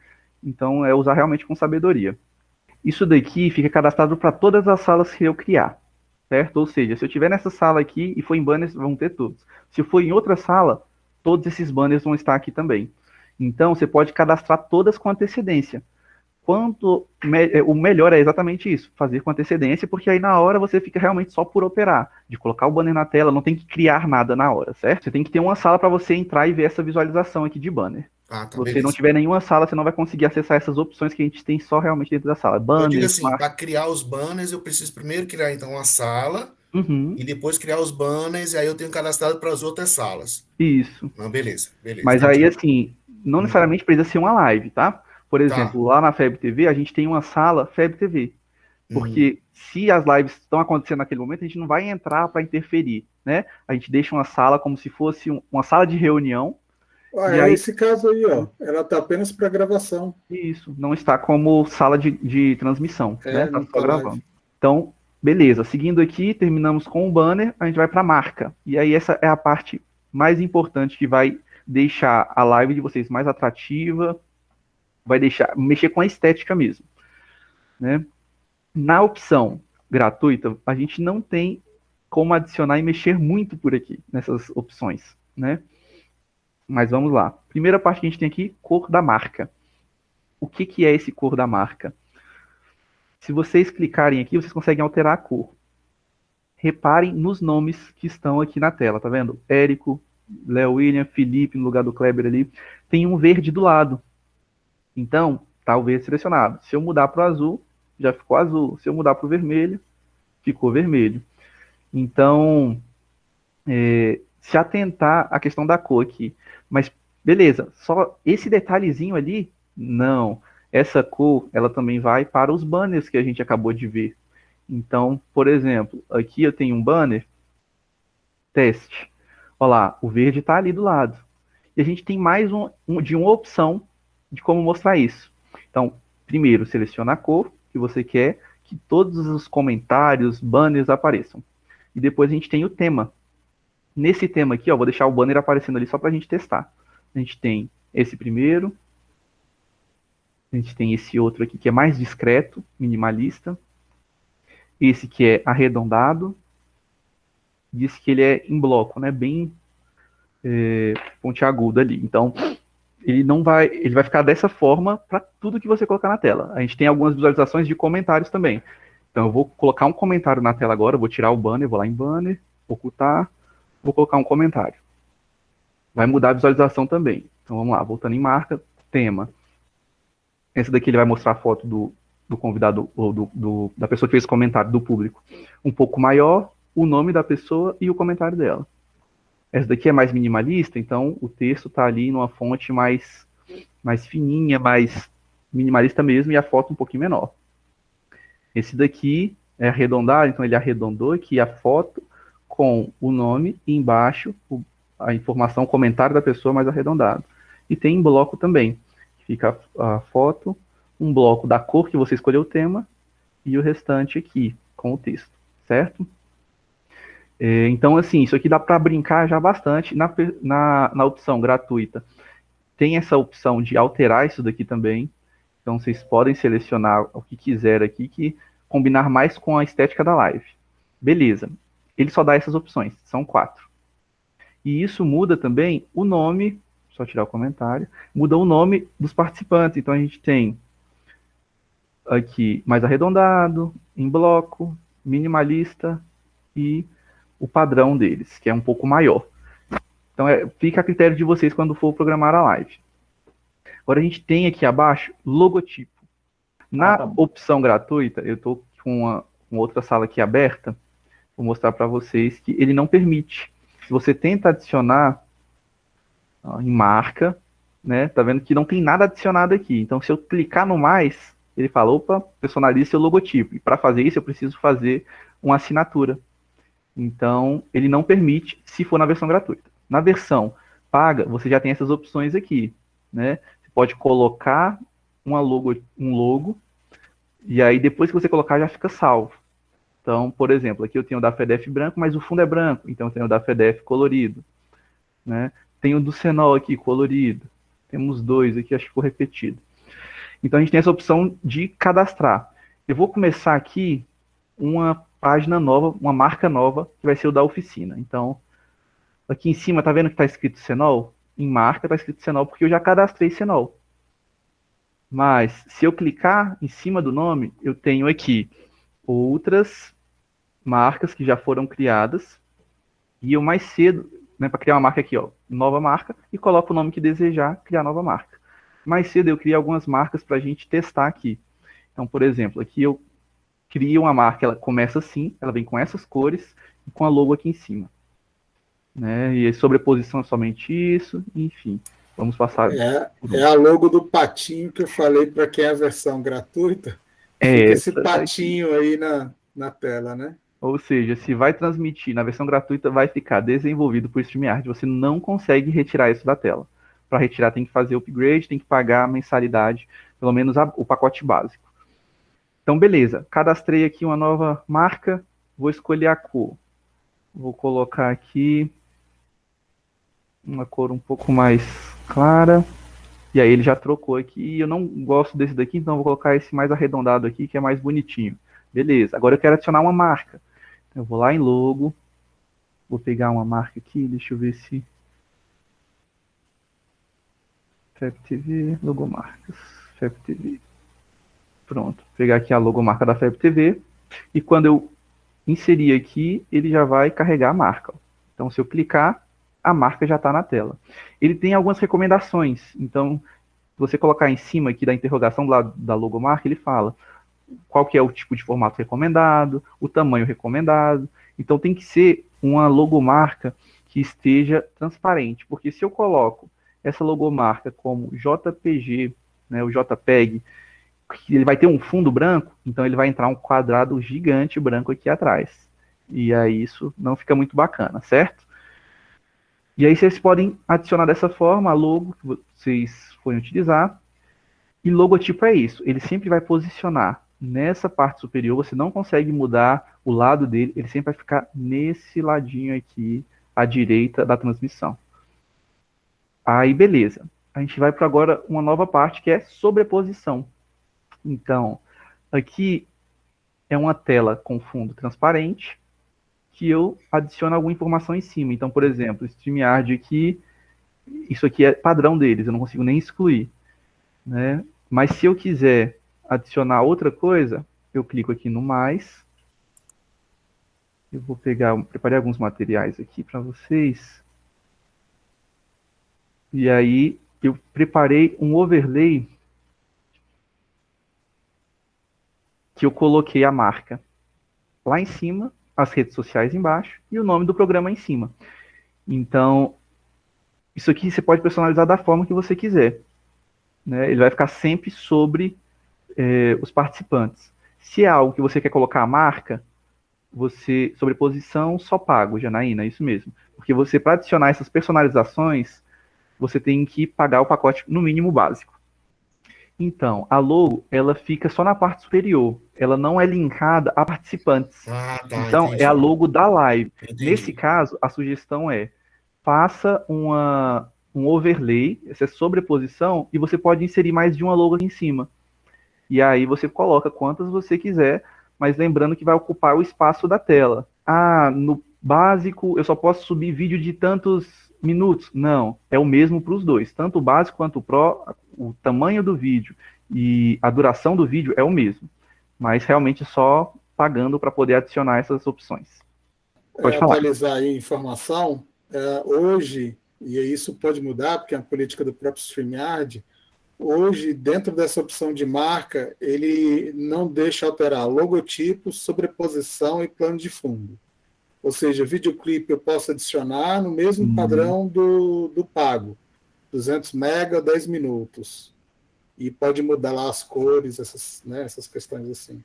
Então, é usar realmente com sabedoria. Isso daqui fica cadastrado para todas as salas que eu criar, certo? Ou seja, se eu estiver nessa sala aqui e for em banners, vão ter todos. Se eu for em outra sala, todos esses banners vão estar aqui também. Então, você pode cadastrar todas com antecedência. O melhor é exatamente isso, fazer com antecedência, porque aí na hora você fica realmente só por operar, de colocar o banner na tela, não tem que criar nada na hora, certo? Você tem que ter uma sala para você entrar e ver essa visualização aqui de banner. Se você não tiver nenhuma sala, você não vai conseguir acessar essas opções que a gente tem só realmente dentro da sala. Banners, eu digo assim, para criar os banners, eu preciso primeiro criar então uma sala, e depois criar os banners, e aí eu tenho cadastrado para as outras salas. Isso. Beleza. Mas aí, assim, não necessariamente precisa ser uma live, tá? Por exemplo, lá na FEB TV, a gente tem uma sala FEB TV. Porque se as lives estão acontecendo naquele momento, a gente não vai entrar para interferir, né? A gente deixa uma sala como se fosse uma sala de reunião. Aí, esse caso aí, ó, ela está apenas para gravação. Isso, não está como sala de transmissão, né? Está só gravando. Live. Então, beleza. Seguindo aqui, terminamos com o banner, a gente vai para a marca. E aí essa é a parte mais importante que vai deixar a live de vocês mais atrativa, vai mexer com a estética mesmo, né? Na opção gratuita, a gente não tem como adicionar e mexer muito por aqui, nessas opções, né? Mas vamos lá. Primeira parte que a gente tem aqui, cor da marca. O que é esse cor da marca? Se vocês clicarem aqui, vocês conseguem alterar a cor. Reparem nos nomes que estão aqui na tela, tá vendo? Érico, Léo William, Felipe, no lugar do Kleber ali. Tem um verde do lado. Então, tá o verde selecionado. Se eu mudar para o azul, já ficou azul. Se eu mudar para o vermelho, ficou vermelho. Então, se atentar à questão da cor aqui. Mas, beleza, só esse detalhezinho ali, não. Essa cor, ela também vai para os banners que a gente acabou de ver. Então, por exemplo, aqui eu tenho um banner, teste. Olha lá, o verde está ali do lado. E a gente tem mais de uma opção de como mostrar isso. Então, primeiro, seleciona a cor que você quer que todos os comentários, banners apareçam. E depois a gente tem o tema. Nesse tema aqui, ó, vou deixar o banner aparecendo ali só para a gente testar. A gente tem esse primeiro. A gente tem esse outro aqui que é mais discreto, minimalista. Esse que é arredondado. Diz que ele é em bloco, né? Bem pontiagudo ali. Então, ele vai ficar dessa forma para tudo que você colocar na tela. A gente tem algumas visualizações de comentários também. Então, eu vou colocar um comentário na tela agora, vou tirar o banner, vou lá em banner, ocultar, vou colocar um comentário. Vai mudar a visualização também. Então, vamos lá, voltando em marca, tema. Esse daqui ele vai mostrar a foto do convidado, ou da pessoa que fez o comentário, do público. Um pouco maior, o nome da pessoa e o comentário dela. Essa daqui é mais minimalista, então o texto está ali numa fonte mais fininha, mais minimalista mesmo, e a foto um pouquinho menor. Esse daqui é arredondado, então ele arredondou aqui a foto com o nome e embaixo a informação, o comentário da pessoa mais arredondado. E tem em bloco também. Fica a foto, um bloco da cor que você escolheu o tema e o restante aqui com o texto, certo? Então, assim, isso aqui dá para brincar já bastante. Na opção gratuita, tem essa opção de alterar isso daqui também. Então, vocês podem selecionar o que quiser aqui, que combinar mais com a estética da live. Beleza. Ele só dá essas opções, são 4. E isso muda também o nome, só tirar o comentário, muda o nome dos participantes. Então, a gente tem aqui mais arredondado, em bloco, minimalista e o padrão deles, que é um pouco maior. Então, fica a critério de vocês quando for programar a live. Agora, a gente tem aqui abaixo logotipo. Na opção gratuita, eu estou com uma outra sala aqui aberta, vou mostrar para vocês que ele não permite. Se você tenta adicionar em marca, né, tá vendo que não tem nada adicionado aqui. Então, se eu clicar no mais, ele fala, opa, personalize seu logotipo. E para fazer isso, eu preciso fazer uma assinatura. Então, ele não permite se for na versão gratuita. Na versão paga, você já tem essas opções aqui, né? Você pode colocar um logo, e aí depois que você colocar, já fica salvo. Então, por exemplo, aqui eu tenho o da FEDEF branco, mas o fundo é branco, então eu tenho o da FEDEF colorido, né? Tenho o do Senol aqui, colorido. Temos 2 aqui, acho que ficou repetido. Então, a gente tem essa opção de cadastrar. Eu vou começar aqui uma página nova, uma marca nova, que vai ser o da oficina. Então, aqui em cima, tá vendo que está escrito Senol? Em marca está escrito Senol, porque eu já cadastrei Senol. Mas, se eu clicar em cima do nome, eu tenho aqui outras marcas que já foram criadas, e eu mais cedo, né, para criar uma marca aqui, ó, nova marca, e coloco o nome que desejar, criar nova marca. Mais cedo eu criei algumas marcas para a gente testar aqui. Então, por exemplo, aqui eu cria uma marca, ela começa assim, ela vem com essas cores e com a logo aqui em cima. Né? E a sobreposição é somente isso, enfim. Vamos passar. É a logo do patinho que eu falei para quem é a versão gratuita. Fica esse patinho aí na tela, né? Ou seja, se vai transmitir na versão gratuita, vai ficar desenvolvido por StreamYard. Você não consegue retirar isso da tela. Para retirar tem que fazer upgrade, tem que pagar a mensalidade, pelo menos o pacote básico. Então, beleza. Cadastrei aqui uma nova marca. Vou escolher a cor. Vou colocar aqui uma cor um pouco mais clara. E aí ele já trocou aqui. E eu não gosto desse daqui, então eu vou colocar esse mais arredondado aqui, que é mais bonitinho. Beleza. Agora eu quero adicionar uma marca. Então, eu vou lá em logo. Vou pegar uma marca aqui. Deixa eu ver se... FebTV, logomarcas. FebTV. Pronto, vou pegar aqui a logomarca da FebTV, e quando eu inserir aqui, ele já vai carregar a marca. Então, se eu clicar, a marca já está na tela. Ele tem algumas recomendações, então, se você colocar em cima aqui da interrogação da logomarca, ele fala qual que é o tipo de formato recomendado, o tamanho recomendado. Então, tem que ser uma logomarca que esteja transparente, porque se eu coloco essa logomarca como JPG, né, o JPEG, ele vai ter um fundo branco, então ele vai entrar um quadrado gigante branco aqui atrás. E aí isso não fica muito bacana, certo? E aí vocês podem adicionar dessa forma a logo que vocês forem utilizar. E logotipo é isso, ele sempre vai posicionar nessa parte superior, você não consegue mudar o lado dele, ele sempre vai ficar nesse ladinho aqui, à direita da transmissão. Aí, beleza. A gente vai para agora uma nova parte que é sobreposição. Então, aqui é uma tela com fundo transparente que eu adiciono alguma informação em cima. Então, por exemplo, o StreamYard aqui, isso aqui é padrão deles, eu não consigo nem excluir, né? Mas se eu quiser adicionar outra coisa, eu clico aqui no mais. Eu vou preparei alguns materiais aqui para vocês. E aí eu preparei um overlay que eu coloquei a marca lá em cima, as redes sociais embaixo e o nome do programa em cima. Então, isso aqui você pode personalizar da forma que você quiser, né? Ele vai ficar sempre sobre os participantes. Se é algo que você quer colocar a marca, sobreposição só pago, Janaína, é isso mesmo. Porque você, para adicionar essas personalizações, você tem que pagar o pacote no mínimo básico. Então, a logo, ela fica só na parte superior. Ela não é linkada a participantes. Então, entendi. É a logo da live. Entendi. Nesse caso, a sugestão é, faça um overlay, essa sobreposição, e você pode inserir mais de uma logo aqui em cima. E aí você coloca quantas você quiser, mas lembrando que vai ocupar o espaço da tela. Ah, no básico eu só posso subir vídeo de tantos minutos. Não, é o mesmo para os dois. Tanto o básico quanto o Pro, o tamanho do vídeo e a duração do vídeo é o mesmo. Mas realmente só pagando para poder adicionar essas opções. Pode falar. Atualizar aí a informação, hoje, e isso pode mudar, porque é a política do próprio StreamYard, hoje, dentro dessa opção de marca, ele não deixa alterar logotipo, sobreposição e plano de fundo. Ou seja, videoclipe eu posso adicionar no mesmo padrão do pago, 200 MB, 10 minutos. E pode mudar lá as cores, essas questões assim.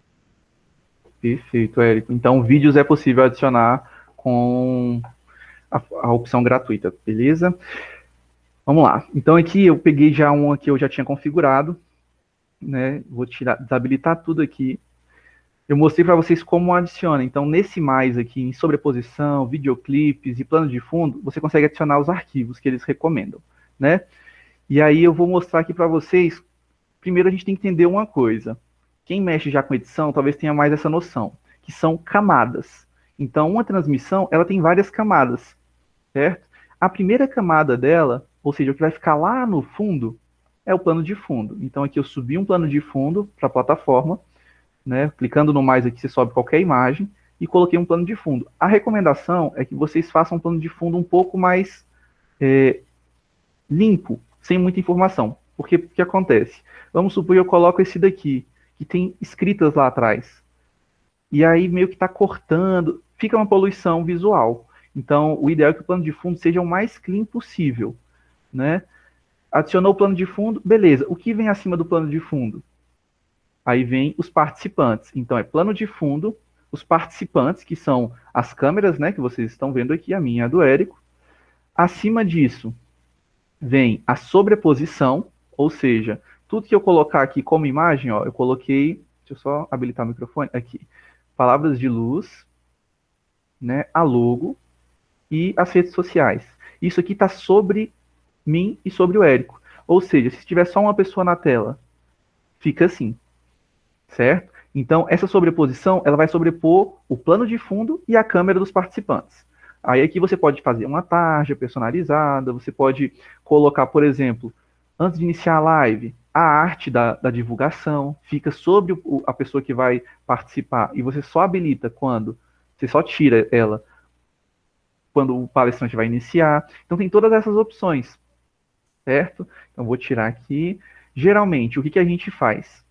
Perfeito, Érico. Então, vídeos é possível adicionar com a opção gratuita, beleza? Vamos lá. Então, aqui eu peguei já um que eu já tinha configurado, né? Vou desabilitar tudo aqui. Eu mostrei para vocês como adiciona. Então, nesse mais aqui, em sobreposição, videoclipes e plano de fundo, você consegue adicionar os arquivos que eles recomendam, né? E aí eu vou mostrar aqui para vocês. Primeiro, a gente tem que entender uma coisa. Quem mexe já com edição, talvez tenha mais essa noção, que são camadas. Então, uma transmissão, ela tem várias camadas, certo? A primeira camada dela, ou seja, o que vai ficar lá no fundo, é o plano de fundo. Então, aqui eu subi um plano de fundo para a plataforma, né? Clicando no mais aqui, você sobe qualquer imagem e coloquei um plano de fundo. A recomendação é que vocês façam um plano de fundo um pouco mais limpo, sem muita informação. Porque o que acontece? Vamos supor que eu coloco esse daqui, que tem escritas lá atrás. E aí meio que está cortando, fica uma poluição visual. Então, o ideal é que o plano de fundo seja o mais clean possível, né? Adicionou o plano de fundo, beleza. O que vem acima do plano de fundo? Aí vem os participantes. Então, é plano de fundo, os participantes, que são as câmeras, né, que vocês estão vendo aqui, a minha e a do Érico. Acima disso, vem a sobreposição, ou seja, tudo que eu colocar aqui como imagem, ó, eu coloquei, deixa eu só habilitar o microfone, aqui, palavras de luz, né, a logo e as redes sociais. Isso aqui está sobre mim e sobre o Érico. Ou seja, se tiver só uma pessoa na tela, fica assim, certo? Então, essa sobreposição, ela vai sobrepor o plano de fundo e a câmera dos participantes. Aí aqui você pode fazer uma tarja personalizada, você pode colocar, por exemplo, antes de iniciar a live, a arte da divulgação fica sobre a pessoa que vai participar e você só habilita quando, você só tira ela quando o palestrante vai iniciar. Então tem todas essas opções, certo? Então vou tirar aqui. Geralmente, o que a gente faz?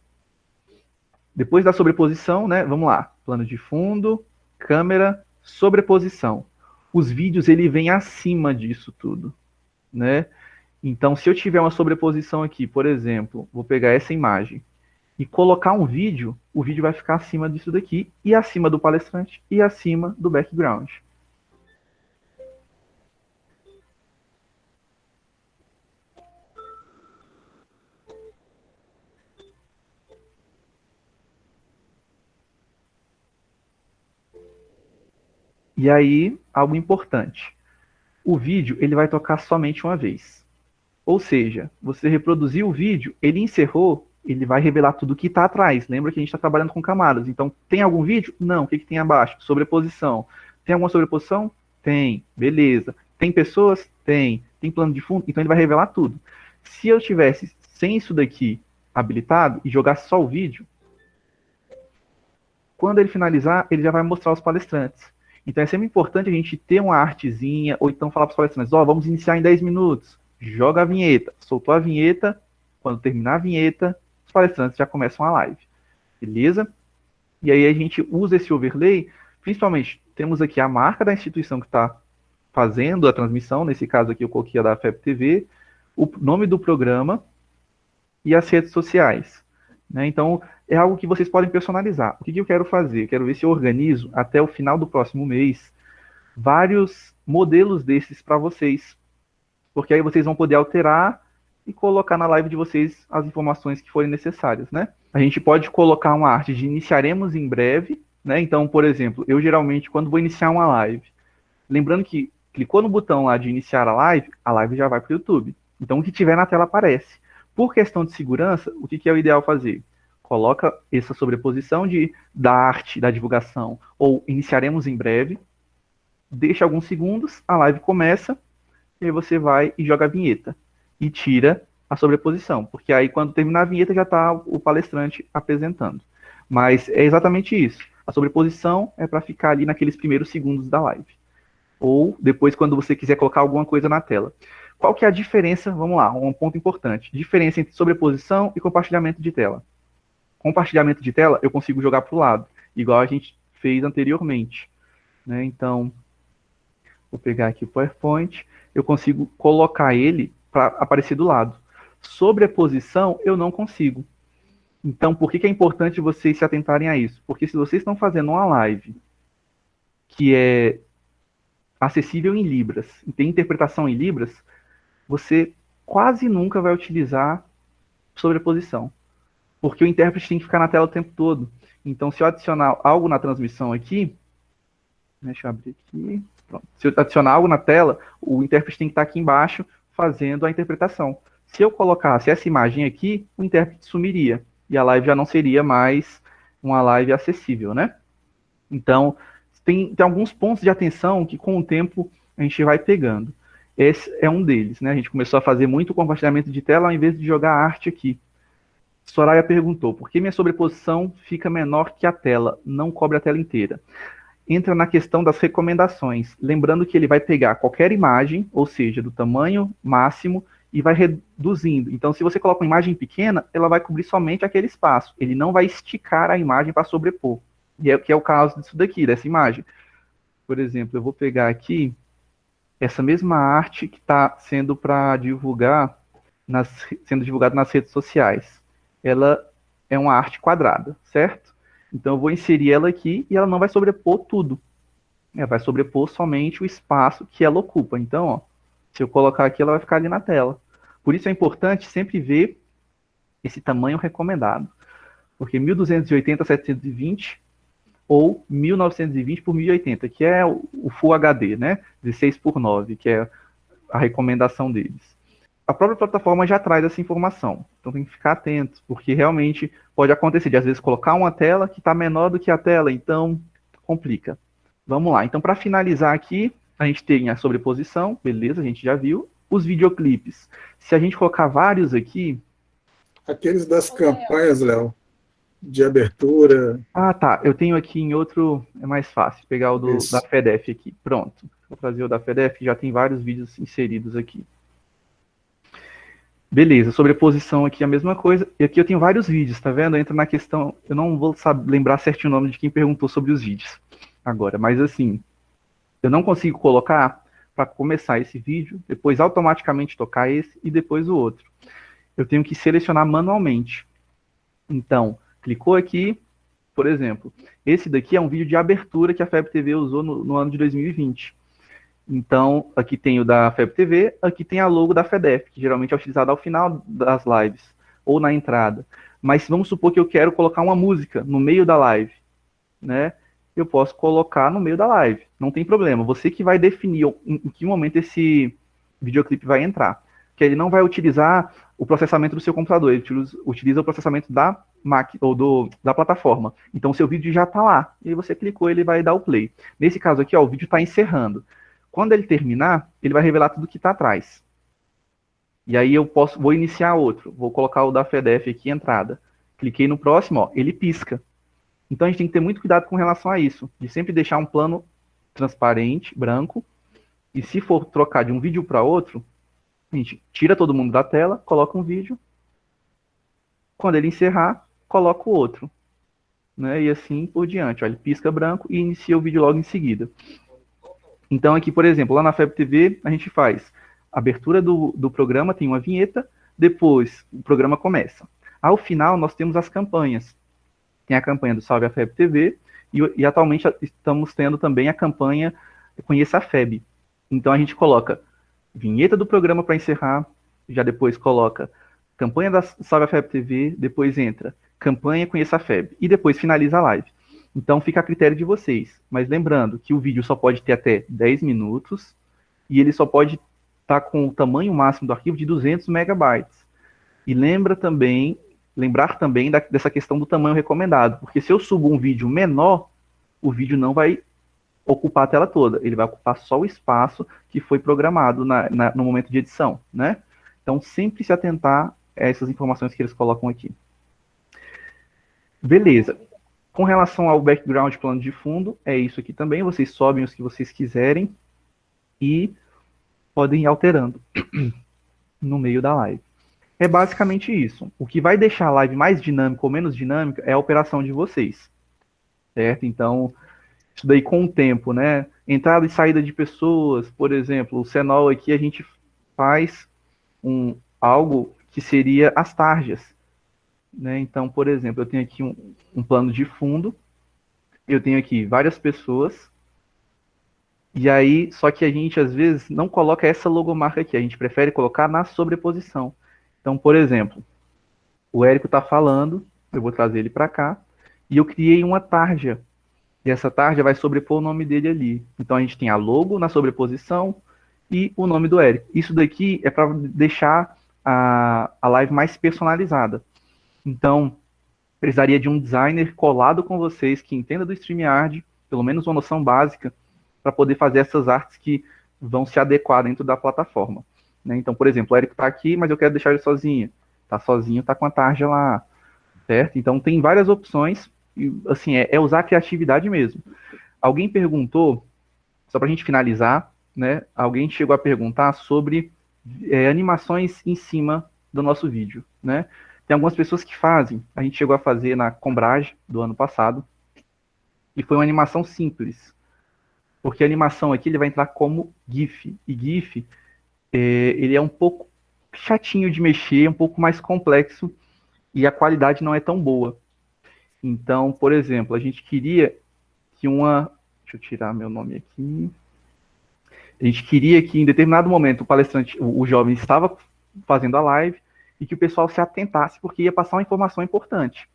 Depois da sobreposição, né? Vamos lá. Plano de fundo, câmera, sobreposição. Os vídeos, ele vem acima disso tudo, né? Então, se eu tiver uma sobreposição aqui, por exemplo, vou pegar essa imagem e colocar um vídeo, o vídeo vai ficar acima disso daqui, e acima do palestrante, e acima do background. E aí, algo importante. O vídeo, ele vai tocar somente uma vez. Ou seja, você reproduziu o vídeo, ele encerrou, ele vai revelar tudo que está atrás. Lembra que a gente está trabalhando com camadas. Então, tem algum vídeo? Não. O que tem abaixo? Sobreposição. Tem alguma sobreposição? Tem. Beleza. Tem pessoas? Tem. Tem plano de fundo? Então, ele vai revelar tudo. Se eu tivesse sem isso daqui habilitado e jogasse só o vídeo, quando ele finalizar, ele já vai mostrar os palestrantes. Então, é sempre importante a gente ter uma artezinha, ou então falar para os palestrantes, vamos iniciar em 10 minutos. Joga a vinheta. Soltou a vinheta. Quando terminar a vinheta, os palestrantes já começam a live. Beleza? E aí a gente usa esse overlay, principalmente, temos aqui a marca da instituição que está fazendo a transmissão, nesse caso aqui eu coloquei a da FEB TV, o nome do programa e as redes sociais. Né? Então, é algo que vocês podem personalizar. O que eu quero fazer? Eu quero ver se eu organizo, até o final do próximo mês, vários modelos desses para vocês. Porque aí vocês vão poder alterar e colocar na live de vocês as informações que forem necessárias, né? A gente pode colocar uma arte de iniciaremos em breve, né? Então, por exemplo, eu geralmente, quando vou iniciar uma live, lembrando que clicou no botão lá de iniciar a live já vai para o YouTube. Então, o que tiver na tela aparece. Por questão de segurança, o que é o ideal fazer? Coloca essa sobreposição da arte, da divulgação, ou iniciaremos em breve, deixa alguns segundos, a live começa, e aí você vai e joga a vinheta. E tira a sobreposição, porque aí quando terminar a vinheta já está o palestrante apresentando. Mas é exatamente isso. A sobreposição é para ficar ali naqueles primeiros segundos da live. Ou depois quando você quiser colocar alguma coisa na tela. Qual que é a diferença? Vamos lá, um ponto importante. Diferença entre sobreposição e compartilhamento de tela. Compartilhamento de tela eu consigo jogar para o lado, igual a gente fez anteriormente. Né? Então, vou pegar aqui o PowerPoint, eu consigo colocar ele para aparecer do lado. Sobreposição, eu não consigo. Então, por que é importante vocês se atentarem a isso? Porque se vocês estão fazendo uma live que é acessível em Libras, e tem interpretação em Libras, você quase nunca vai utilizar sobreposição. Porque o intérprete tem que ficar na tela o tempo todo. Então, se eu adicionar algo na transmissão aqui, deixa eu abrir aqui, pronto. Se eu adicionar algo na tela, o intérprete tem que estar aqui embaixo fazendo a interpretação. Se eu colocasse essa imagem aqui, o intérprete sumiria. E a live já não seria mais uma live acessível, né? Então, tem alguns pontos de atenção que com o tempo a gente vai pegando. Esse é um deles, né? A gente começou a fazer muito compartilhamento de tela ao invés de jogar arte aqui. Soraya perguntou, por que minha sobreposição fica menor que a tela? Não cobre a tela inteira. Entra na questão das recomendações. Lembrando que ele vai pegar qualquer imagem, ou seja, do tamanho máximo, e vai reduzindo. Então, se você coloca uma imagem pequena, ela vai cobrir somente aquele espaço. Ele não vai esticar a imagem para sobrepor. E que é o caso disso daqui, dessa imagem. Por exemplo, eu vou pegar aqui essa mesma arte que está sendo para divulgar, sendo divulgada nas redes sociais. Ela é uma arte quadrada, certo? Então, eu vou inserir ela aqui e ela não vai sobrepor tudo. Ela vai sobrepor somente o espaço que ela ocupa. Então, ó, se eu colocar aqui, ela vai ficar ali na tela. Por isso é importante sempre ver esse tamanho recomendado. Porque 1280 x 720 ou 1920 por 1080, que é o Full HD, né? 16:9, que é a recomendação deles. A própria plataforma já traz essa informação. Então tem que ficar atento, porque realmente pode acontecer de às vezes colocar uma tela que está menor do que a tela, então complica. Vamos lá. Então, para finalizar aqui, a gente tem a sobreposição, beleza, a gente já viu. Os videoclipes. Se a gente colocar vários aqui... Aqueles das campanhas, Léo, de abertura... Ah, tá. Eu tenho aqui em outro... É mais fácil pegar o da FEDEF aqui. Pronto. Vou trazer o da FEDEF, que já tem vários vídeos inseridos aqui. Beleza, sobreposição aqui é a mesma coisa. E aqui eu tenho vários vídeos, tá vendo? Entra na questão... Eu não vou lembrar certinho o nome de quem perguntou sobre os vídeos agora, mas assim... Eu não consigo colocar para começar esse vídeo, depois automaticamente tocar esse e depois o outro. Eu tenho que selecionar manualmente. Então, clicou aqui, por exemplo, esse daqui é um vídeo de abertura que a FEB TV usou no ano de 2020. Então, aqui tem o da FEB TV, aqui tem a logo da FEDEF, que geralmente é utilizada ao final das lives, ou na entrada. Mas vamos supor que eu quero colocar uma música no meio da live, né? eu posso colocar no meio da live. Não tem problema. Você que vai definir em que momento esse videoclipe vai entrar. Que ele não vai utilizar o processamento do seu computador, ele utiliza o processamento da máquina ou da plataforma. Então, o seu vídeo já está lá. E aí você clicou, ele vai dar o play. Nesse caso aqui, ó, o vídeo está encerrando. Quando ele terminar, ele vai revelar tudo que está atrás. E aí eu vou iniciar outro. Vou colocar o da FEDEF aqui, entrada. Cliquei no próximo, ó, ele pisca. Então, a gente tem que ter muito cuidado com relação a isso. De sempre deixar um plano transparente, branco. E se for trocar de um vídeo para outro, a gente tira todo mundo da tela, coloca um vídeo. Quando ele encerrar, coloca o outro. Né? E assim por diante. Ó, ele pisca branco e inicia o vídeo logo em seguida. Então aqui, por exemplo, lá na FEB TV, a gente faz a abertura do programa, tem uma vinheta, depois o programa começa. Ao final, nós temos as campanhas. Tem a campanha do Salve a FEB TV e atualmente estamos tendo também a campanha Conheça a FEB. Então a gente coloca vinheta do programa para encerrar, já depois coloca campanha da Salve a FEB TV, depois entra campanha Conheça a FEB e depois finaliza a live. Então fica a critério de vocês, mas lembrando que o vídeo só pode ter até 10 minutos e ele só pode estar com o tamanho máximo do arquivo de 200 megabytes. E lembrar também dessa questão do tamanho recomendado, porque se eu subo um vídeo menor, o vídeo não vai ocupar a tela toda, ele vai ocupar só o espaço que foi programado no momento de edição, né? Então, sempre se atentar a essas informações que eles colocam aqui. Beleza. Com relação ao background, plano de fundo, é isso aqui também, vocês sobem os que vocês quiserem e podem ir alterando no meio da live. É basicamente isso. O que vai deixar a live mais dinâmica ou menos dinâmica é a operação de vocês, certo? Então, isso daí com o tempo, né? Entrada e saída de pessoas, por exemplo, o Cenol aqui a gente faz algo que seria as tarjas, né? Então, por exemplo, eu tenho aqui um plano de fundo, eu tenho aqui várias pessoas, e aí, só que a gente às vezes não coloca essa logomarca aqui, a gente prefere colocar na sobreposição. Então, por exemplo, o Érico está falando, eu vou trazer ele para cá, e eu criei uma tarja. E essa tarja vai sobrepor o nome dele ali. Então a gente tem a logo na sobreposição e o nome do Érico. Isso daqui é para deixar a live mais personalizada. Então, precisaria de um designer colado com vocês, que entenda do StreamYard, pelo menos uma noção básica, para poder fazer essas artes que vão se adequar dentro da plataforma. Né? Então, por exemplo, o Érico está aqui, mas eu quero deixar ele sozinho. Está sozinho, está com a tarja lá. Certo? Então, tem várias opções. E, assim, é usar a criatividade mesmo. Alguém perguntou, só para a gente finalizar, né? Alguém chegou a perguntar sobre animações em cima do nosso vídeo, né? Tem algumas pessoas que fazem, a gente chegou a fazer na Combrage do ano passado, e foi uma animação simples, porque a animação aqui ele vai entrar como GIF, e GIF ele é um pouco chatinho de mexer, um pouco mais complexo, e a qualidade não é tão boa. Então, por exemplo, a gente queria que deixa eu tirar meu nome aqui. A gente queria que, em determinado momento, o palestrante, o jovem, estava fazendo a live e que o pessoal se atentasse, porque ia passar uma informação importante.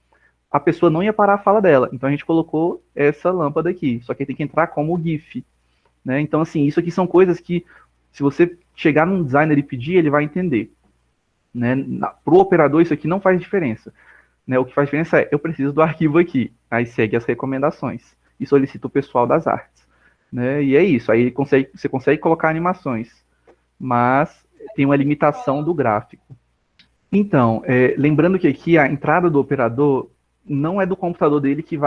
A pessoa não ia parar a fala dela. Então, a gente colocou essa lâmpada aqui. Só que tem que entrar como GIF. Né? Então, assim, isso aqui são coisas que, se você chegar num designer e pedir, ele vai entender. Né? Para o operador, isso aqui não faz diferença. Né, o que faz diferença é, eu preciso do arquivo aqui, aí segue as recomendações e solicita o pessoal das artes. Né, e é isso, aí você consegue colocar animações, mas tem uma limitação do gráfico. Então, lembrando que aqui a entrada do operador não é do computador dele que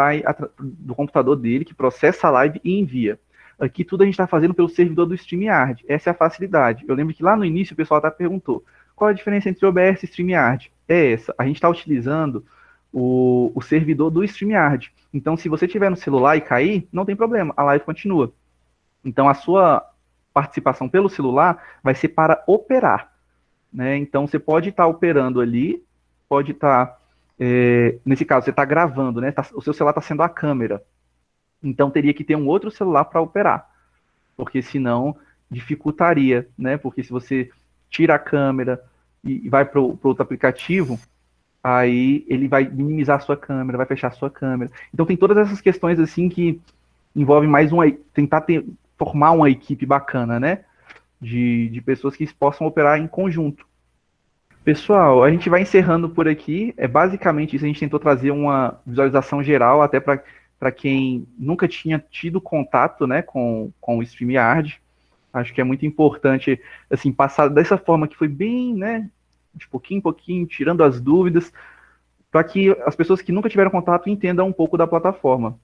processa a live e envia. Aqui tudo a gente está fazendo pelo servidor do StreamYard, essa é a facilidade. Eu lembro que lá no início o pessoal até perguntou, qual a diferença entre OBS e StreamYard? É essa, a gente está utilizando o servidor do StreamYard. Então, se você tiver no celular e cair, não tem problema, a live continua. Então, a sua participação pelo celular vai ser para operar. Né? Então, você pode estar operando ali, pode estar, nesse caso, você está gravando, né? O seu celular está sendo a câmera. Então, teria que ter um outro celular para operar, porque senão dificultaria, né? Porque se você tira a câmera e vai para outro aplicativo, aí ele vai minimizar a sua câmera, vai fechar a sua câmera. Então tem todas essas questões assim que envolve mais tentar formar uma equipe bacana, né? De pessoas que possam operar em conjunto. Pessoal, a gente vai encerrando por aqui. É basicamente isso. A gente tentou trazer uma visualização geral, até para quem nunca tinha tido contato, né, com o StreamYard. Acho que é muito importante, assim, passar dessa forma que foi bem, né, de pouquinho em pouquinho, tirando as dúvidas, para que as pessoas que nunca tiveram contato entendam um pouco da plataforma.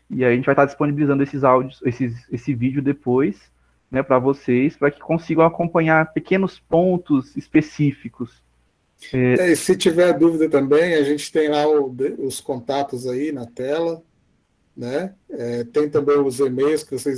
E aí a gente vai estar disponibilizando esses áudios, esse vídeo depois, né, para vocês, para que consigam acompanhar pequenos pontos específicos. E se tiver dúvida também, a gente tem lá os contatos aí na tela, né? Tem também os e-mails que vocês